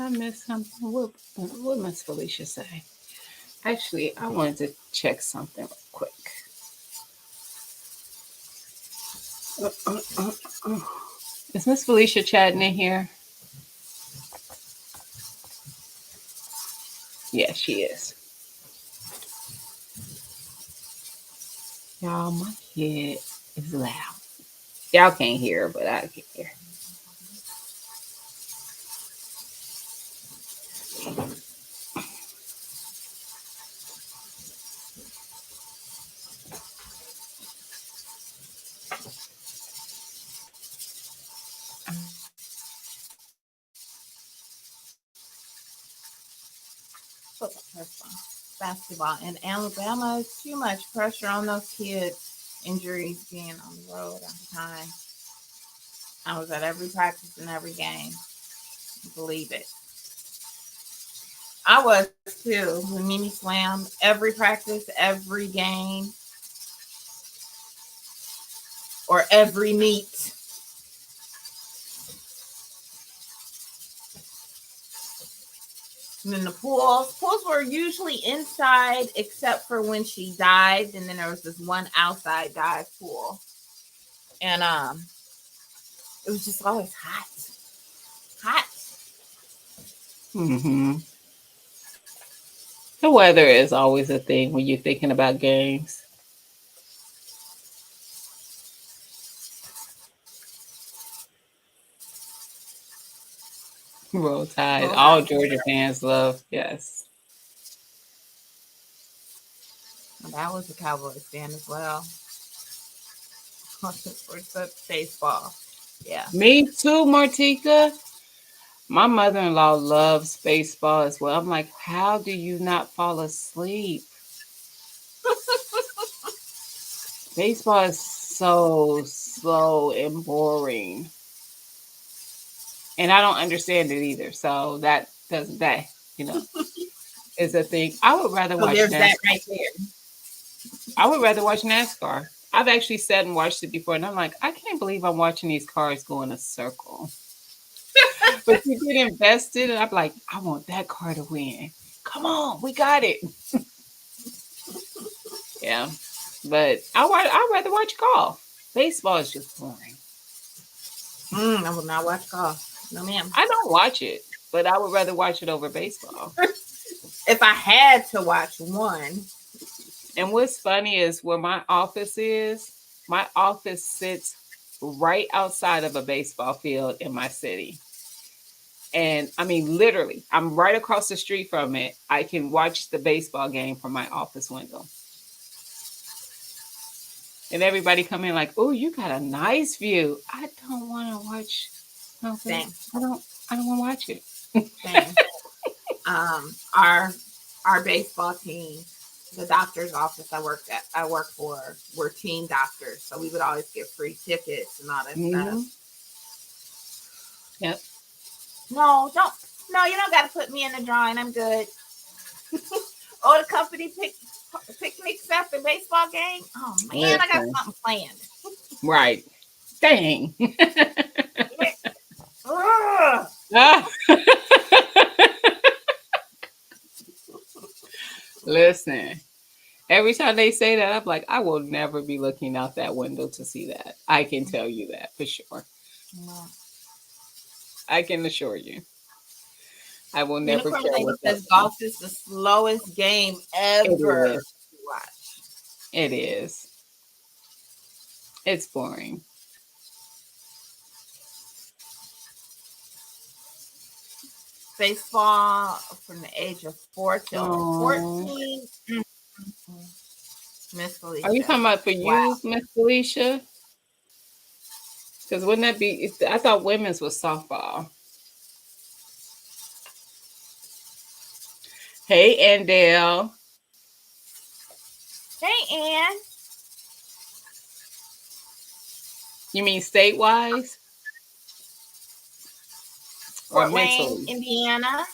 Speaker 1: I missed something. What must Felicia say? Actually, I wanted to check something real quick. Is Miss Felicia chatting in here? Yeah, she is. Y'all, my kid is loud. Y'all can't hear, but I can hear.
Speaker 2: Basketball in Alabama is too much pressure on those kids. Injuries being on the road all the time. I was at every practice and every game. Believe it. I was too. With Mimi Slam, every practice, every game, or every meet. And then the pools were usually inside, except for when she dived, and then there was this one outside dive pool, and it was just always hot.
Speaker 1: Mm-hmm. The weather is always a thing when you're thinking about games. Roll Tide.
Speaker 2: Roll
Speaker 1: All
Speaker 2: Tide.
Speaker 1: Georgia fans love. Yes.
Speaker 2: And I was a Cowboys fan as well. For baseball. Yeah.
Speaker 1: Me too, Martika. My mother-in-law loves baseball as well. I'm like, how do you not fall asleep? Baseball is so slow and boring. And I don't understand it either. So that doesn't that, is a thing. I would rather
Speaker 2: So
Speaker 1: watch
Speaker 2: there's
Speaker 1: NASCAR.
Speaker 2: that right there.
Speaker 1: I would rather watch NASCAR. I've actually sat and watched it before, and I'm like, I can't believe I'm watching these cars go in a circle. But you get invested, and I'm like, I want that car to win. Come on, we got it. Yeah, but I'd rather watch golf. Baseball is just boring.
Speaker 2: I will not watch golf. No, ma'am.
Speaker 1: I don't watch it, but I would rather watch it over baseball.
Speaker 2: If I had to watch one.
Speaker 1: And what's funny is where my office sits right outside of a baseball field in my city. And I mean, literally, I'm right across the street from it. I can watch the baseball game from my office window. And everybody come in like, oh, you got a nice view. I don't want to watch.
Speaker 2: Same.
Speaker 1: I don't want to watch it.
Speaker 2: Same. Our baseball team, the doctor's office I work for, were team doctors. So we would always get free tickets and all that stuff.
Speaker 1: Yep.
Speaker 2: No, you don't got to put me in the drawing. I'm good. Oh, the company picnics after baseball game. Oh man, I got something planned.
Speaker 1: Right. Dang. Listen, every time they say that, I'm like, I will never be looking out that window to see that. I can tell you that for sure. I can assure you. I will never care what
Speaker 2: says golf is the slowest game ever to watch.
Speaker 1: It is. It's boring.
Speaker 2: Baseball from the age of 4 till 14. Miss Felicia.
Speaker 1: Are you talking about for you, Miss Felicia? Because wouldn't that be? I thought women's was softball. Hey, Andale.
Speaker 2: Hey, Ann.
Speaker 1: You mean state-wise? Or
Speaker 2: Fort Wayne,
Speaker 1: mentally?
Speaker 2: Indiana.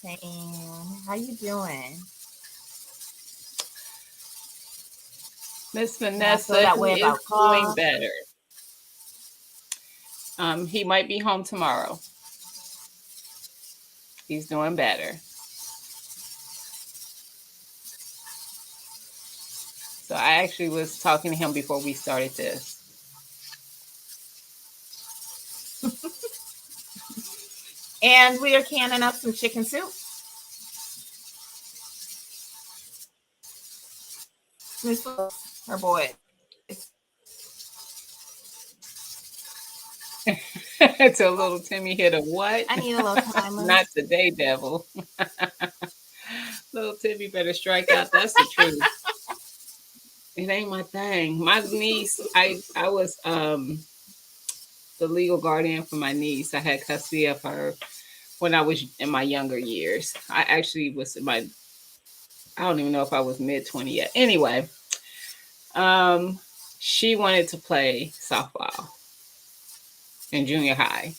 Speaker 2: Hey, Ann. How you doing?
Speaker 1: Miss Vanessa, he is doing better. He might be home tomorrow. He's doing better. So I actually was talking to him before we started this.
Speaker 2: And we are canning up some chicken soup. Her boy.
Speaker 1: Till little Timmy hit a what?
Speaker 2: I need a little time.
Speaker 1: Not today, devil. Little Timmy better strike out. That's the truth. It ain't my thing. My niece, I was the legal guardian for my niece. I had custody of her when I was in my younger years. I actually was I don't even know if I was mid-20 yet. Anyway, she wanted to play softball in junior high.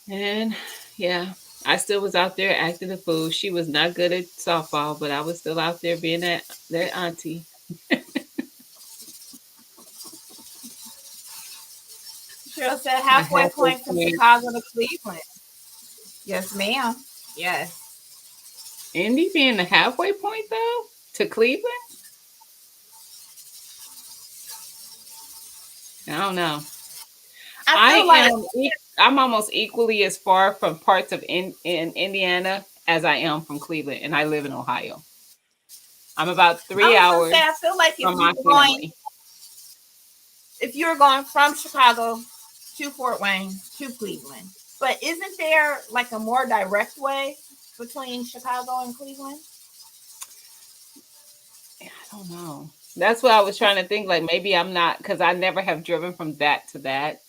Speaker 1: And yeah, I still was out there acting a fool. She was not good at softball, but I was still out there being that auntie.
Speaker 2: Cheryl said
Speaker 1: I
Speaker 2: halfway
Speaker 1: had
Speaker 2: point from
Speaker 1: to
Speaker 2: Chicago to Cleveland. Yes, ma'am. Yes.
Speaker 1: Indy being the halfway point though to Cleveland. I don't know.
Speaker 2: I feel like
Speaker 1: I'm almost equally as far from parts of in Indiana as I am from Cleveland, and I live in Ohio. I'm about
Speaker 2: I
Speaker 1: 3
Speaker 2: was gonna
Speaker 1: hours
Speaker 2: say I feel like
Speaker 1: from my family.
Speaker 2: if you were going from Chicago to Fort Wayne to Cleveland, but isn't there like a more direct way between Chicago and Cleveland?
Speaker 1: I don't know. That's what I was trying to think. Like maybe I'm not because I never have driven from that to that.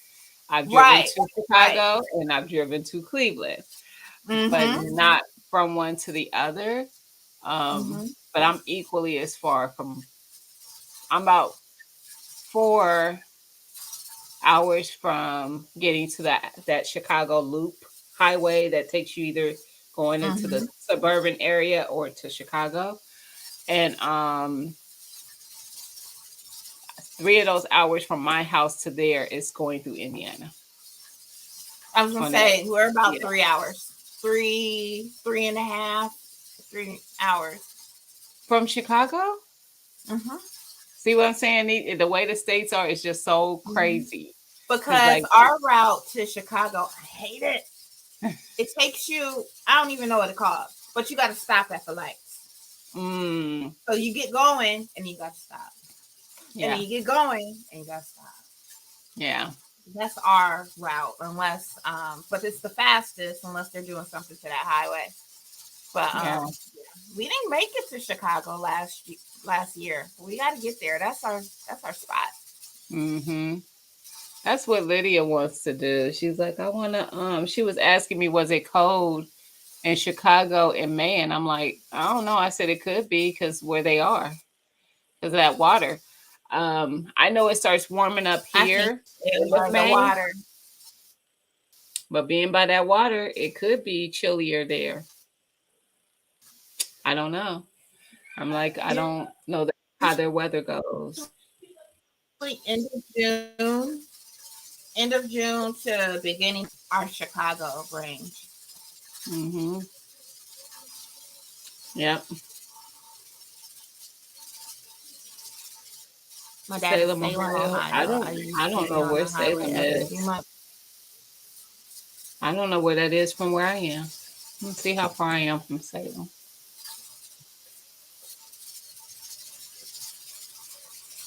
Speaker 1: I've driven
Speaker 2: Right.
Speaker 1: to Chicago and I've driven to Cleveland, but
Speaker 2: Mm-hmm.
Speaker 1: not from one to the other.
Speaker 2: Mm-hmm.
Speaker 1: But I'm equally as far from. I'm about 4 hours from getting to that Chicago Loop highway that takes you either going into the suburban area or to Chicago, and 3 of those hours from my house to there is going through Indiana.
Speaker 2: I was gonna
Speaker 1: On
Speaker 2: say
Speaker 1: that.
Speaker 2: we're about
Speaker 1: Yeah.
Speaker 2: 3 hours. 3 hours.
Speaker 1: From Chicago.
Speaker 2: Mm-hmm.
Speaker 1: See what I'm saying? The way the states are is just so crazy.
Speaker 2: Because
Speaker 1: like-
Speaker 2: our route to Chicago, I hate it. It takes you, I don't even know what it calls, but you got to stop at the lights. So you get going and you got to stop. And
Speaker 1: Yeah.
Speaker 2: then you get going and you got to stop.
Speaker 1: Yeah.
Speaker 2: That's our route, unless, but it's the fastest unless they're doing something to that highway. But we didn't make it to Chicago last year. We got to get there. That's our spot.
Speaker 1: Mm-hmm. That's what Lydia wants to do. She's like, I want to. She was asking me, was it cold in Chicago in May? And I'm like, I don't know. I said it could be because where they are, because of that water. I know it starts warming up here
Speaker 2: with the water.
Speaker 1: But being by that water, it could be chillier there. I don't know. I'm like, I don't know how their weather goes.
Speaker 2: End of June to beginning our Chicago range.
Speaker 1: Mm-hmm. Yep.
Speaker 2: My dad
Speaker 1: Salem,
Speaker 2: is Salem,
Speaker 1: Ohio.
Speaker 2: Ohio.
Speaker 1: I don't know where Salem is. I don't know where that is from where I am. Let's see how far I am from Salem.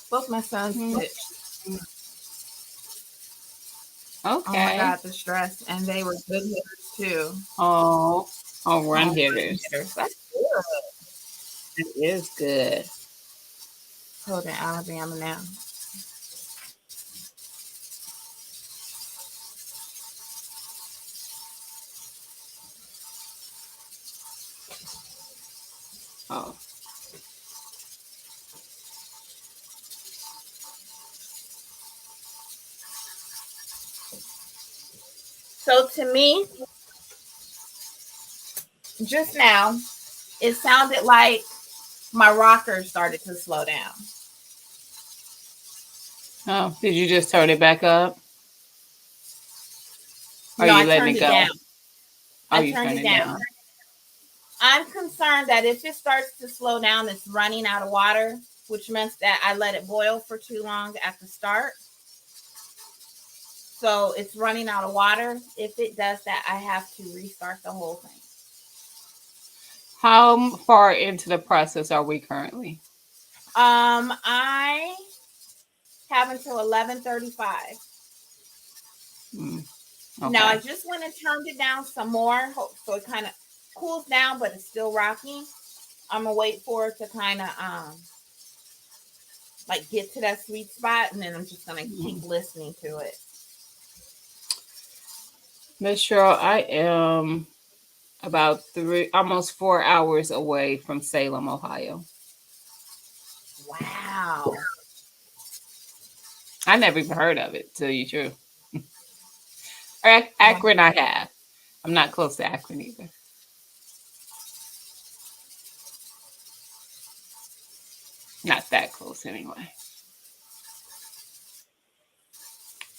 Speaker 2: Both my sons pitched.
Speaker 1: Okay.
Speaker 2: Oh my God, the stress. And they were good hitters too.
Speaker 1: Oh, run hitters.
Speaker 2: That's good.
Speaker 1: It is good.
Speaker 2: Holding Alabama now.
Speaker 1: Oh.
Speaker 2: So to me, just now, it sounded like my rocker started to slow down.
Speaker 1: Oh, did you just turn it back up? Or
Speaker 2: No,
Speaker 1: are
Speaker 2: I
Speaker 1: you letting
Speaker 2: turned
Speaker 1: it
Speaker 2: it
Speaker 1: go?
Speaker 2: down.
Speaker 1: Oh,
Speaker 2: I
Speaker 1: you
Speaker 2: turned
Speaker 1: turned
Speaker 2: it down. I'm concerned that if it starts to slow down, it's running out of water, which means that I let it boil for too long at the start. So it's running out of water. If it does that, I have to restart the whole thing.
Speaker 1: How far into the process are we currently?
Speaker 2: I have until 11:35.
Speaker 1: Okay.
Speaker 2: Now I just went and turned it down some more, so it kind of cools down, but it's still rocking. I'm gonna wait for it to kind of like get to that sweet spot, and then I'm just gonna keep listening to it.
Speaker 1: Miss Cheryl, I am about almost 4 hours away from Salem, Ohio.
Speaker 2: Wow.
Speaker 1: I never even heard of it, to tell you the truth. Akron, I have. I'm not close to Akron either. Not that close, anyway.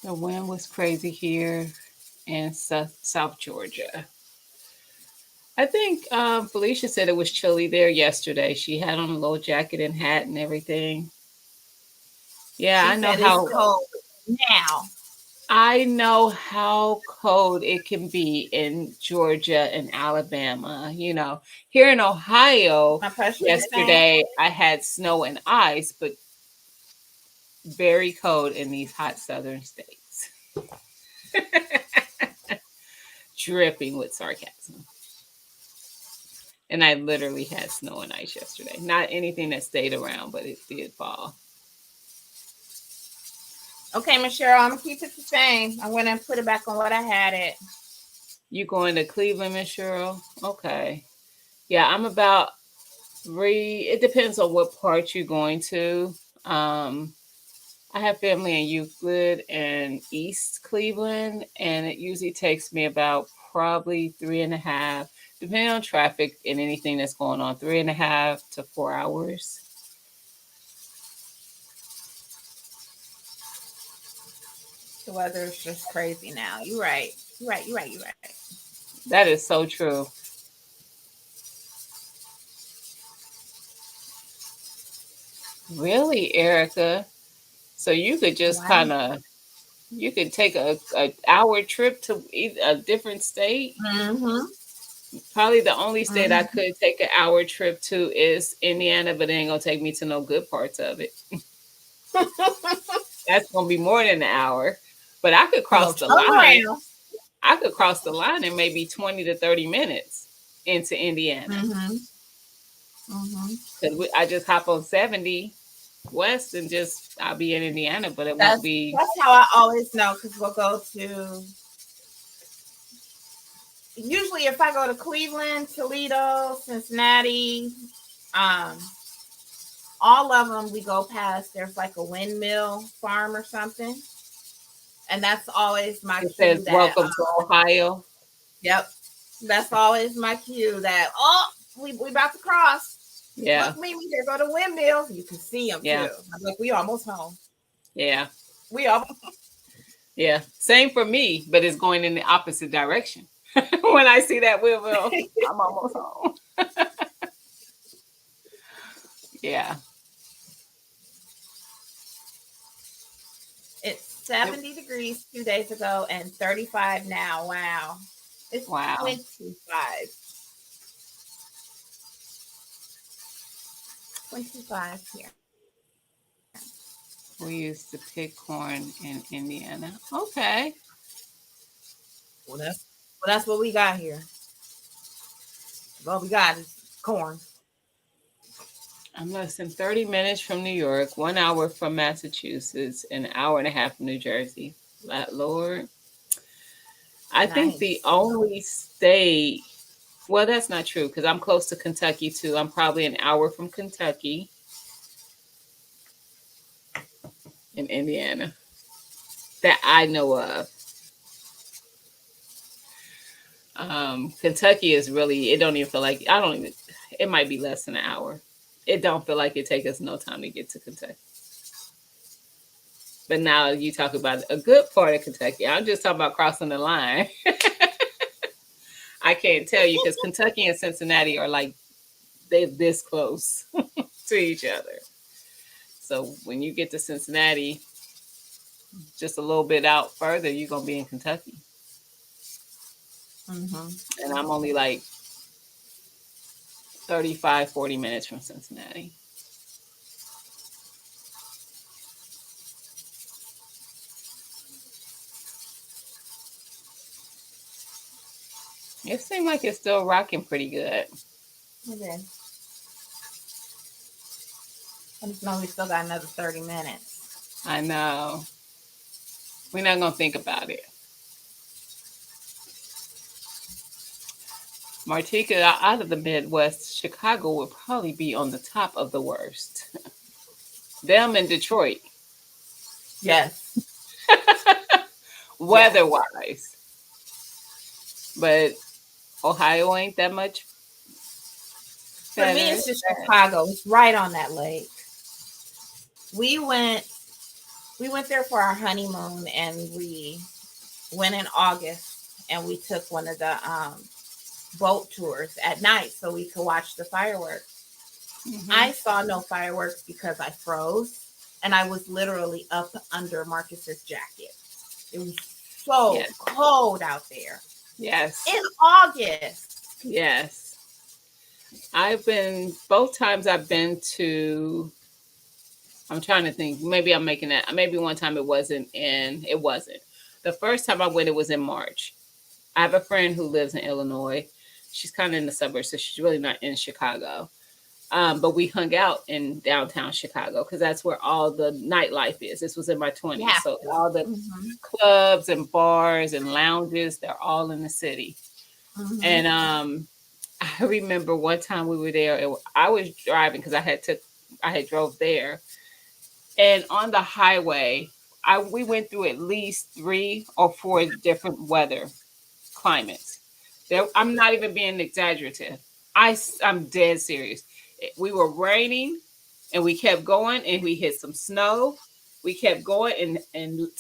Speaker 1: The wind was crazy here in South Georgia. I think Felicia said it was chilly there yesterday. She had on a little jacket and hat and everything. Yeah,
Speaker 2: She
Speaker 1: I know
Speaker 2: said
Speaker 1: how
Speaker 2: it's cold now.
Speaker 1: I know how cold it can be in Georgia and Alabama. You know, here in Ohio,
Speaker 2: My pressure is the same.
Speaker 1: yesterday I had snow and ice, but very cold in these hot southern states. Dripping with sarcasm. And I literally had snow and ice yesterday. Not anything that stayed around, but it did fall.
Speaker 2: Okay, Miss Cheryl, I'm gonna keep it the same. I'm gonna put it back on what I had it.
Speaker 1: You going to Cleveland, Miss Cheryl? Okay. Yeah, I'm about 3. It depends on what part you're going to. I have family in Euclid and East Cleveland, and it usually takes me about probably 3.5, depending on traffic and anything that's going on, 3.5 to 4 hours.
Speaker 2: The weather is just crazy now. You're right. You're right. You're right. You're right.
Speaker 1: That is so true. Really, Erica? So you could just
Speaker 2: Wow.
Speaker 1: kind of, you could take a hour trip to a different state.
Speaker 2: Mm-hmm.
Speaker 1: Probably the only state I could take an hour trip to is Indiana, but it ain't gonna take me to no good parts of it. That's gonna be more than an hour. But I could cross the line. I could cross the line in maybe 20 to 30 minutes into Indiana.
Speaker 2: Mm-hmm. Mm-hmm.
Speaker 1: Because I just hop on 70 west and just I'll be in Indiana, but it won't be.
Speaker 2: That's how I always know, because we'll go to. Usually, if I go to Cleveland, Toledo, Cincinnati, all of them we go past. There's like a windmill farm or something, and that's always my.
Speaker 1: It says "Welcome to Ohio."
Speaker 2: Yep, that's always my cue. That we about to cross.
Speaker 1: Yeah.
Speaker 2: Look, me here go to windmills. You can see them too. I'm like, we almost home.
Speaker 1: Yeah.
Speaker 2: We almost.
Speaker 1: Yeah. Same for me, but it's going in the opposite direction. When I see that windmill, I'm almost home. Yeah.
Speaker 2: It's 70 degrees 2 days ago and 35 now. Wow. It's 25. 25 here.
Speaker 1: We used to pick corn in Indiana. Okay.
Speaker 2: Well, that's what we got here. All we got is corn.
Speaker 1: I'm less than 30 minutes from New York, 1 hour from Massachusetts, an hour and a half from New Jersey. Lord. I think the only state, well, that's not true because I'm close to Kentucky too. I'm probably an hour from Kentucky in Indiana that I know of. Kentucky is really, it don't even feel like, it might be less than an hour. It don't feel like it take us no time to get to Kentucky. But now you talk about a good part of Kentucky. I'm just talking about crossing the line. I can't tell you because Kentucky and Cincinnati are like, they're this close to each other. So when you get to Cincinnati, just a little bit out further, you're going to be in Kentucky.
Speaker 2: Mm-hmm.
Speaker 1: And I'm only like 35, 40 minutes from Cincinnati. It seemed like it's still rocking pretty good.
Speaker 2: Okay. I just know we still got another 30 minutes.
Speaker 1: I know. We're not going to think about it. Martika, out of the Midwest, Chicago will probably be on the top of the worst. Them and Detroit.
Speaker 2: Yes.
Speaker 1: weather-wise. But Ohio ain't that much
Speaker 2: For me,
Speaker 1: better.
Speaker 2: it's just Chicago. It's right on that lake. We went there for our honeymoon, and we went in August, and we took one of the boat tours at night so we could watch the fireworks.
Speaker 1: Mhm.
Speaker 2: I saw no fireworks because I froze, and I was literally up under Marcus's jacket. It was so
Speaker 1: Yes.
Speaker 2: cold out there
Speaker 1: Yes.
Speaker 2: in August.
Speaker 1: Yes. Both times I've been to, I'm trying to think, maybe I'm making that, maybe one time it wasn't. The first time I went, it was in March. I have a friend who lives in Illinois. She's kind of in the suburbs, so she's really not in Chicago. But we hung out in downtown Chicago because that's where all the nightlife is. This was in my 20s.
Speaker 2: Yeah.
Speaker 1: So all the
Speaker 2: Mhm.
Speaker 1: clubs and bars and lounges, they're all in the city.
Speaker 2: Mhm.
Speaker 1: And I remember one time we were there. I was driving because I had drove there, and on the highway, we went through at least 3 or 4 different weather climates. I'm not even being exaggerative. I'm dead serious. We were raining, and we kept going, and we hit some snow. We kept going, and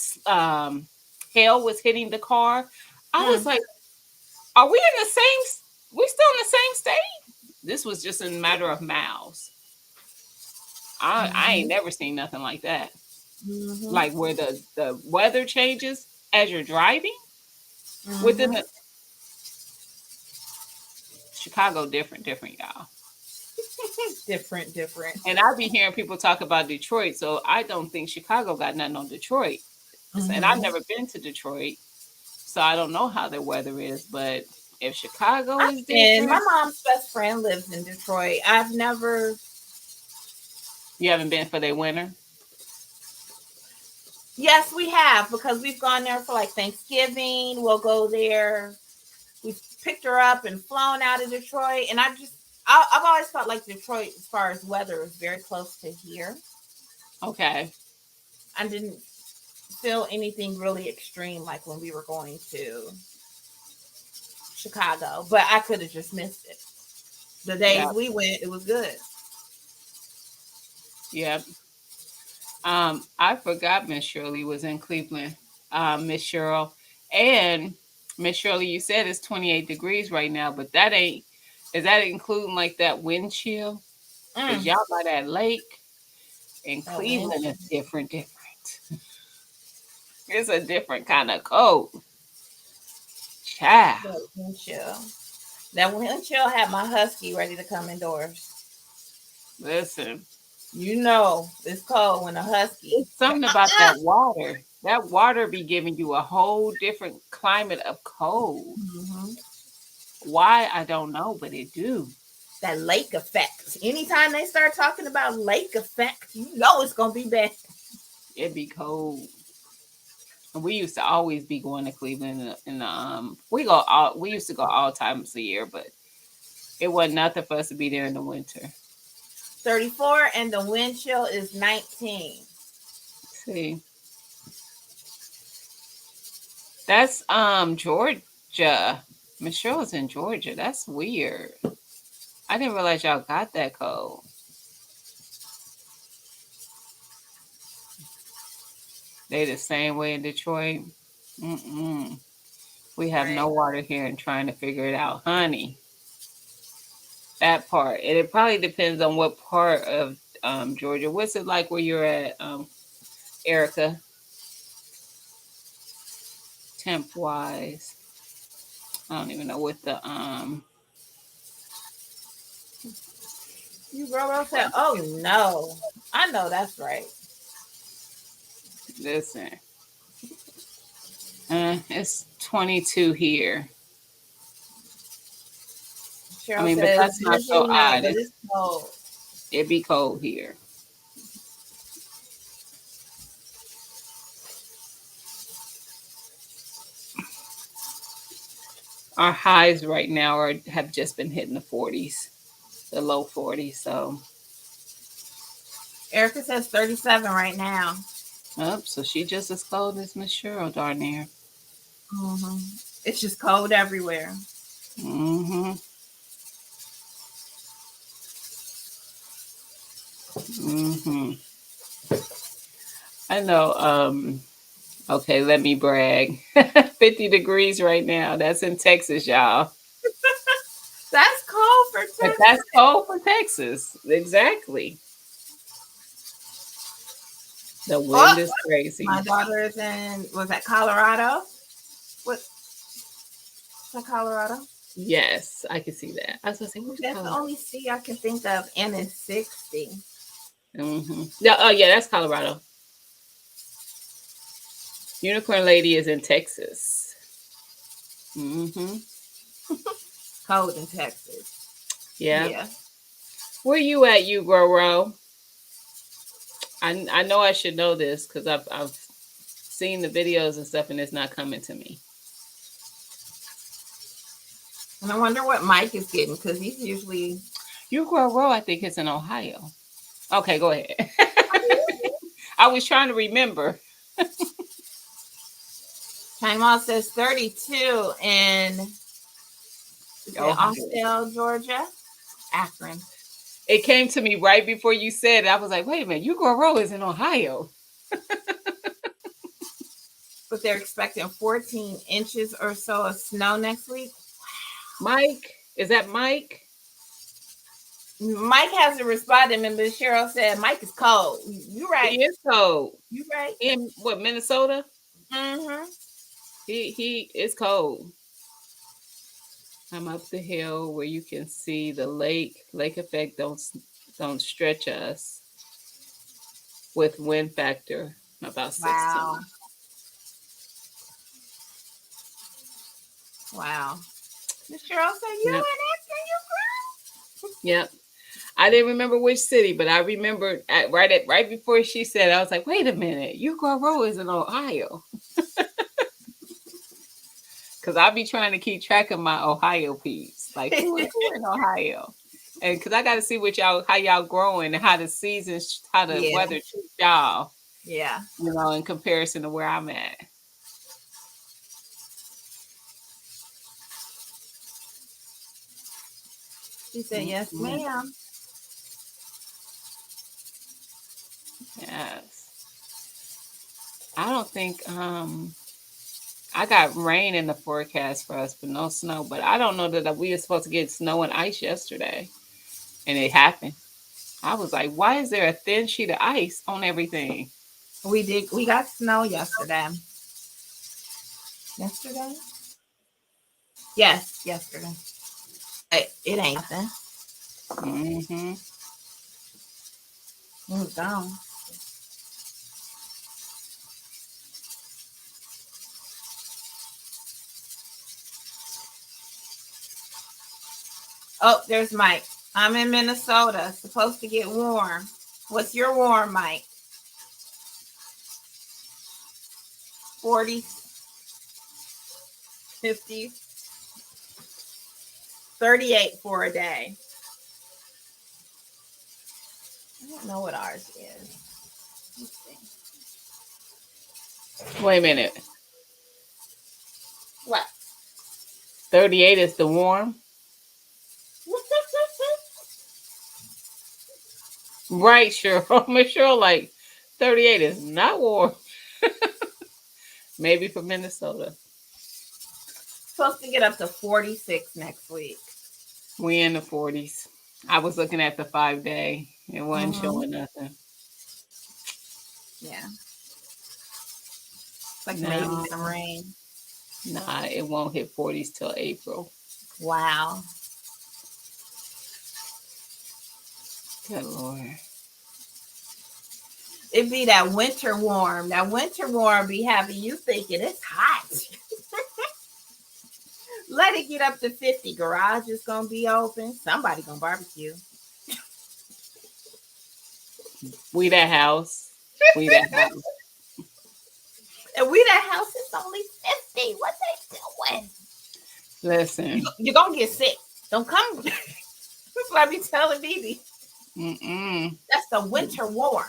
Speaker 1: hail was hitting the car. I was like, "Are we in the same? We still in the same state?" This was just a matter of miles. I ain't never seen nothing like that.
Speaker 2: Mhm.
Speaker 1: Like where the weather changes as you're driving within
Speaker 2: Mhm.
Speaker 1: the Chicago, different, y'all.
Speaker 2: different.
Speaker 1: And I be hearing people talk about Detroit, so I don't think Chicago got nothing on Detroit. And I've
Speaker 2: Mhm.
Speaker 1: never been to Detroit, so I don't know how their weather is. But if Chicago is
Speaker 2: And my
Speaker 1: different,
Speaker 2: mom's best friend lives in Detroit. I've never.
Speaker 1: you haven't been for their winter.
Speaker 2: Yes, we have, because we've gone there for like Thanksgiving. We'll go there. We've picked her up and flown out of Detroit. And I've always felt like Detroit, as far as weather, is very close to here.
Speaker 1: Okay.
Speaker 2: I didn't feel anything really extreme like when we were going to Chicago, but I could have just missed it. The days
Speaker 1: Yeah.
Speaker 2: we went, it was good.
Speaker 1: Yep. I forgot Miss Shirley was in Cleveland. Miss Cheryl and Miss Shirley, you said it's 28 degrees right now, but is that including like that wind chill? Because y'all by that lake in
Speaker 2: That wind
Speaker 1: Cleveland is different. It's a different kind of cold. Child.
Speaker 2: That wind chill. That wind chill had my husky ready to come indoors.
Speaker 1: Listen,
Speaker 2: You know it's cold when a husky.
Speaker 1: it's something about that water. That water be giving you a whole different climate of cold.
Speaker 2: Mhm.
Speaker 1: Why, I don't know, but it do.
Speaker 2: That lake effect. Anytime they start talking about lake effect, you know it's gonna be bad.
Speaker 1: It be cold. And we used to always be going to Cleveland we used to go all times a year, but it wasn't nothing for us to be there in the winter.
Speaker 2: 34 and the wind chill is 19.
Speaker 1: See. That's Georgia. Michelle's in Georgia. That's weird. I didn't realize y'all got that cold. They the same way in Detroit. Mm-mm. We have no water here and trying to figure it out, honey. That part, and it probably depends on what part of Georgia. What's it like where you're at, Erica? Temp wise, I don't even know what the
Speaker 2: You girl said, "Oh no, I know that's right."
Speaker 1: Listen, it's 22 here.
Speaker 2: Cheryl
Speaker 1: I mean, but
Speaker 2: says,
Speaker 1: that's not so
Speaker 2: usually not,
Speaker 1: odd.
Speaker 2: but it's cold.
Speaker 1: It'd be cold here. Our highs right now have just been hitting the 40s, the low 40s. So,
Speaker 2: Erica says 37 right now.
Speaker 1: Oh, so she just as cold as Miss Cheryl darn near.
Speaker 2: It's just cold everywhere.
Speaker 1: Mm-hmm. Mm-hmm. I know. Okay, let me brag. 50 degrees right now. That's in Texas, y'all.
Speaker 2: That's cold for
Speaker 1: But
Speaker 2: Texas.
Speaker 1: that's cold for Texas. Exactly. The wind is crazy.
Speaker 2: My daughter is was that Colorado? What's that, Colorado?
Speaker 1: Yes, I can see that. I was gonna say, which
Speaker 2: That's the
Speaker 1: Colorado?
Speaker 2: only C I can think of, and it's 60.
Speaker 1: Mm-hmm. Yeah, oh yeah, that's Colorado. Unicorn Lady is in Texas. Mm-hmm.
Speaker 2: Cold in Texas.
Speaker 1: Yeah. Where you at, you Goro? I know I should know this because I've seen the videos and stuff, and it's not coming to me.
Speaker 2: And I wonder what Mike is getting because he's usually.
Speaker 1: You Goro, I think it's in Ohio. Okay, go ahead. I was trying to remember.
Speaker 2: Time out says 32 in Austell, Georgia, Akron.
Speaker 1: It came to me right before you said it. I was like, wait a minute, Goro is in Ohio.
Speaker 2: But they're expecting 14 inches or so of snow next week.
Speaker 1: Mike, is that Mike?
Speaker 2: Mike hasn't responded, and Miss Cheryl said Mike is cold. You right.
Speaker 1: He is cold.
Speaker 2: You right.
Speaker 1: In what, Minnesota?
Speaker 2: Mm-hmm.
Speaker 1: He is cold. I'm up the hill where you can see the lake. Lake effect don't stretch us with wind factor about 16.
Speaker 2: Wow. Miss Cheryl said you
Speaker 1: Yep.
Speaker 2: in Akron, you girl.
Speaker 1: Yep. I didn't remember which city, but I remembered right before she said it, I was like, wait a minute, Goro is in Ohio. Because I'll be trying to keep track of my Ohio peeps. Like, who in Ohio? And because I got to see how y'all growing and how the seasons, how the weather treats y'all.
Speaker 2: Yeah.
Speaker 1: You know, in comparison to where I'm at.
Speaker 2: She said, yes, ma'am.
Speaker 1: Yes. I don't think I got rain in the forecast for us, but no snow. But I don't know that we were supposed to get snow and ice yesterday. And it happened. I was like, why is there a thin sheet of ice on everything?
Speaker 2: We got snow yesterday. Yesterday? Yes, yesterday. It ain't nothing.
Speaker 1: Mm-hmm.
Speaker 2: It was gone. Oh, there's Mike. I'm in Minnesota. Supposed to get warm. What's your warm, Mike? 40, 50, 38 for a day. I don't know what ours is. Let's see.
Speaker 1: Wait a minute.
Speaker 2: What?
Speaker 1: 38 is the warm? Right, Cheryl. Miss Cheryl, like 38 is not warm. Maybe for Minnesota.
Speaker 2: Supposed to get up to 46 next week.
Speaker 1: We in the 40s. I was looking at the 5-day. It wasn't showing nothing.
Speaker 2: Yeah. Like maybe some rain.
Speaker 1: Nah, it won't hit 40s till April.
Speaker 2: Wow.
Speaker 1: Good Lord.
Speaker 2: It'd be that winter warm. That winter warm be having you thinking it's hot. Let it get up to 50. Garage is going to be open. Somebody going to barbecue.
Speaker 1: We that house. We that house.
Speaker 2: And we that house is only 50. What they doing?
Speaker 1: Listen.
Speaker 2: You're going to get sick. Don't come. That's what I be telling BB.
Speaker 1: Mm-mm.
Speaker 2: That's the winter warm.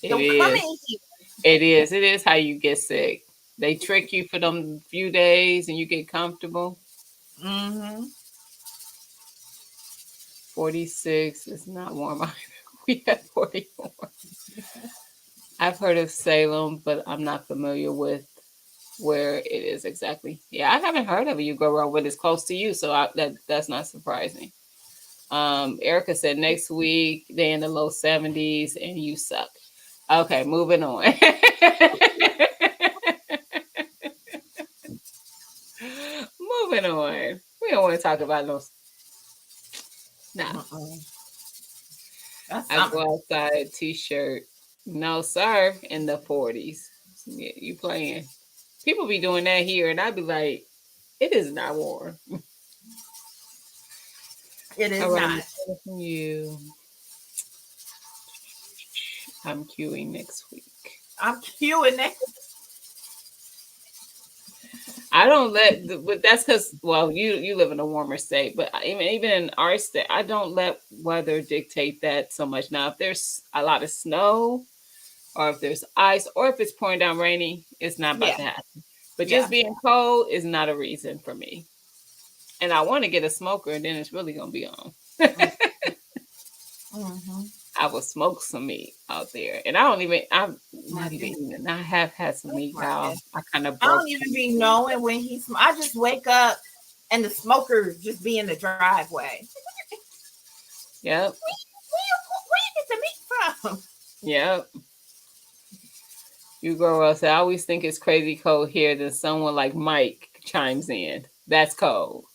Speaker 1: It
Speaker 2: Don't
Speaker 1: is.
Speaker 2: come in here
Speaker 1: It is. It is how you get sick. They trick you for them few days and you get comfortable.
Speaker 2: Mm-hmm.
Speaker 1: 46 is not warm either. We had 41. I've heard of Salem, but I'm not familiar with where it is exactly. Yeah, I haven't heard of it. You go around, but it's close to you, so that's not surprising. Erica said next week they in the low 70s and you suck. Okay, moving on. Moving on. We don't want to talk about no. Nah,
Speaker 2: That's
Speaker 1: I
Speaker 2: something.
Speaker 1: go outside t-shirt. No, sir, in the 40s. Yeah, you playing. People be doing that here, and I'd be like, it is not warm.
Speaker 2: It is
Speaker 1: All right,
Speaker 2: not.
Speaker 1: Michelle, from you. I'm queuing next week.
Speaker 2: I'm queuing it.
Speaker 1: I don't but that's because well, you live in a warmer state, but even in our state, I don't let weather dictate that so much. Now, if there's a lot of snow, or if there's ice, or if it's pouring down rainy, it's not about
Speaker 2: Yeah.
Speaker 1: to happen. But
Speaker 2: Yeah.
Speaker 1: just being cold is not a reason for me. And I want to get a smoker, and then it's really gonna be on.
Speaker 2: Mm-hmm.
Speaker 1: I will smoke some meat out there, and I'm not even eating. I have had some meat, y'all. I kind of
Speaker 2: I
Speaker 1: broke.
Speaker 2: don't even be knowing when I just wake up and the smoker just be in the driveway.
Speaker 1: Yep.
Speaker 2: Where you get the meat from?
Speaker 1: Yep. You girls, I always think it's crazy cold here. Then someone like Mike chimes in. That's cold.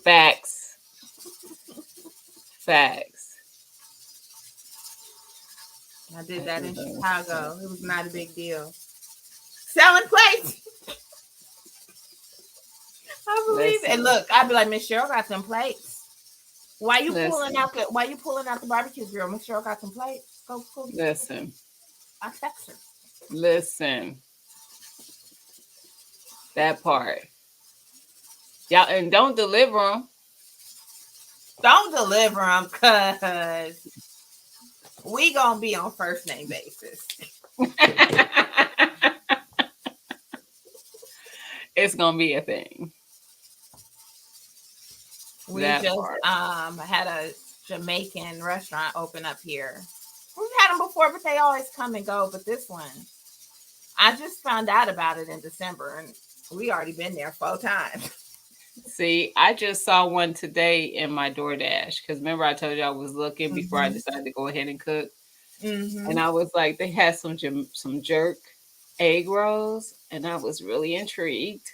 Speaker 1: Facts. Facts.
Speaker 2: I did that in Chicago. It was not a big deal. Selling plates. I believe it. And look, I'd be like, Miss Cheryl got them plates. Why you pulling out the barbecue grill? Miss Cheryl got some plates. Go.
Speaker 1: Listen.
Speaker 2: I text her.
Speaker 1: Listen. That part. Y'all, and don't deliver them.
Speaker 2: Don't deliver them, cause we gonna be on first name basis.
Speaker 1: It's gonna be a thing.
Speaker 2: We had a Jamaican restaurant open up here. We've had them before, but they always come and go. But this one, I just found out about it in December, and we already been there 4 times.
Speaker 1: See, I just saw one today in my DoorDash because remember I told you I was looking before I decided to go ahead and cook, and I was like, they had some jerk egg rolls, and I was really intrigued.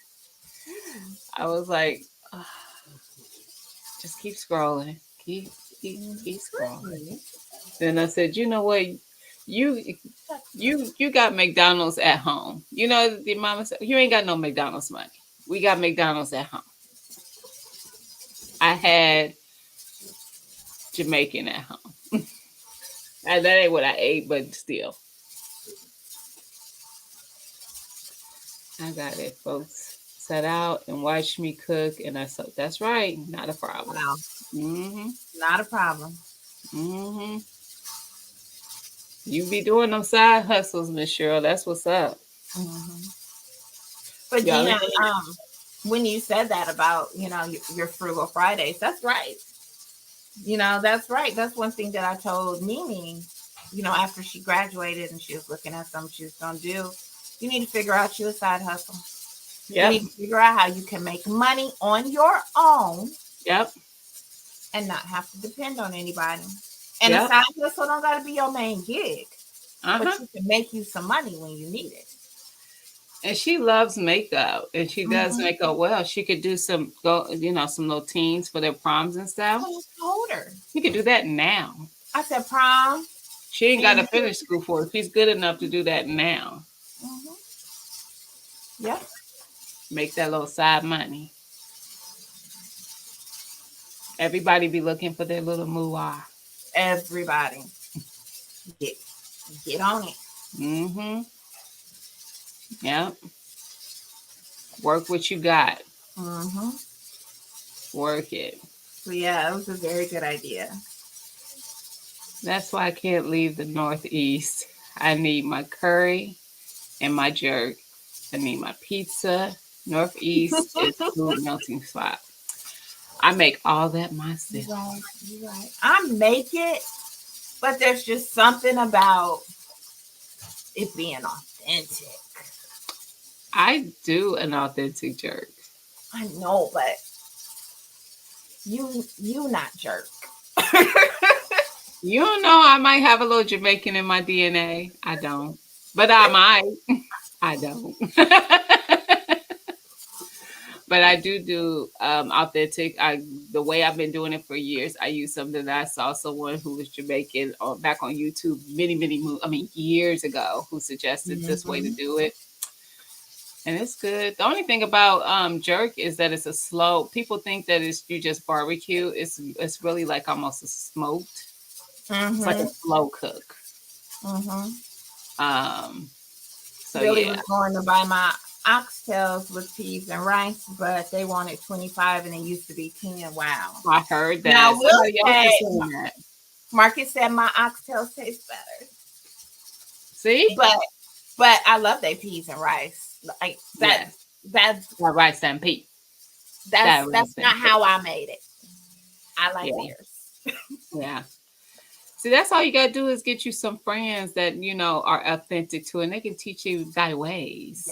Speaker 1: I was like, oh, just keep scrolling, keep scrolling. Then I said, you know what, you got McDonald's at home. You know, the mama said, you ain't got no McDonald's money. We got McDonald's at home. I had Jamaican at home. That ain't what I ate, but still. I got it, folks. Set out and watch me cook, and I said, that's right, not a problem.
Speaker 2: Wow.
Speaker 1: Mm-hmm.
Speaker 2: Not a problem.
Speaker 1: Mm-hmm. You be doing them side hustles, Miss Cheryl. That's what's up.
Speaker 2: Mm-hmm. But when you said that about, your frugal Fridays, that's right. That's right. That's one thing that I told Mimi, after she graduated and she was looking at something she was going to do. You need to figure out your side hustle.
Speaker 1: Yep.
Speaker 2: You need to figure out how you can make money on your own.
Speaker 1: Yep.
Speaker 2: And not have to depend on anybody. And a side hustle don't got to be your main gig. But you can make you some money when you need it.
Speaker 1: And she loves makeup, and she does makeup well. She could do some little teens for their proms and stuff.
Speaker 2: I told her.
Speaker 1: You could do that now.
Speaker 2: I said prom.
Speaker 1: She ain't got to finish school for it. She's good enough to do that now.
Speaker 2: Yep.
Speaker 1: Make that little side money. Everybody be looking for their little moolah.
Speaker 2: Everybody. Get on it.
Speaker 1: Mm-hmm. Yep. Work what you got. Work it.
Speaker 2: So yeah, it was a very good idea.
Speaker 1: That's why I can't leave the Northeast. I need my curry and my jerk. I need my pizza. Northeast is food melting spot. I make all that myself.
Speaker 2: You're right. I make it, but there's just something about it being authentic.
Speaker 1: I do an authentic jerk.
Speaker 2: I know, but you not jerk.
Speaker 1: You don't know, I might have a little Jamaican in my DNA. I don't. But I might. I don't. But I do authentic. The way I've been doing it for years. I use something that I saw someone who was Jamaican back on YouTube years ago, who suggested this way to do it, and it's good. The only thing about jerk is that it's a slow. People think that you just barbecue. It's really like almost a smoked. It's like a slow cook. So
Speaker 2: Really
Speaker 1: yeah.
Speaker 2: was going to buy my oxtails with peas and rice, but they wanted 25 and it used to be 10. Wow.
Speaker 1: I heard that.
Speaker 2: Now,
Speaker 1: Somebody else is saying that.
Speaker 2: Marcus said my oxtails taste better.
Speaker 1: See?
Speaker 2: But I love their peas and rice. Like that.
Speaker 1: Yeah. That's rice and pea.
Speaker 2: That's not how I made it. I like theirs.
Speaker 1: Yeah. See, that's all you gotta do is get you some friends that are authentic to, and they can teach you thy ways.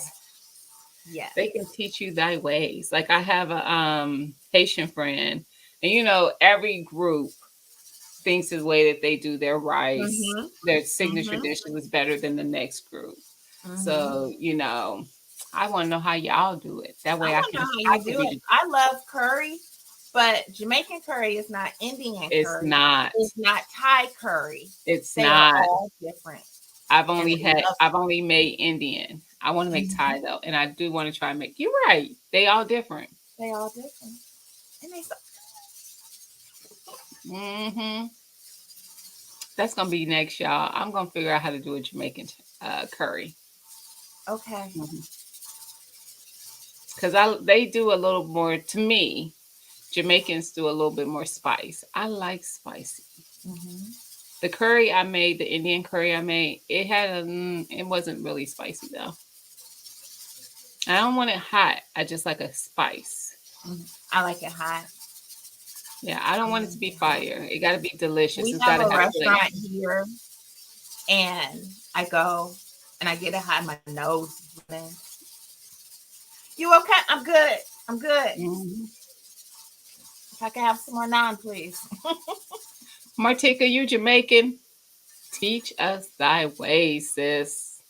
Speaker 2: Yeah.
Speaker 1: They can teach you thy ways. Like I have a Haitian friend, and every group thinks the way that they do their rice, their signature dish is better than the next group. So, I want to know how y'all do it. That way I can do it.
Speaker 2: I love curry, but Jamaican curry is not Indian curry.
Speaker 1: It's not.
Speaker 2: It's not Thai curry.
Speaker 1: They are
Speaker 2: all different.
Speaker 1: I've only made Indian. I want to make Thai though, and I do want to try and make. You're right. They all different.
Speaker 2: And they
Speaker 1: That's gonna be next, y'all. I'm gonna figure out how to do a Jamaican curry.
Speaker 2: Okay.
Speaker 1: Because they do a little more, to me, Jamaicans do a little bit more spice. I like spicy. The curry I made, the Indian curry I made, it wasn't really spicy though. I don't want it hot. I just like a spice.
Speaker 2: I like it hot.
Speaker 1: Yeah, I don't want it to be fire. It got to be delicious.
Speaker 2: We
Speaker 1: It's
Speaker 2: have
Speaker 1: gotta
Speaker 2: a
Speaker 1: have
Speaker 2: restaurant here, and I go and I get it hot. My nose is running. You okay? I'm good. If I can have some more naan, please.
Speaker 1: Martika, you Jamaican? Teach us thy ways, sis.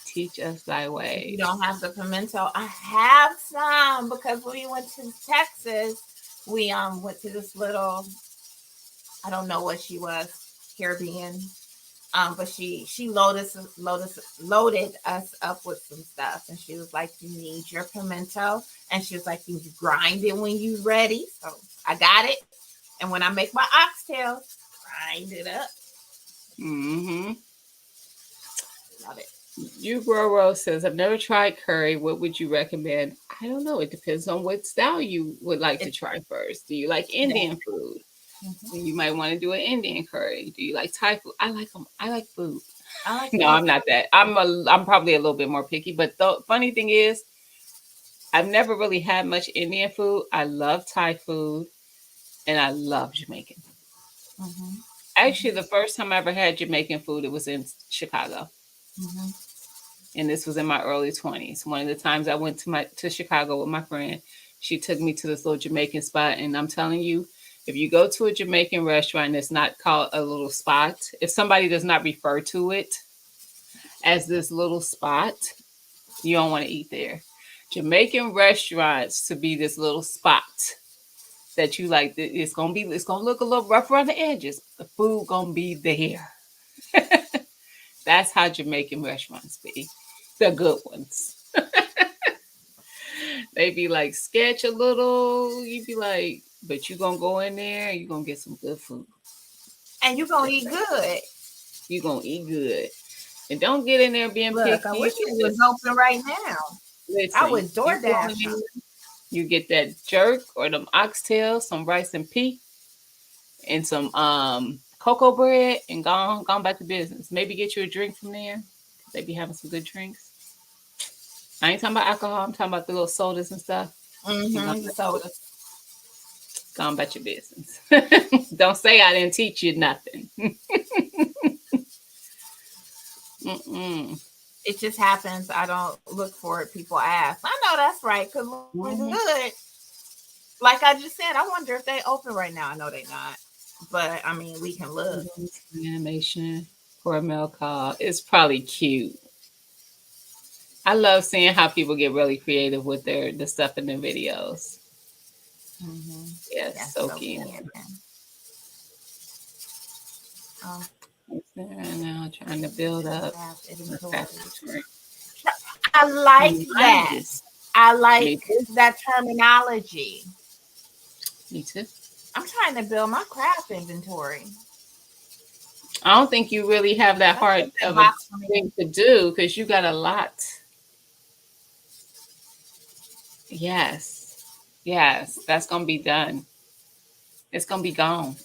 Speaker 1: Teach us thy ways.
Speaker 2: You don't have the pimento. I have some because when we went to Texas, we went to this little, I don't know what she was, Caribbean. But she loaded us up with some stuff, and she was like, "You need your pimento," and she was like, "You grind it when you're ready." So I got it, and when I make my oxtail, grind it up. Love it.
Speaker 1: You Roro says, "I've never tried curry. What would you recommend?" I don't know. It depends on what style you would like to try first. Do you like Indian food? You might want to do an Indian curry. Do you like Thai food? I like them. I like food. No, I'm not that. I'm probably a little bit more picky. But the funny thing is, I've never really had much Indian food. I love Thai food, and I love Jamaican. Actually, the first time I ever had Jamaican food, it was in Chicago, and this was in my early 20s. One of the times I went to Chicago with my friend, she took me to this little Jamaican spot, and I'm telling you, if you go to a Jamaican restaurant that's not called a little spot, if somebody does not refer to it as this little spot, you don't want to eat there. Jamaican restaurants to be this little spot that you like, it's gonna look a little rough around the edges. The food gonna be there. That's how Jamaican restaurants be. The good ones. They be like sketch a little. You be like, but you're going to go in there and you're going to get some good food.
Speaker 2: And you're going to eat good.
Speaker 1: You're going to eat good. And don't get in there being picky.
Speaker 2: I wish it was open right now.
Speaker 1: Listen,
Speaker 2: I would DoorDash.
Speaker 1: You get that jerk or them oxtails, some rice and pea, and some cocoa bread, and gone back to business. Maybe get you a drink from there. They be having some good drinks. I ain't talking about alcohol. I'm talking about the little sodas and stuff.
Speaker 2: The sodas.
Speaker 1: Go on about your business. Don't say I didn't teach you nothing. Mm-mm.
Speaker 2: It just happens. I don't look for it. People ask. I know that's right because we're good. Like I just said, I wonder if they open right now. I know they're not, but I mean, we can look.
Speaker 1: Animation for a milk call. It's probably cute. I love seeing how people get really creative with the stuff in their videos. Yes,
Speaker 2: That's
Speaker 1: so cute. Now trying to build up.
Speaker 2: I like that. I like that terminology.
Speaker 1: Me too.
Speaker 2: I'm trying to build my craft inventory.
Speaker 1: I don't think you really have that hard of a thing to do because you got a lot. Yes. Yes. That's going to be done. It's going to be gone.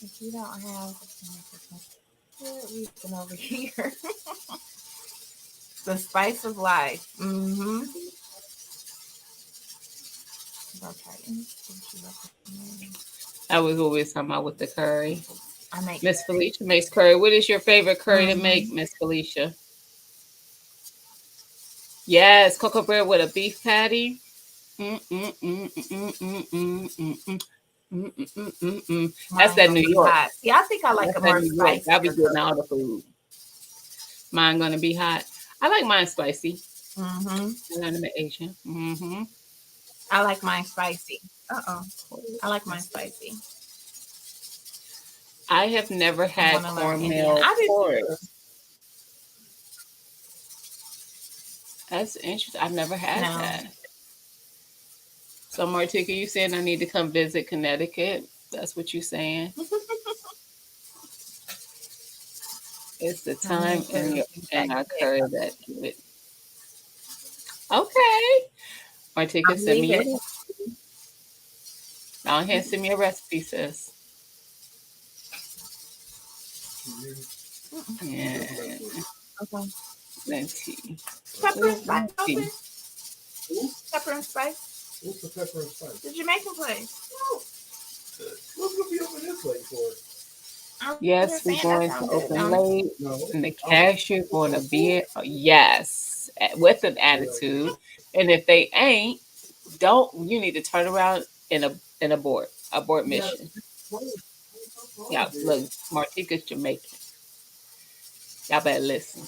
Speaker 2: If you don't have reason over here. The spice of life.
Speaker 1: That was what we were talking about with the curry. Miss Felicia makes curry. What is your favorite curry to make, Miss Felicia? Yes, cocoa bread with a beef patty. That's that New York.
Speaker 2: Yeah, I think I like it more spicy.
Speaker 1: I'll be getting all the food. Mine gonna be hot. I like mine spicy. And I'm Asian.
Speaker 2: I like mine spicy. I like mine spicy.
Speaker 1: I have never had cornmeal porridge. That's interesting. I've never had that. So, Martika, you saying I need to come visit Connecticut? That's what you're saying? It's the time and our curry that do it. Okay. Martika, send me your recipe. Go ahead, send me a recipe, sis. Yeah.
Speaker 2: Okay.
Speaker 1: Plenty.
Speaker 2: Pepper and spice. Pepper and spice.
Speaker 5: What's the pepper and spice?
Speaker 2: The Jamaican place.
Speaker 5: No. What's going to be open this late for?
Speaker 1: Yes, we're going to open late. And the cashier going to be yes, with an attitude. And if they ain't, you need to turn around and abort mission. Yeah, look, Martika's Jamaican. Y'all better listen.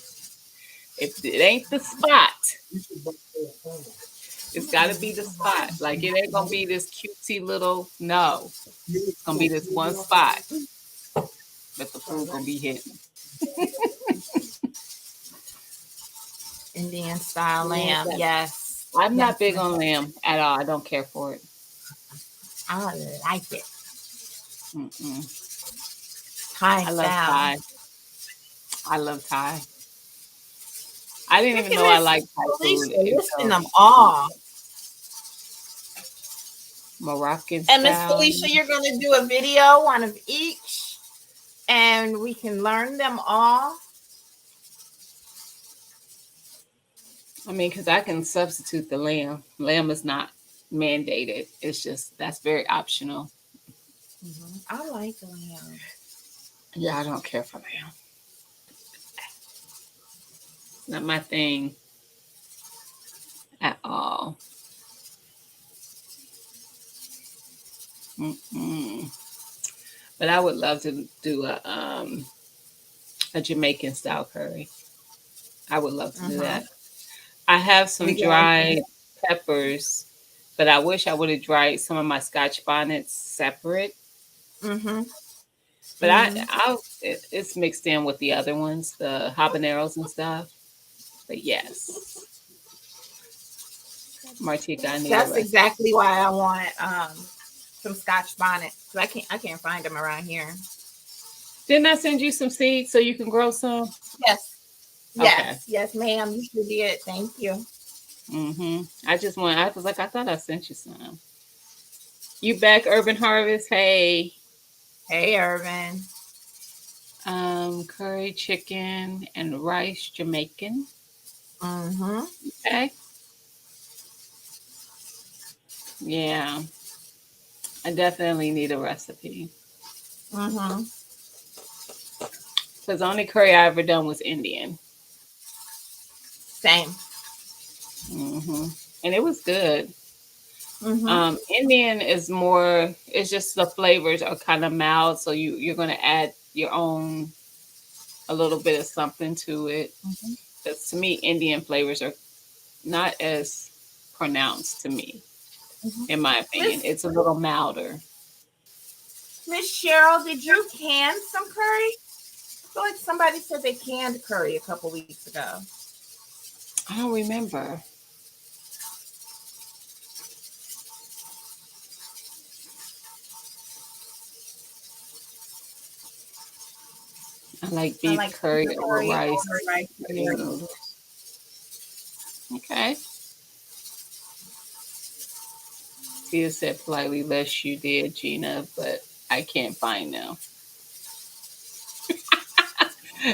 Speaker 1: If it ain't the spot, it's got to be the spot. Like, it ain't going to be this cutesy little, no. It's going to be this one spot. But the food going to be hidden.
Speaker 2: Indian style lamb, yes.
Speaker 1: I'm not big on lamb at all. I don't care for it.
Speaker 2: I like it.
Speaker 1: I love Thai. I love Thai. I didn't even know I liked Thai food.
Speaker 2: Listing them all.
Speaker 1: Moroccan
Speaker 2: and Miss Felicia, you're going to do a video, one of each, and we can learn them all.
Speaker 1: I mean, because I can substitute the lamb. Lamb is not mandated. It's just, that's very optional.
Speaker 2: I like lamb.
Speaker 1: Yeah, I don't care for lamb. Not my thing at all. But I would love to do a Jamaican style curry. I would love to do that. I have some dried peppers, but I wish I would have dried some of my Scotch bonnets separate. But it's mixed in with the other ones, the habaneros and stuff. But yes, Martika, I need
Speaker 2: that's exactly why I want some Scotch bonnets. I can't find them around here.
Speaker 1: Didn't I send you some seeds so you can grow some?
Speaker 2: Yes.
Speaker 1: Okay.
Speaker 2: Yes, ma'am. You sure did. Thank you.
Speaker 1: I thought I sent you some. You back, Urban Harvest? Hey,
Speaker 2: Urban.
Speaker 1: Curry chicken and rice Jamaican.
Speaker 2: Mm-hmm.
Speaker 1: Okay. Yeah, I definitely need a recipe
Speaker 2: Mm-hmm.
Speaker 1: because the only curry I ever done was Indian.
Speaker 2: Same.
Speaker 1: hmm And it was good.
Speaker 2: Mm-hmm.
Speaker 1: Indian is more. It's just the flavors are kind of mild, so you're gonna add your own a little bit of something to it.
Speaker 2: Mm-hmm.
Speaker 1: Because to me, Indian flavors are not as pronounced to me,
Speaker 2: Mm-hmm.
Speaker 1: in my opinion.
Speaker 2: Miss
Speaker 1: It's a little milder.
Speaker 2: Miss Cheryl, did you can some curry? I feel like somebody said they canned curry a couple weeks ago.
Speaker 1: I don't remember. I like
Speaker 2: I
Speaker 1: beef
Speaker 2: like
Speaker 1: curry over
Speaker 2: curry
Speaker 1: rice.
Speaker 2: over rice
Speaker 1: Mm,
Speaker 2: noodles.
Speaker 1: Okay. Tia said politely, "Less you did, Gina, but I can't find them."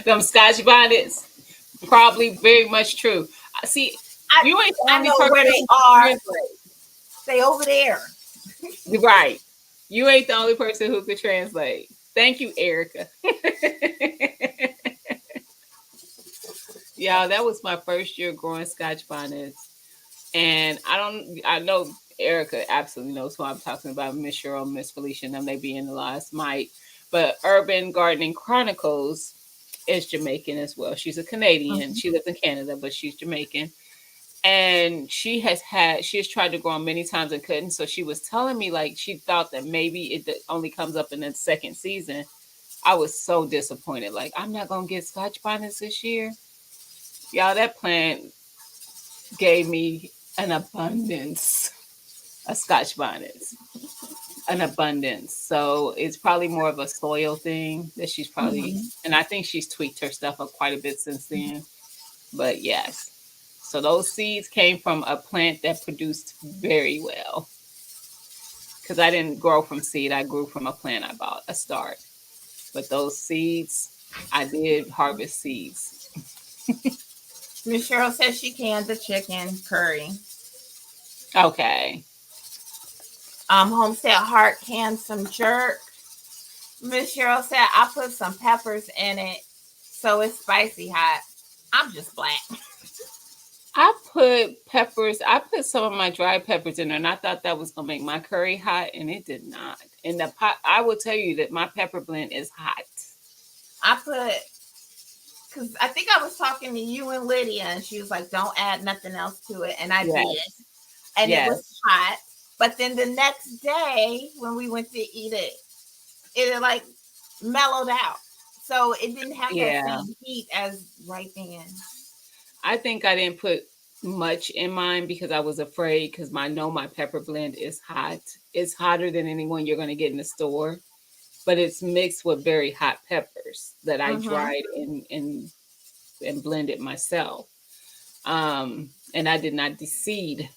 Speaker 1: Them Scotch bonnets, probably very much true. See,
Speaker 2: I
Speaker 1: you ain't the
Speaker 2: I
Speaker 1: only
Speaker 2: know
Speaker 1: person
Speaker 2: where they
Speaker 1: who can
Speaker 2: are.
Speaker 1: translate.
Speaker 2: They over there.
Speaker 1: Right. You ain't the only person who could translate. Thank you, Erica. Yeah, that was my first year growing Scotch bonnets. And I know Erica absolutely knows who I'm talking about, Miss Cheryl, Miss Felicia, and them, they be in the last mic. But Urban Gardening Chronicles is Jamaican as well. She's a Canadian.
Speaker 2: Mhm.
Speaker 1: She lives in Canada, but she's Jamaican. And she has tried to grow them many times and couldn't. So she was telling me like she thought that maybe only comes up in the second season. I was so disappointed. Like, I'm not gonna get Scotch bonnets this year. Y'all, that plant gave me an abundance of Scotch bonnets. An abundance. So it's probably more of a soil thing that she's probably,
Speaker 2: Mhm.
Speaker 1: and I think she's tweaked her stuff up quite a bit since then. But yes. So those seeds came from a plant that produced very well. Because I didn't grow from seed, I grew from a plant I bought, a start. But those seeds, I did harvest seeds.
Speaker 2: Miss Cheryl says she canned the chicken curry.
Speaker 1: Okay.
Speaker 2: Homestead Heart canned some jerk. Miss Cheryl said I put some peppers in it, so it's spicy hot. I'm just black.
Speaker 1: I put peppers, I put some of my dry peppers in there, and I thought that was gonna make my curry hot, and it did not. And the pot, I will tell you that my pepper blend is hot.
Speaker 2: I put because I think I was talking to you and Lydia, and she was like, "Don't add nothing else to it," and I
Speaker 1: Yes.
Speaker 2: did, and it
Speaker 1: Yes.
Speaker 2: was hot. But then the next day when we went to eat it, it like mellowed out, so it didn't have that
Speaker 1: Yeah.
Speaker 2: same heat as right then.
Speaker 1: I think I didn't put much in mine because I was afraid because I know my pepper blend is hot. It's hotter than anyone you're going to get in the store, but it's mixed with very hot peppers that I
Speaker 2: Mm-hmm.
Speaker 1: dried and blended myself. And I did not deseed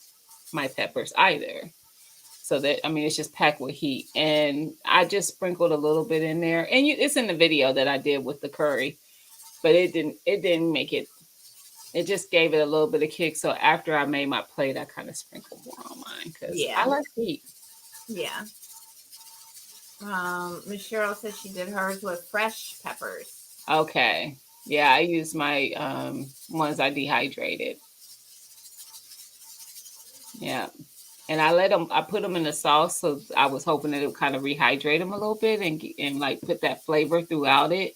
Speaker 1: my peppers either. So that, I mean, it's just packed with heat, and I just sprinkled a little bit in there, and it's in the video that I did with the curry, but it didn't make it. It just gave it a little bit of kick. So after I made my plate, I kind of sprinkled more on mine because I
Speaker 2: Yeah,
Speaker 1: like heat.
Speaker 2: yeah. Miss Cheryl said she did hers with fresh peppers.
Speaker 1: Okay, yeah, I used my ones I dehydrated. Yeah. And I put them in the sauce, so I was hoping that it would kind of rehydrate them a little bit and like put that flavor throughout it.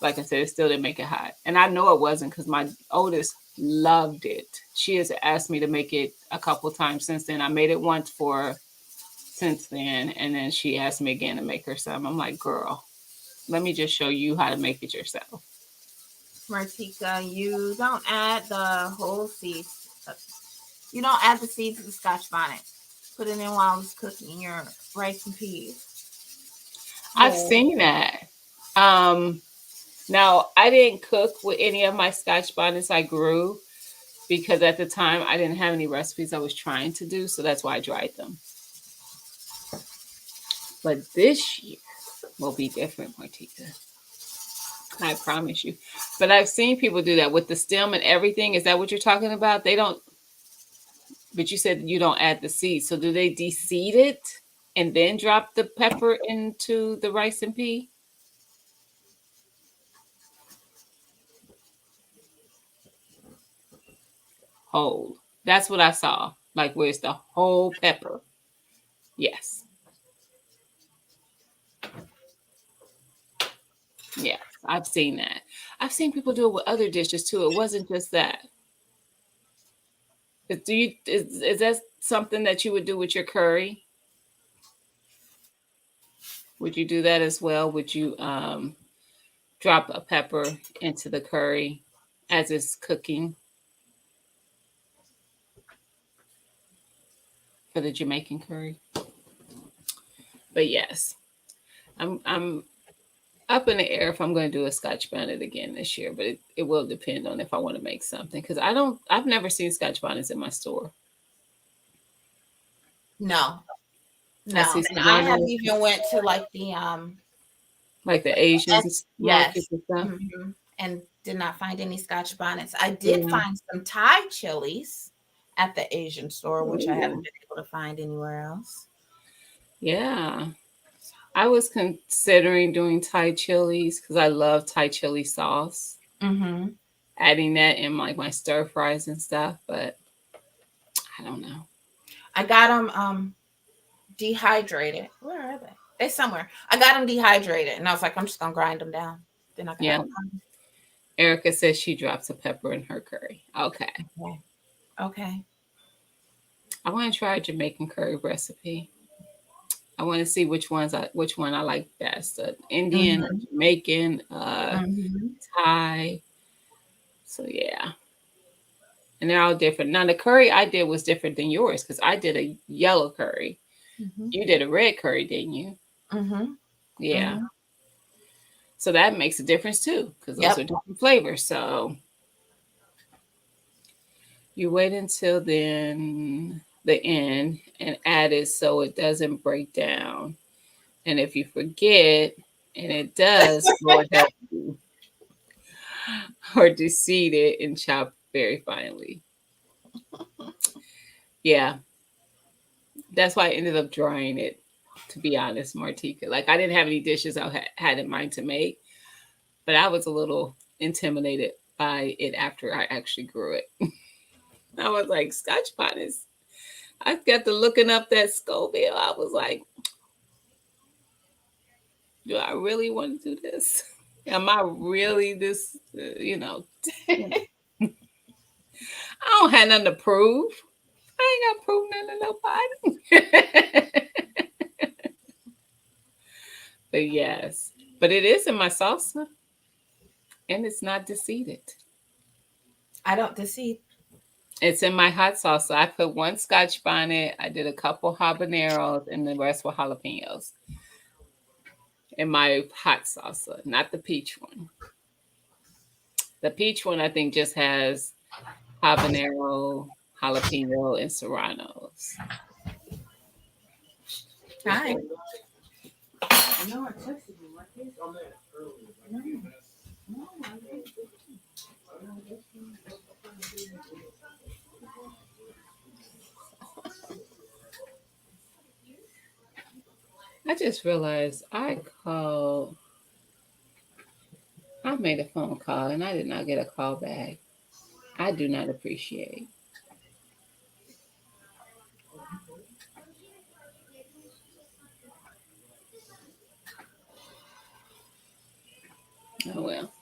Speaker 1: Like I said, it still didn't make it hot. And I know it wasn't because my oldest loved it. She has asked me to make it a couple times since then. I made it once for her since then. And then she asked me again to make her some. I'm like, girl, let me just show you how to make it yourself.
Speaker 2: Martika, you don't add the whole seeds. You don't add the seeds to the Scotch bonnet. Put it in while it's cooking your rice and peas.
Speaker 1: I've
Speaker 2: Oh.
Speaker 1: seen that. Now, I didn't cook with any of my Scotch bonnets I grew because at the time I didn't have any recipes I was trying to do, so that's why I dried them. But this year will be different, Martika. I promise you. But I've seen people do that with the stem and everything. Is that what you're talking about? They don't, but you said you don't add the seed. So do they de-seed it and then drop the pepper into the rice and pea? Whole. That's what I saw. Like where's the whole pepper? Yes. Yes. I've seen that. I've seen people do it with other dishes too. It wasn't just that. Is that something that you would do with your curry? Would you do that as well? Would you drop a pepper into the curry as it's cooking for the Jamaican curry? But yes, I'm up in the air if I'm going to do a Scotch bonnet again this year, but it will depend on if I want to make something because I've never seen Scotch bonnets in my store.
Speaker 2: No,
Speaker 1: I
Speaker 2: no.
Speaker 1: see
Speaker 2: And I have
Speaker 1: Serranos,
Speaker 2: even went to like the
Speaker 1: like the Asians
Speaker 2: yes,
Speaker 1: markets and stuff.
Speaker 2: and did not find any Scotch bonnets. I did
Speaker 1: Yeah.
Speaker 2: find some Thai chilies at the Asian store, which I
Speaker 1: Ooh.
Speaker 2: haven't been able to find anywhere else.
Speaker 1: Yeah. I was considering doing Thai chilies because I love Thai chili sauce.
Speaker 2: Mm-hmm.
Speaker 1: Adding that in like my stir fries and stuff, but I don't know.
Speaker 2: I got them dehydrated. Where are they? They're somewhere. I got them dehydrated, and I was like, I'm just gonna grind them down. Then I
Speaker 1: Yeah.
Speaker 2: got
Speaker 1: Erica says she drops a pepper in her curry. Okay.
Speaker 2: Okay.
Speaker 1: I want to try a Jamaican curry recipe. I want to see which one I like best. Indian, Jamaican, Thai. So yeah. And they're all different. Now the curry I did was different than yours because I did a yellow curry. You did a red curry, didn't you? Yeah. So that makes a difference too because those are different flavors. So you wait until then the end and add it so it doesn't break down. And if you forget, and it does, Lord help you, or deseed it and chop very finely. Yeah, that's why I ended up drying it. To be honest, Martika, like I didn't have any dishes I had in mind to make, but I was a little intimidated by it after I actually grew it. I was like, Scotch bonnets. I got to looking up that Scoville. I was like, do I really want to do this? Am I really this, I don't have nothing to prove. I ain't got to prove nothing to nobody. But yes, but it is in my salsa and it's not deseeded.
Speaker 2: I don't deseed.
Speaker 1: It's in my hot salsa. I put one Scotch bonnet. I did a couple habaneros and the rest were jalapenos in my hot salsa, not the peach one. The peach one, I think, just has habanero, jalapeno, and serranos.
Speaker 2: Hi.
Speaker 5: No, I texted you. My kids on that earlier.
Speaker 1: I just realized I made a phone call and I did not get a call back. I do not appreciate. Oh well.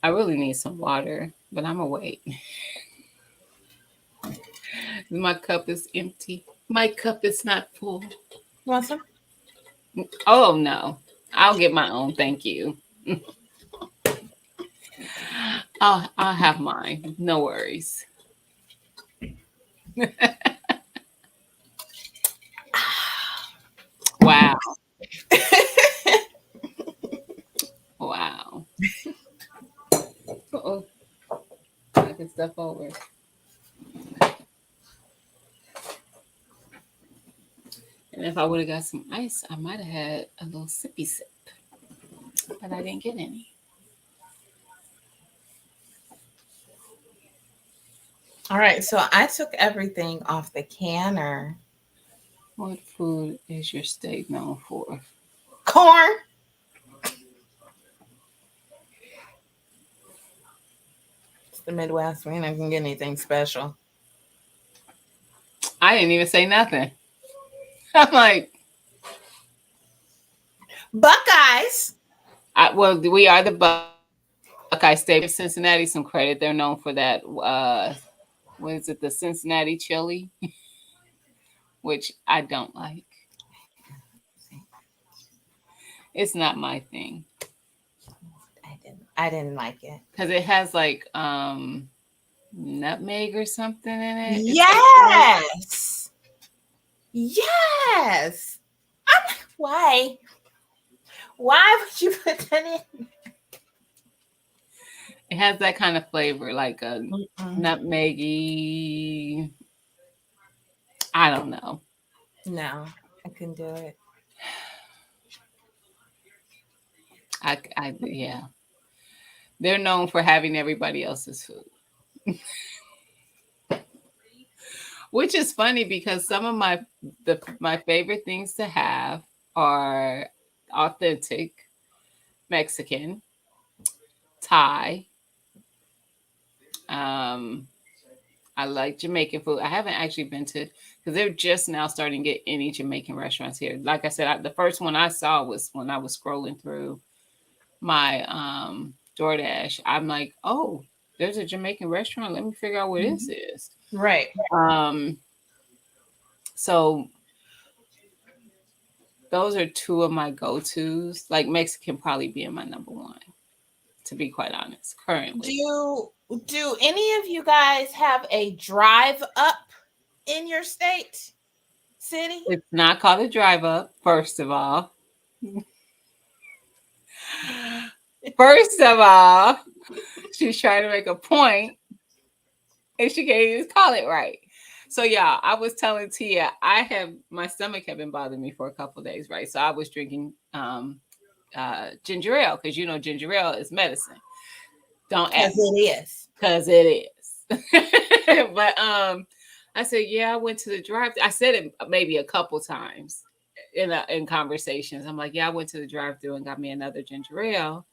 Speaker 1: I really need some water, but I'm gonna wait. My cup is empty. My cup is not full.
Speaker 2: Want some?
Speaker 1: Oh no. I'll get my own, thank you. I'll have mine. No worries. Wow. Wow. Uh-oh. I can step over. And if I would have got some ice, I might have had a little sippy sip. but I didn't get any.
Speaker 2: All right, so I took everything off the canner.
Speaker 1: What food is your state known for?
Speaker 2: Corn. It's the Midwest. We ain't gonna get anything special.
Speaker 1: I didn't even say nothing. I'm like,
Speaker 2: Buckeyes.
Speaker 1: well, we are the Buckeye State of Cincinnati. Some credit. They're known for that. What is it? The Cincinnati chili, which I don't like. It's not my thing
Speaker 2: I didn't like it.
Speaker 1: because it has like nutmeg or something in it.
Speaker 2: Yes. Yes. I'm like, why? Why would you put that in?
Speaker 1: It has that kind of flavor, like a nutmeggy. I don't know.
Speaker 2: No, I couldn't do it.
Speaker 1: Yeah. They're known for having everybody else's food. Which is funny because some of my favorite things to have are authentic Mexican, Thai. I like Jamaican food. I haven't actually been to because they're just now starting to get any Jamaican restaurants here. Like I said, the first one I saw was when I was scrolling through my DoorDash. I'm like, oh, there's a Jamaican restaurant. Let me figure out where this is.
Speaker 2: Right.
Speaker 1: So those are two of my go-tos. Like Mexican probably being my number one, to be quite honest, currently.
Speaker 2: Do any of you guys have a drive up in your state, city?
Speaker 1: It's not called a drive up, first of all. First of all, she's trying to make a point and she can't even call it right. So yeah, I was telling Tia, my stomach had been bothering me for a couple of days, right? So I was drinking ginger ale because ginger ale is medicine. Don't ask. Because it is. But I said, yeah, I went to the drive-thru. I said it maybe a couple times in conversations. I'm like, yeah, I went to the drive-thru and got me another ginger ale.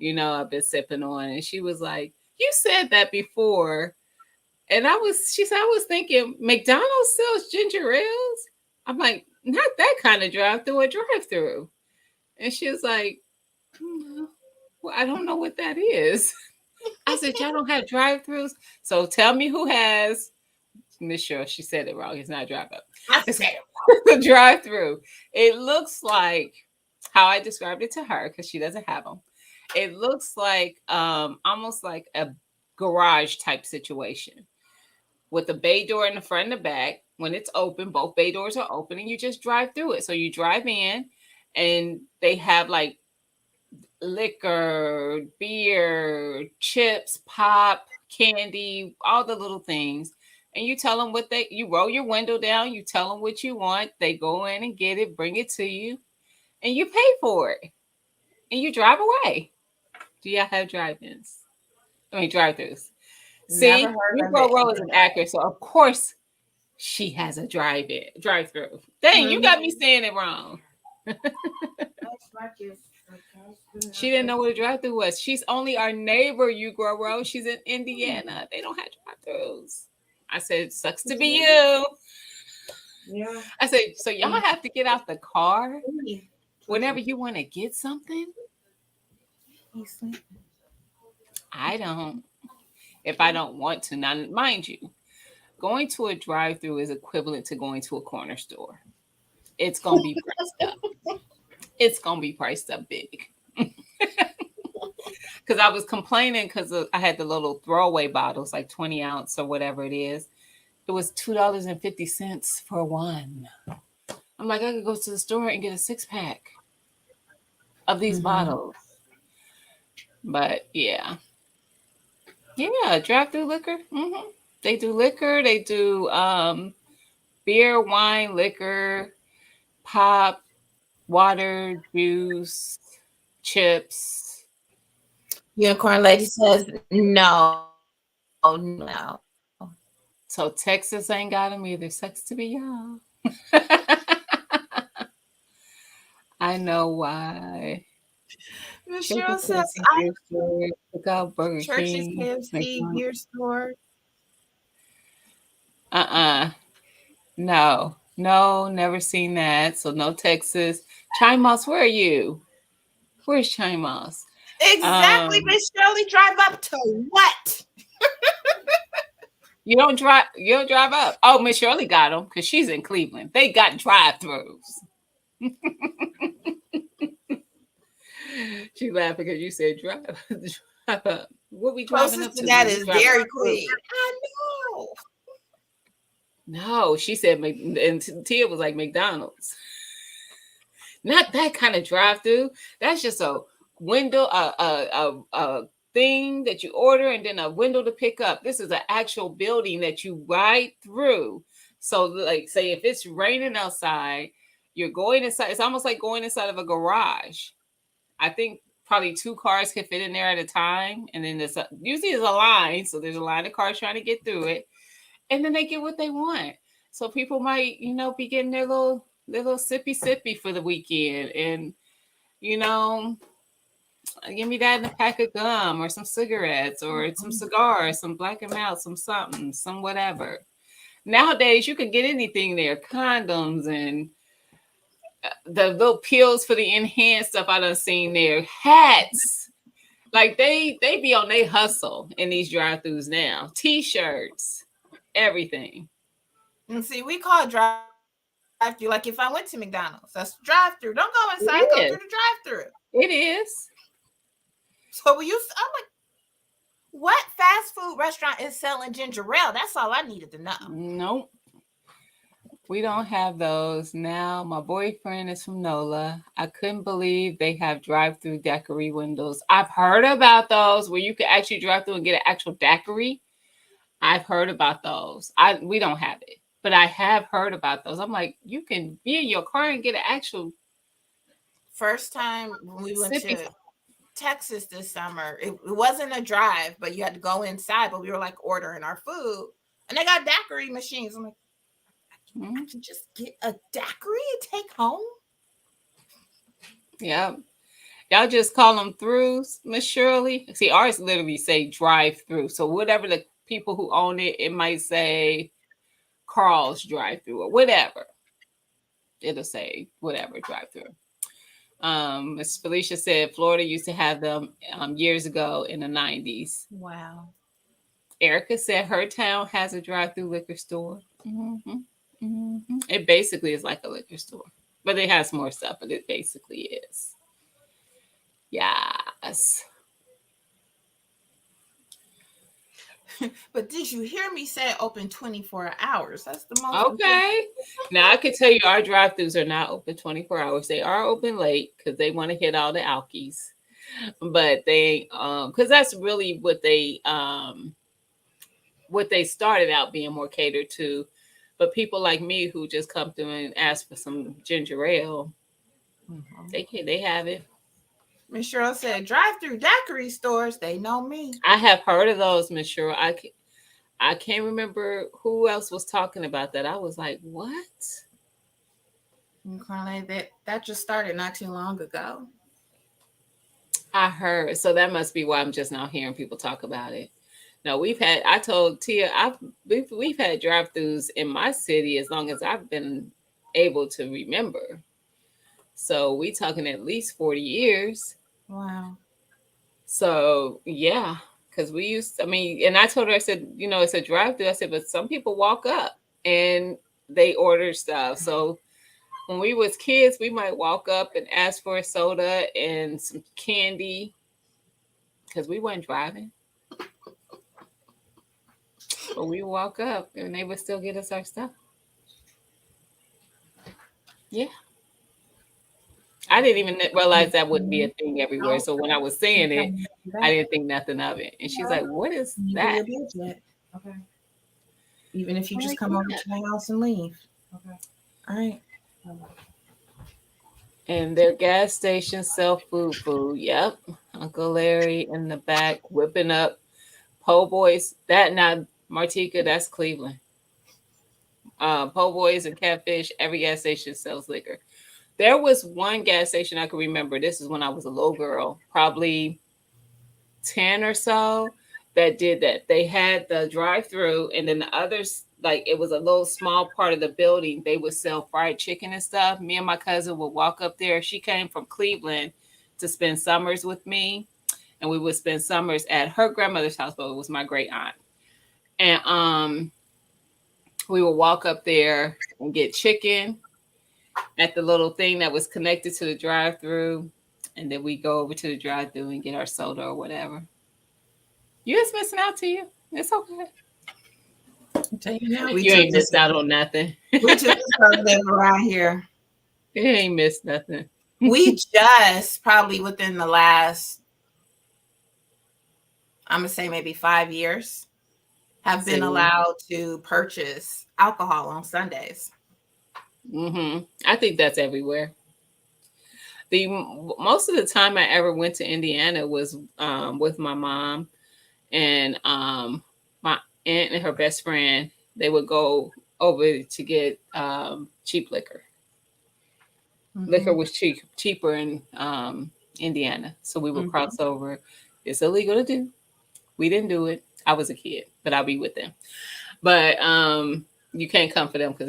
Speaker 1: I've been sipping on. And she was like, you said that before. And she said, I was thinking McDonald's sells ginger ales. I'm like, not that kind of drive-thru, a drive-thru. And she was like, well, I don't know what that is. I said, y'all don't have drive-thrus? So tell me who has. Miss Cheryl, she said it wrong. It's not drive-up. It's the drive-thru. It looks like how I described it to her because she doesn't have them. It looks like almost like a garage type situation with a bay door in the front and the back. When it's open, both bay doors are open and you just drive through it. So you drive in and they have like liquor, beer, chips, pop, candy, all the little things. And you tell them you roll your window down, you tell them what you want. They go in and get it, bring it to you, and you pay for it. And you drive away. Do y'all have drive-ins? Drive-throughs. See, Negro is an actor, so of course she has a drive-through. Dang, you got me saying it wrong. She didn't know what a drive-through was. She's only our neighbor, Negro. She's in Indiana. They don't have drive-throughs. I said, sucks to be you.
Speaker 2: Yeah.
Speaker 1: I said, so y'all have to get out the car whenever you want to get something? I don't. If I don't want to. Now, mind you, going to a drive-through is equivalent to going to a corner store. It's going to be priced up. It's going to be priced up big. Because I was complaining because I had the little throwaway bottles, like 20 ounce or whatever it is. It was $2.50 for one. I'm like, I could go to the store and get a 6-pack of these bottles. But yeah. Yeah, drive-through liquor. Mm-hmm. They do liquor. They do beer, wine, liquor, pop, water, juice, chips.
Speaker 2: Unicorn Lady says no. Oh no.
Speaker 1: So Texas ain't got them either. Sucks to be y'all. I know why.
Speaker 2: Michelle
Speaker 1: Church's
Speaker 2: says
Speaker 1: KFC, Gear Store, Cookout, Burger
Speaker 2: Church's
Speaker 1: King,
Speaker 2: KFC,
Speaker 1: McDonald's.
Speaker 2: Gear Store.
Speaker 1: No, never seen that. So no Texas. Chime Moss, where are you? Where's Chime Moss?
Speaker 2: Exactly, Miss Shirley. Drive up to what?
Speaker 1: You don't drive up. Oh, Miss Shirley got them because she's in Cleveland. They got drive-throughs. She laughing because you said drive up. What we driving up
Speaker 2: Closest to
Speaker 1: to?
Speaker 2: that is Dairy
Speaker 1: Drive-through.
Speaker 2: Queen. I know.
Speaker 1: No, she said, and Tia was like McDonald's. Not that kind of drive-through. That's just a window, a thing that you order, and then a window to pick up. This is an actual building that you ride through. So, like, say if it's raining outside, you're going inside. It's almost like going inside of a garage. I think probably 2 cars can fit in there at a time, and then usually there's a line. So there's a line of cars trying to get through it, and then they get what they want. So people might, be getting their little sippy for the weekend, and give me that in a pack of gum or some cigarettes or some cigars, some Black and Mild, some something, some whatever. Nowadays, you can get anything there, condoms and the little pills for the enhanced stuff I done seen there, hats. Like they be on their hustle in these drive-thrus now. T-shirts, everything.
Speaker 2: And see, we call it drive-through. Like if I went to McDonald's, that's drive-through. Don't go inside, go through the drive-through.
Speaker 1: It is.
Speaker 2: So I'm like, what fast food restaurant is selling ginger ale? That's all I needed to know.
Speaker 1: Nope. We don't have those now. My boyfriend is from NOLA. I couldn't believe they have drive-through daiquiri windows. I've heard about those where you can actually drive through and get an actual daiquiri. I've heard about those. We don't have it, but I have heard about those. I'm like, you can be in your car and get an actual.
Speaker 2: First time when we went to Texas this summer, it wasn't a drive, but you had to go inside. But we were like ordering our food, and they got daiquiri machines. I'm like, I can just get a daiquiri and take home.
Speaker 1: Yeah. Y'all just call them throughs, Miss Shirley. See, ours literally say drive-through. So whatever the people who own it, it might say Carl's drive-through or whatever. It'll say whatever drive-through. Miss Felicia said Florida used to have them years ago in the 90s.
Speaker 2: Wow.
Speaker 1: Erica said her town has a drive-through liquor store. It basically is like a liquor store, but it has more stuff, but it basically is. Yes.
Speaker 2: But did you hear me say open 24 hours? That's the most.
Speaker 1: Okay. Now I can tell you our drive-thrus are not open 24 hours. They are open late because they want to hit all the alkies. But they because that's really what they started out being more catered to. But people like me who just come through and ask for some ginger ale, they have it.
Speaker 2: Miss Cheryl said drive-through daiquiri stores. They know me.
Speaker 1: I have heard of those, Miss Cheryl. I can't remember who else was talking about that. I was like, what?
Speaker 2: Carly, that just started not too long ago.
Speaker 1: I heard. So that must be why I'm just now hearing people talk about it. No, I told Tia, we've had drive-thrus in my city as long as I've been able to remember. So we talking at least 40 years.
Speaker 2: Wow.
Speaker 1: So yeah, because and I told her, I said, it's a drive-thru. I said, but some people walk up and they order stuff. So when we was kids, we might walk up and ask for a soda and some candy because we weren't driving. But we walk up and they would still get us our stuff. Yeah. I didn't even realize that would be a thing everywhere. So when I was saying it, I didn't think nothing of it. And she's like, what is that?
Speaker 2: Okay. Even if you just come over to my house and leave. Okay. All right.
Speaker 1: And their gas stations sell food. Yep. Uncle Larry in the back whipping up po' boys. That now Martika, that's Cleveland. Po' boys and catfish. Every gas station sells liquor. There was one gas station I can remember. This is when I was a little girl, probably 10 or so, that did that. They had the drive through, and then the others, like it was a little small part of the building. They would sell fried chicken and stuff. Me and my cousin would walk up there. She came from Cleveland to spend summers with me, and we would spend summers at her grandmother's house, but it was my great aunt. And we would walk up there and get chicken at the little thing that was connected to the drive through. And then we go over to the drive through and get our soda or whatever. You just missing out to you. It's okay.
Speaker 2: So, you know,
Speaker 1: You ain't missed out on nothing.
Speaker 2: We just live around here.
Speaker 1: You ain't missed nothing.
Speaker 2: We just probably within the last, I'm gonna say maybe 5 years, have been allowed to purchase alcohol on Sundays.
Speaker 1: I think that's everywhere. The most of the time I ever went to Indiana was with my mom and my aunt and her best friend. They would go over to get cheap liquor. Liquor was cheaper in Indiana, so we would cross over. It's illegal to do. We didn't do it. I was a kid, but I'll be with them. But you can't come for them because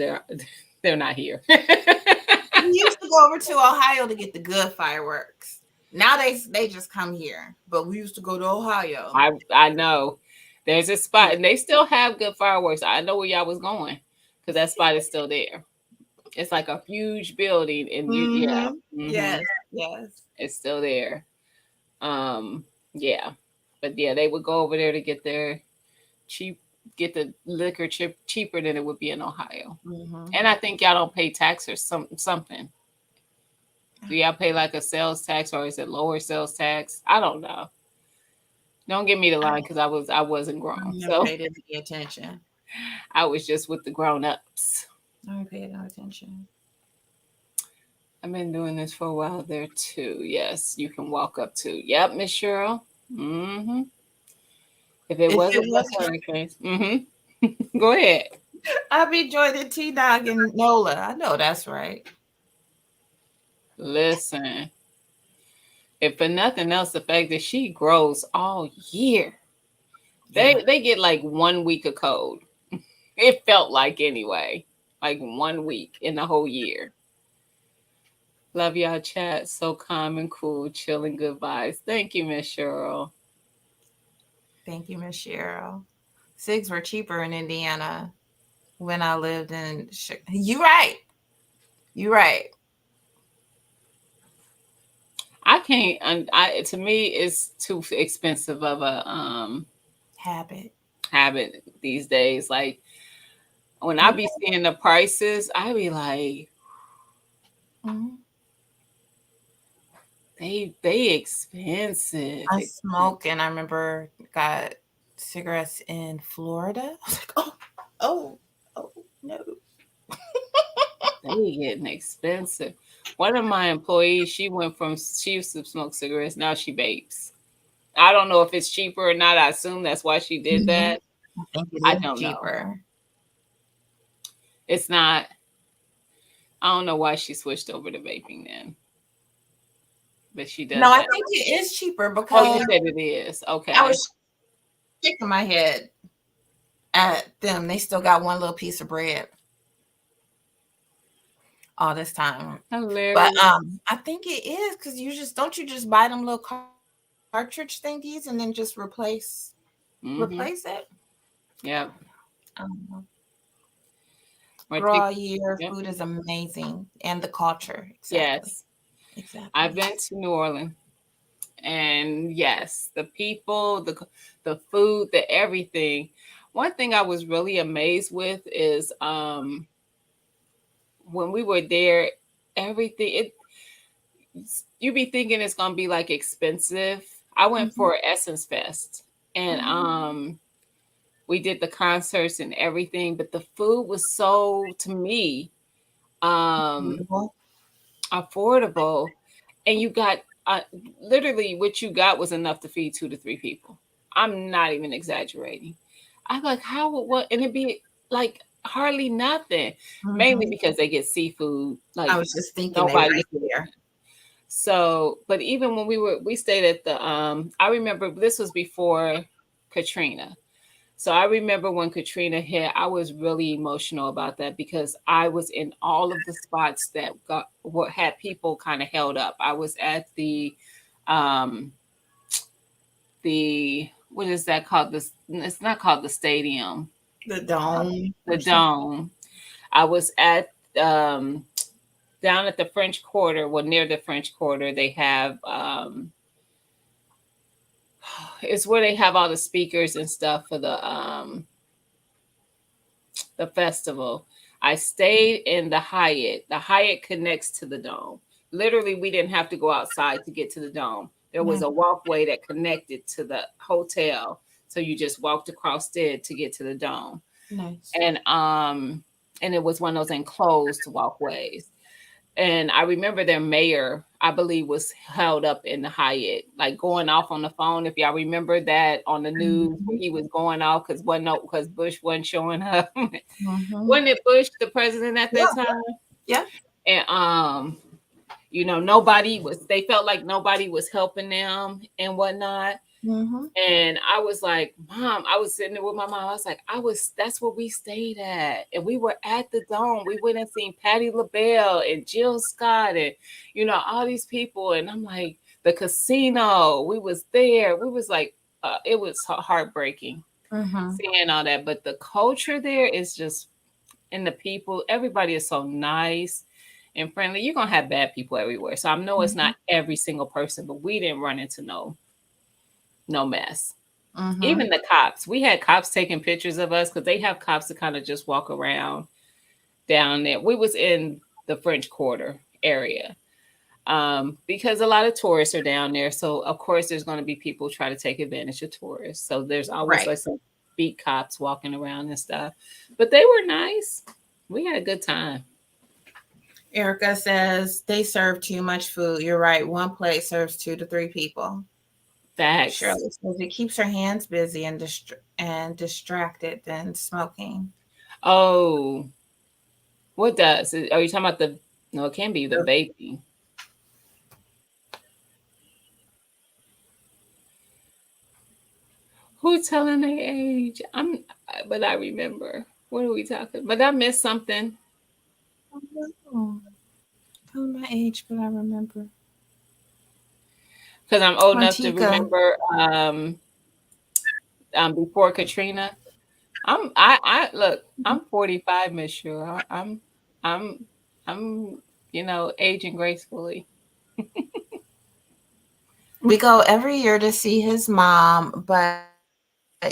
Speaker 1: they're not here.
Speaker 2: We used to go over to Ohio to get the good fireworks. Now they just come here, but we used to go to Ohio.
Speaker 1: I know there's a spot, and they still have good fireworks. I know where y'all was going because that spot is still there. It's like a huge building, and
Speaker 2: yes,
Speaker 1: it's still there. Yeah, but yeah, they would go over there to get their get the liquor cheaper than it would be in Ohio. And I think y'all don't pay tax or something. Do y'all pay like a sales tax, or is it lower sales tax? I don't know. Don't give me the line because I wasn't grown. So
Speaker 2: paid any attention.
Speaker 1: I was just with the grown-ups.
Speaker 2: I paid no attention.
Speaker 1: I've been doing this for a while there too. Yes, you can walk up to. Yep, Miss Cheryl. If it wasn't hurricanes. Go ahead.
Speaker 2: I'll be joining T-Dog and Nola. I know that's right.
Speaker 1: Listen, if for nothing else, the fact that she grows all year. They get like 1 week of cold. It felt like anyway. Like 1 week in the whole year. Love y'all chat. So calm and cool, chilling, good vibes. Thank you, Miss Cheryl.
Speaker 2: Thank you, Miss Cheryl. Cigs were cheaper in Indiana when I lived in Chicago. You're right.
Speaker 1: I can't. To me, it's too expensive of a habit these days. Like when I be seeing the prices, I be like, they expensive.
Speaker 2: I smoke, and I remember got cigarettes in Florida. I was like, oh no.
Speaker 1: They getting expensive. One of my employees, she used to smoke cigarettes. Now she vapes. I don't know if it's cheaper or not. I assume that's why she did that. I don't know. It's not. I don't know why she switched over to vaping then. But she does.
Speaker 2: No, I think it is cheaper because
Speaker 1: you said it is. Okay.
Speaker 2: I was shaking my head at them. They still got one little piece of bread all this time.
Speaker 1: Hilarious.
Speaker 2: But I think it is because you just buy them little cartridge thingies and then just replace it.
Speaker 1: Yeah.
Speaker 2: Raw year food is amazing, and the culture. Exactly.
Speaker 1: Yes. Exactly. I've been to New Orleans, and yes, the people, the food, the everything. One thing I was really amazed with is when we were there, everything you be thinking it's gonna be like expensive. I went for Essence Fest, and we did the concerts and everything, but the food was so, to me, affordable, and you got literally what you got was enough to feed 2 to 3 people. I'm not even exaggerating. I'm like, how would what? And it'd be like hardly nothing, mainly
Speaker 2: Mhm.
Speaker 1: because they get seafood.
Speaker 2: I
Speaker 1: Like
Speaker 2: was just thinking they
Speaker 1: nobody.
Speaker 2: right there.
Speaker 1: So, but even when we stayed at the I remember this was before Katrina. So I remember when Katrina hit, I was really emotional about that because I was in all of the spots that got what had people kind of held up. I was at um the what is that called? This it's not called the stadium,
Speaker 2: The dome.
Speaker 1: the
Speaker 2: or something.
Speaker 1: dome. I was at down at the French Quarter, well near the French Quarter, they have it's where they have all the speakers and stuff for the festival. I stayed in the Hyatt. The Hyatt connects to the dome. Literally, we didn't have to go outside to get to the dome. There was a walkway that connected to the hotel. So you just walked across it to get to the dome.
Speaker 2: Nice.
Speaker 1: And it was one of those enclosed walkways. And I remember their mayor, I believe, was held up in the Hyatt, like going off on the phone. If y'all remember that on the news, where he was going off because Bush wasn't showing up.
Speaker 2: Mhm.
Speaker 1: Wasn't it Bush the president at that time?
Speaker 2: Yeah.
Speaker 1: And nobody was. They felt like nobody was helping them and whatnot.
Speaker 2: Mhm.
Speaker 1: And I was like, Mom, I was sitting there with my mom. I was like, that's where we stayed at. And we were at the dome. We went and seen Patti LaBelle and Jill Scott and, all these people. And I'm like, the casino, we was there. We was like, it was heartbreaking
Speaker 2: Mhm.
Speaker 1: seeing all that. But the culture there is just, and the people, everybody is so nice and friendly. You're going to have bad people everywhere. So I know it's not every single person, but we didn't run into no mess.
Speaker 2: Mhm.
Speaker 1: Even the cops, we had cops taking pictures of us because they have cops to kind of just walk around down there. We was in the French Quarter area because a lot of tourists are down there. So of course there's going to be people try to take advantage of tourists. So there's always
Speaker 2: Right.
Speaker 1: like some beat cops walking around and stuff. But they were nice. We had a good time.
Speaker 2: Erica says they serve too much food. You're right. One plate serves 2 to 3 people.
Speaker 1: Facts.
Speaker 2: Shirley says it keeps her hands busy and distracted than smoking.
Speaker 1: Oh, what does? Are you talking about the? No, it can be the vaping. Who's telling their age? But I remember. What are we talking? But I missed something.
Speaker 2: Oh, tell my age, but I remember.
Speaker 1: Because I'm old enough to
Speaker 2: Montika.
Speaker 1: remember before Katrina. I look, I'm 45, Miss Sure. I'm aging gracefully.
Speaker 2: We go every year to see his mom, but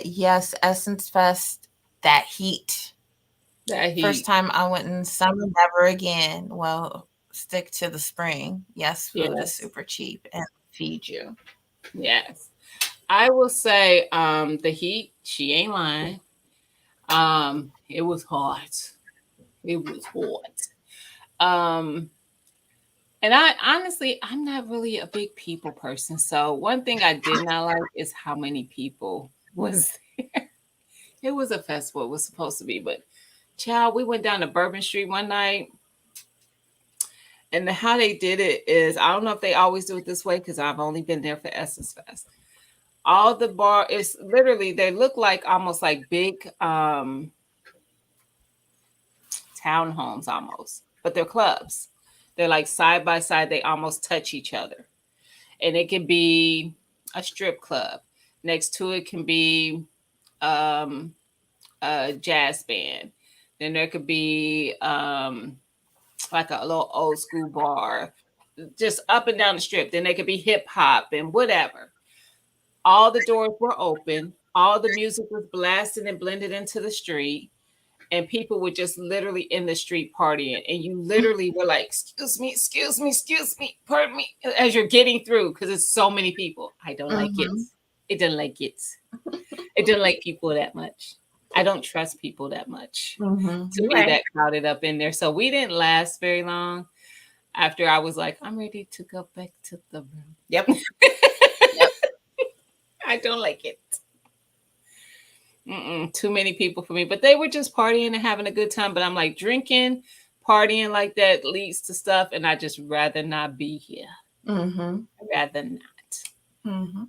Speaker 2: yes, Essence Fest, that heat.
Speaker 1: That heat.
Speaker 2: First time I went in summer, never again. Well, stick to the spring. Yes, food is super cheap and feed you.
Speaker 1: Yes. I will say the heat, she ain't lying. It was hot. It was hot. And I honestly, I'm not really a big people person. So one thing I did not like is how many people was there. It was a festival. It was supposed to be, but child, we went down to Bourbon Street one night. And how they did it is, I don't know if they always do it this way because I've only been there for Essence Fest. All the bar is literally, they look like almost like big townhomes almost, but they're clubs. They're like side by side. They almost touch each other. And it can be a strip club. Next to it can be a jazz band. Then there could be like a little old school bar, just up and down the strip. Then there could be hip hop and whatever. All the doors were open. All the music was blasted and blended into the street. And people were just literally in the street partying. And you literally were like, excuse me, pardon me, as you're getting through because it's so many people. I don't like it. It doesn't like it. It doesn't like people that much. I don't trust people that much to be that crowded up in there. So we didn't last very long. after I was like, I'm ready to go back to the room.
Speaker 2: Yep.
Speaker 1: I don't like it. Too many people for me. But they were just partying and having a good time. But I'm like, drinking, partying like that leads to stuff. And I just rather not be here.
Speaker 2: Mm-hmm.
Speaker 1: I'd rather not.
Speaker 2: Mm-hmm.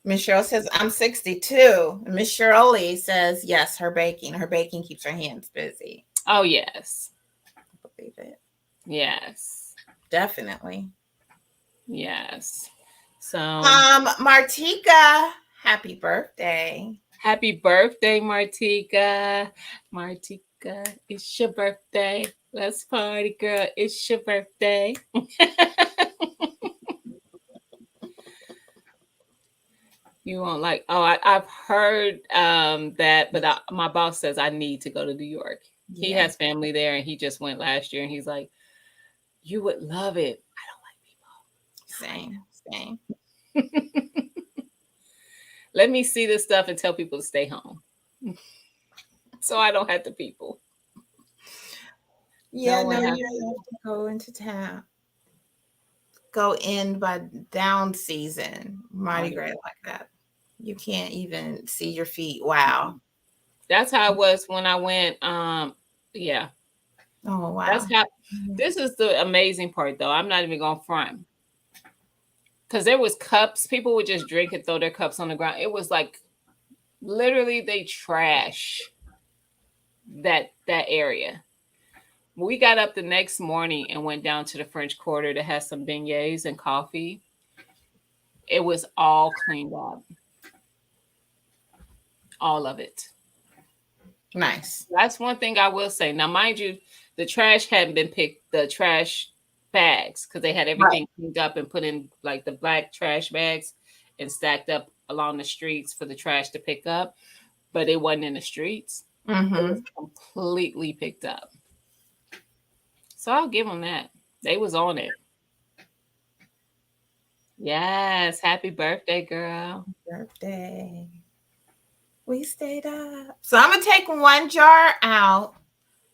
Speaker 2: Miss Cheryl says, I'm 62. Miss Shirley says, yes, her baking. Her baking keeps her hands busy.
Speaker 1: Oh, yes.
Speaker 2: I believe it.
Speaker 1: Yes.
Speaker 2: Definitely.
Speaker 1: Yes. So
Speaker 2: Martika, happy birthday.
Speaker 1: happy birthday, Martika. Martika, it's your birthday. Let's party, girl. It's your birthday. You won't like, I've heard that, but my boss says I need to go to New York. He has family there and he just went last year and he's like, you would love it. I don't like people.
Speaker 2: Same.
Speaker 1: Let me see this stuff and tell people to stay home. So I don't have to people.
Speaker 2: Yeah,
Speaker 1: No
Speaker 2: no,
Speaker 1: one has
Speaker 2: you have to go into town. Go in by down season. Mardi Gras like that. You can't even see your feet. Wow.
Speaker 1: That's how it was when I went. Yeah.
Speaker 2: Oh wow.
Speaker 1: That's how. This is the amazing part, though. I'm not even going to front. Because there was cups. People would just drink and throw their cups on the ground. It was like literally they trash that area. We got up the next morning and went down to the French Quarter to have some beignets and coffee. It was all cleaned up. All of it.
Speaker 2: Nice.
Speaker 1: That's one thing I will say. Now, mind you, the trash hadn't been picked, the trash bags, because they had everything cleaned up and put in like the black trash bags and stacked up along the streets for the trash to pick up. But it wasn't in the streets.
Speaker 2: Mm-hmm.
Speaker 1: It was completely picked up. So I'll give them that. They was on it. Yes. Happy birthday, girl.
Speaker 2: Birthday. We stayed up. So I'm gonna take one jar out,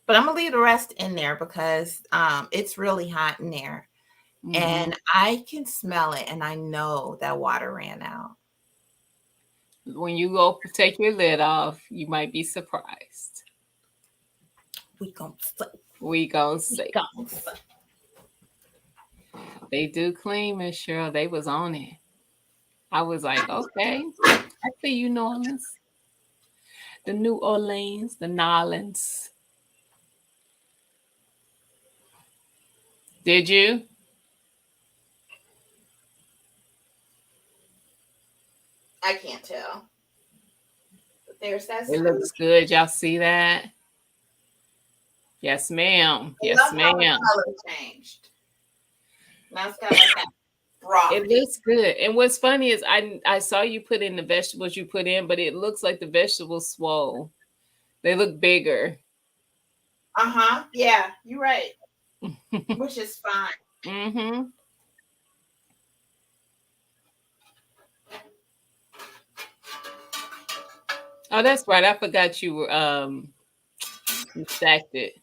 Speaker 2: but I'm gonna leave the rest in there because it's really hot in there.
Speaker 1: Mhm.
Speaker 2: And I can smell it, and I know that water ran out.
Speaker 1: When you go take your lid off, you might be surprised.
Speaker 2: We gonna
Speaker 1: see. They do clean, Miss Cheryl. They was on it. I was like, okay, I see you, New Orleans. The New Orleans, the Nolans. Did you?
Speaker 2: I can't tell. But there's that.
Speaker 1: It looks good. Y'all see that? Yes, ma'am. Yes, ma'am.
Speaker 2: The color changed. Now it's got like that broth.
Speaker 1: It looks good. And what's funny is I saw you put in the vegetables you put in, but it looks like the vegetables swole. They look bigger.
Speaker 2: Uh-huh. Yeah, you're right. Which is fine.
Speaker 1: Mm-hmm. Oh, that's right. I forgot you were you stacked it.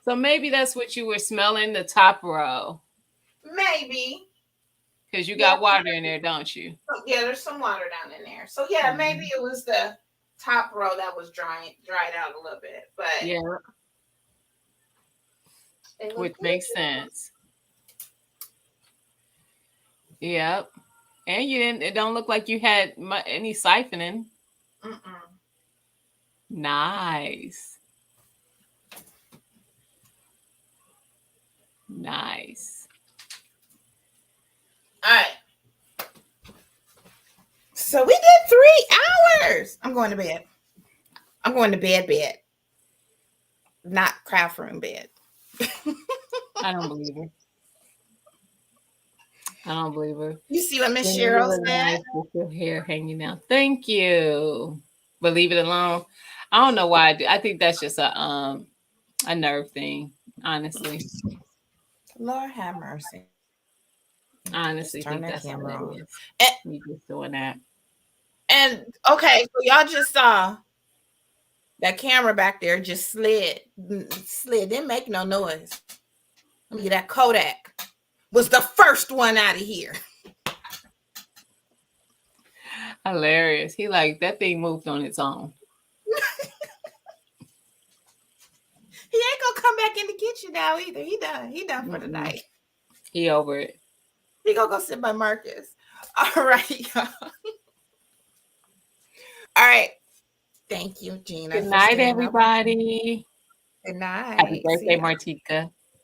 Speaker 1: So maybe that's what you were smelling, the top row.
Speaker 2: Maybe.
Speaker 1: Because you got water in there, don't you?
Speaker 2: Yeah, there's some water down in there. So yeah, maybe it was the top row that was dried out a little bit. But
Speaker 1: yeah. Which makes sense. Yep. And it don't look like you had any siphoning.
Speaker 2: Mm-mm.
Speaker 1: Nice. Nice.
Speaker 2: All right. So we did 3 hours. I'm going to bed. Bed. Not craft room bed.
Speaker 1: I don't believe her. I don't believe her.
Speaker 2: You see what Miss Cheryl said?
Speaker 1: With your hair hanging out. Thank you. But leave it alone. I don't know why I do. I think that's just a nerve thing, honestly.
Speaker 2: Lord have mercy.
Speaker 1: Honestly,
Speaker 2: Turn
Speaker 1: think
Speaker 2: that
Speaker 1: that's
Speaker 2: camera
Speaker 1: what
Speaker 2: on.
Speaker 1: it is. Me just doing that.
Speaker 2: And okay, so y'all just saw That camera back there just slid. Didn't make no noise. Let me get that Kodak. Was the first one out of here.
Speaker 1: Hilarious. He like that thing moved on its own.
Speaker 2: He ain't gonna come back in the kitchen now either. He done. He done for the night.
Speaker 1: He over it.
Speaker 2: He gonna go sit by Marcus. All right, y'all. All right. Thank you, Gina.
Speaker 1: Good
Speaker 2: for
Speaker 1: night,
Speaker 2: staying up.
Speaker 1: everybody.
Speaker 2: Good night.
Speaker 1: Happy birthday, Martika.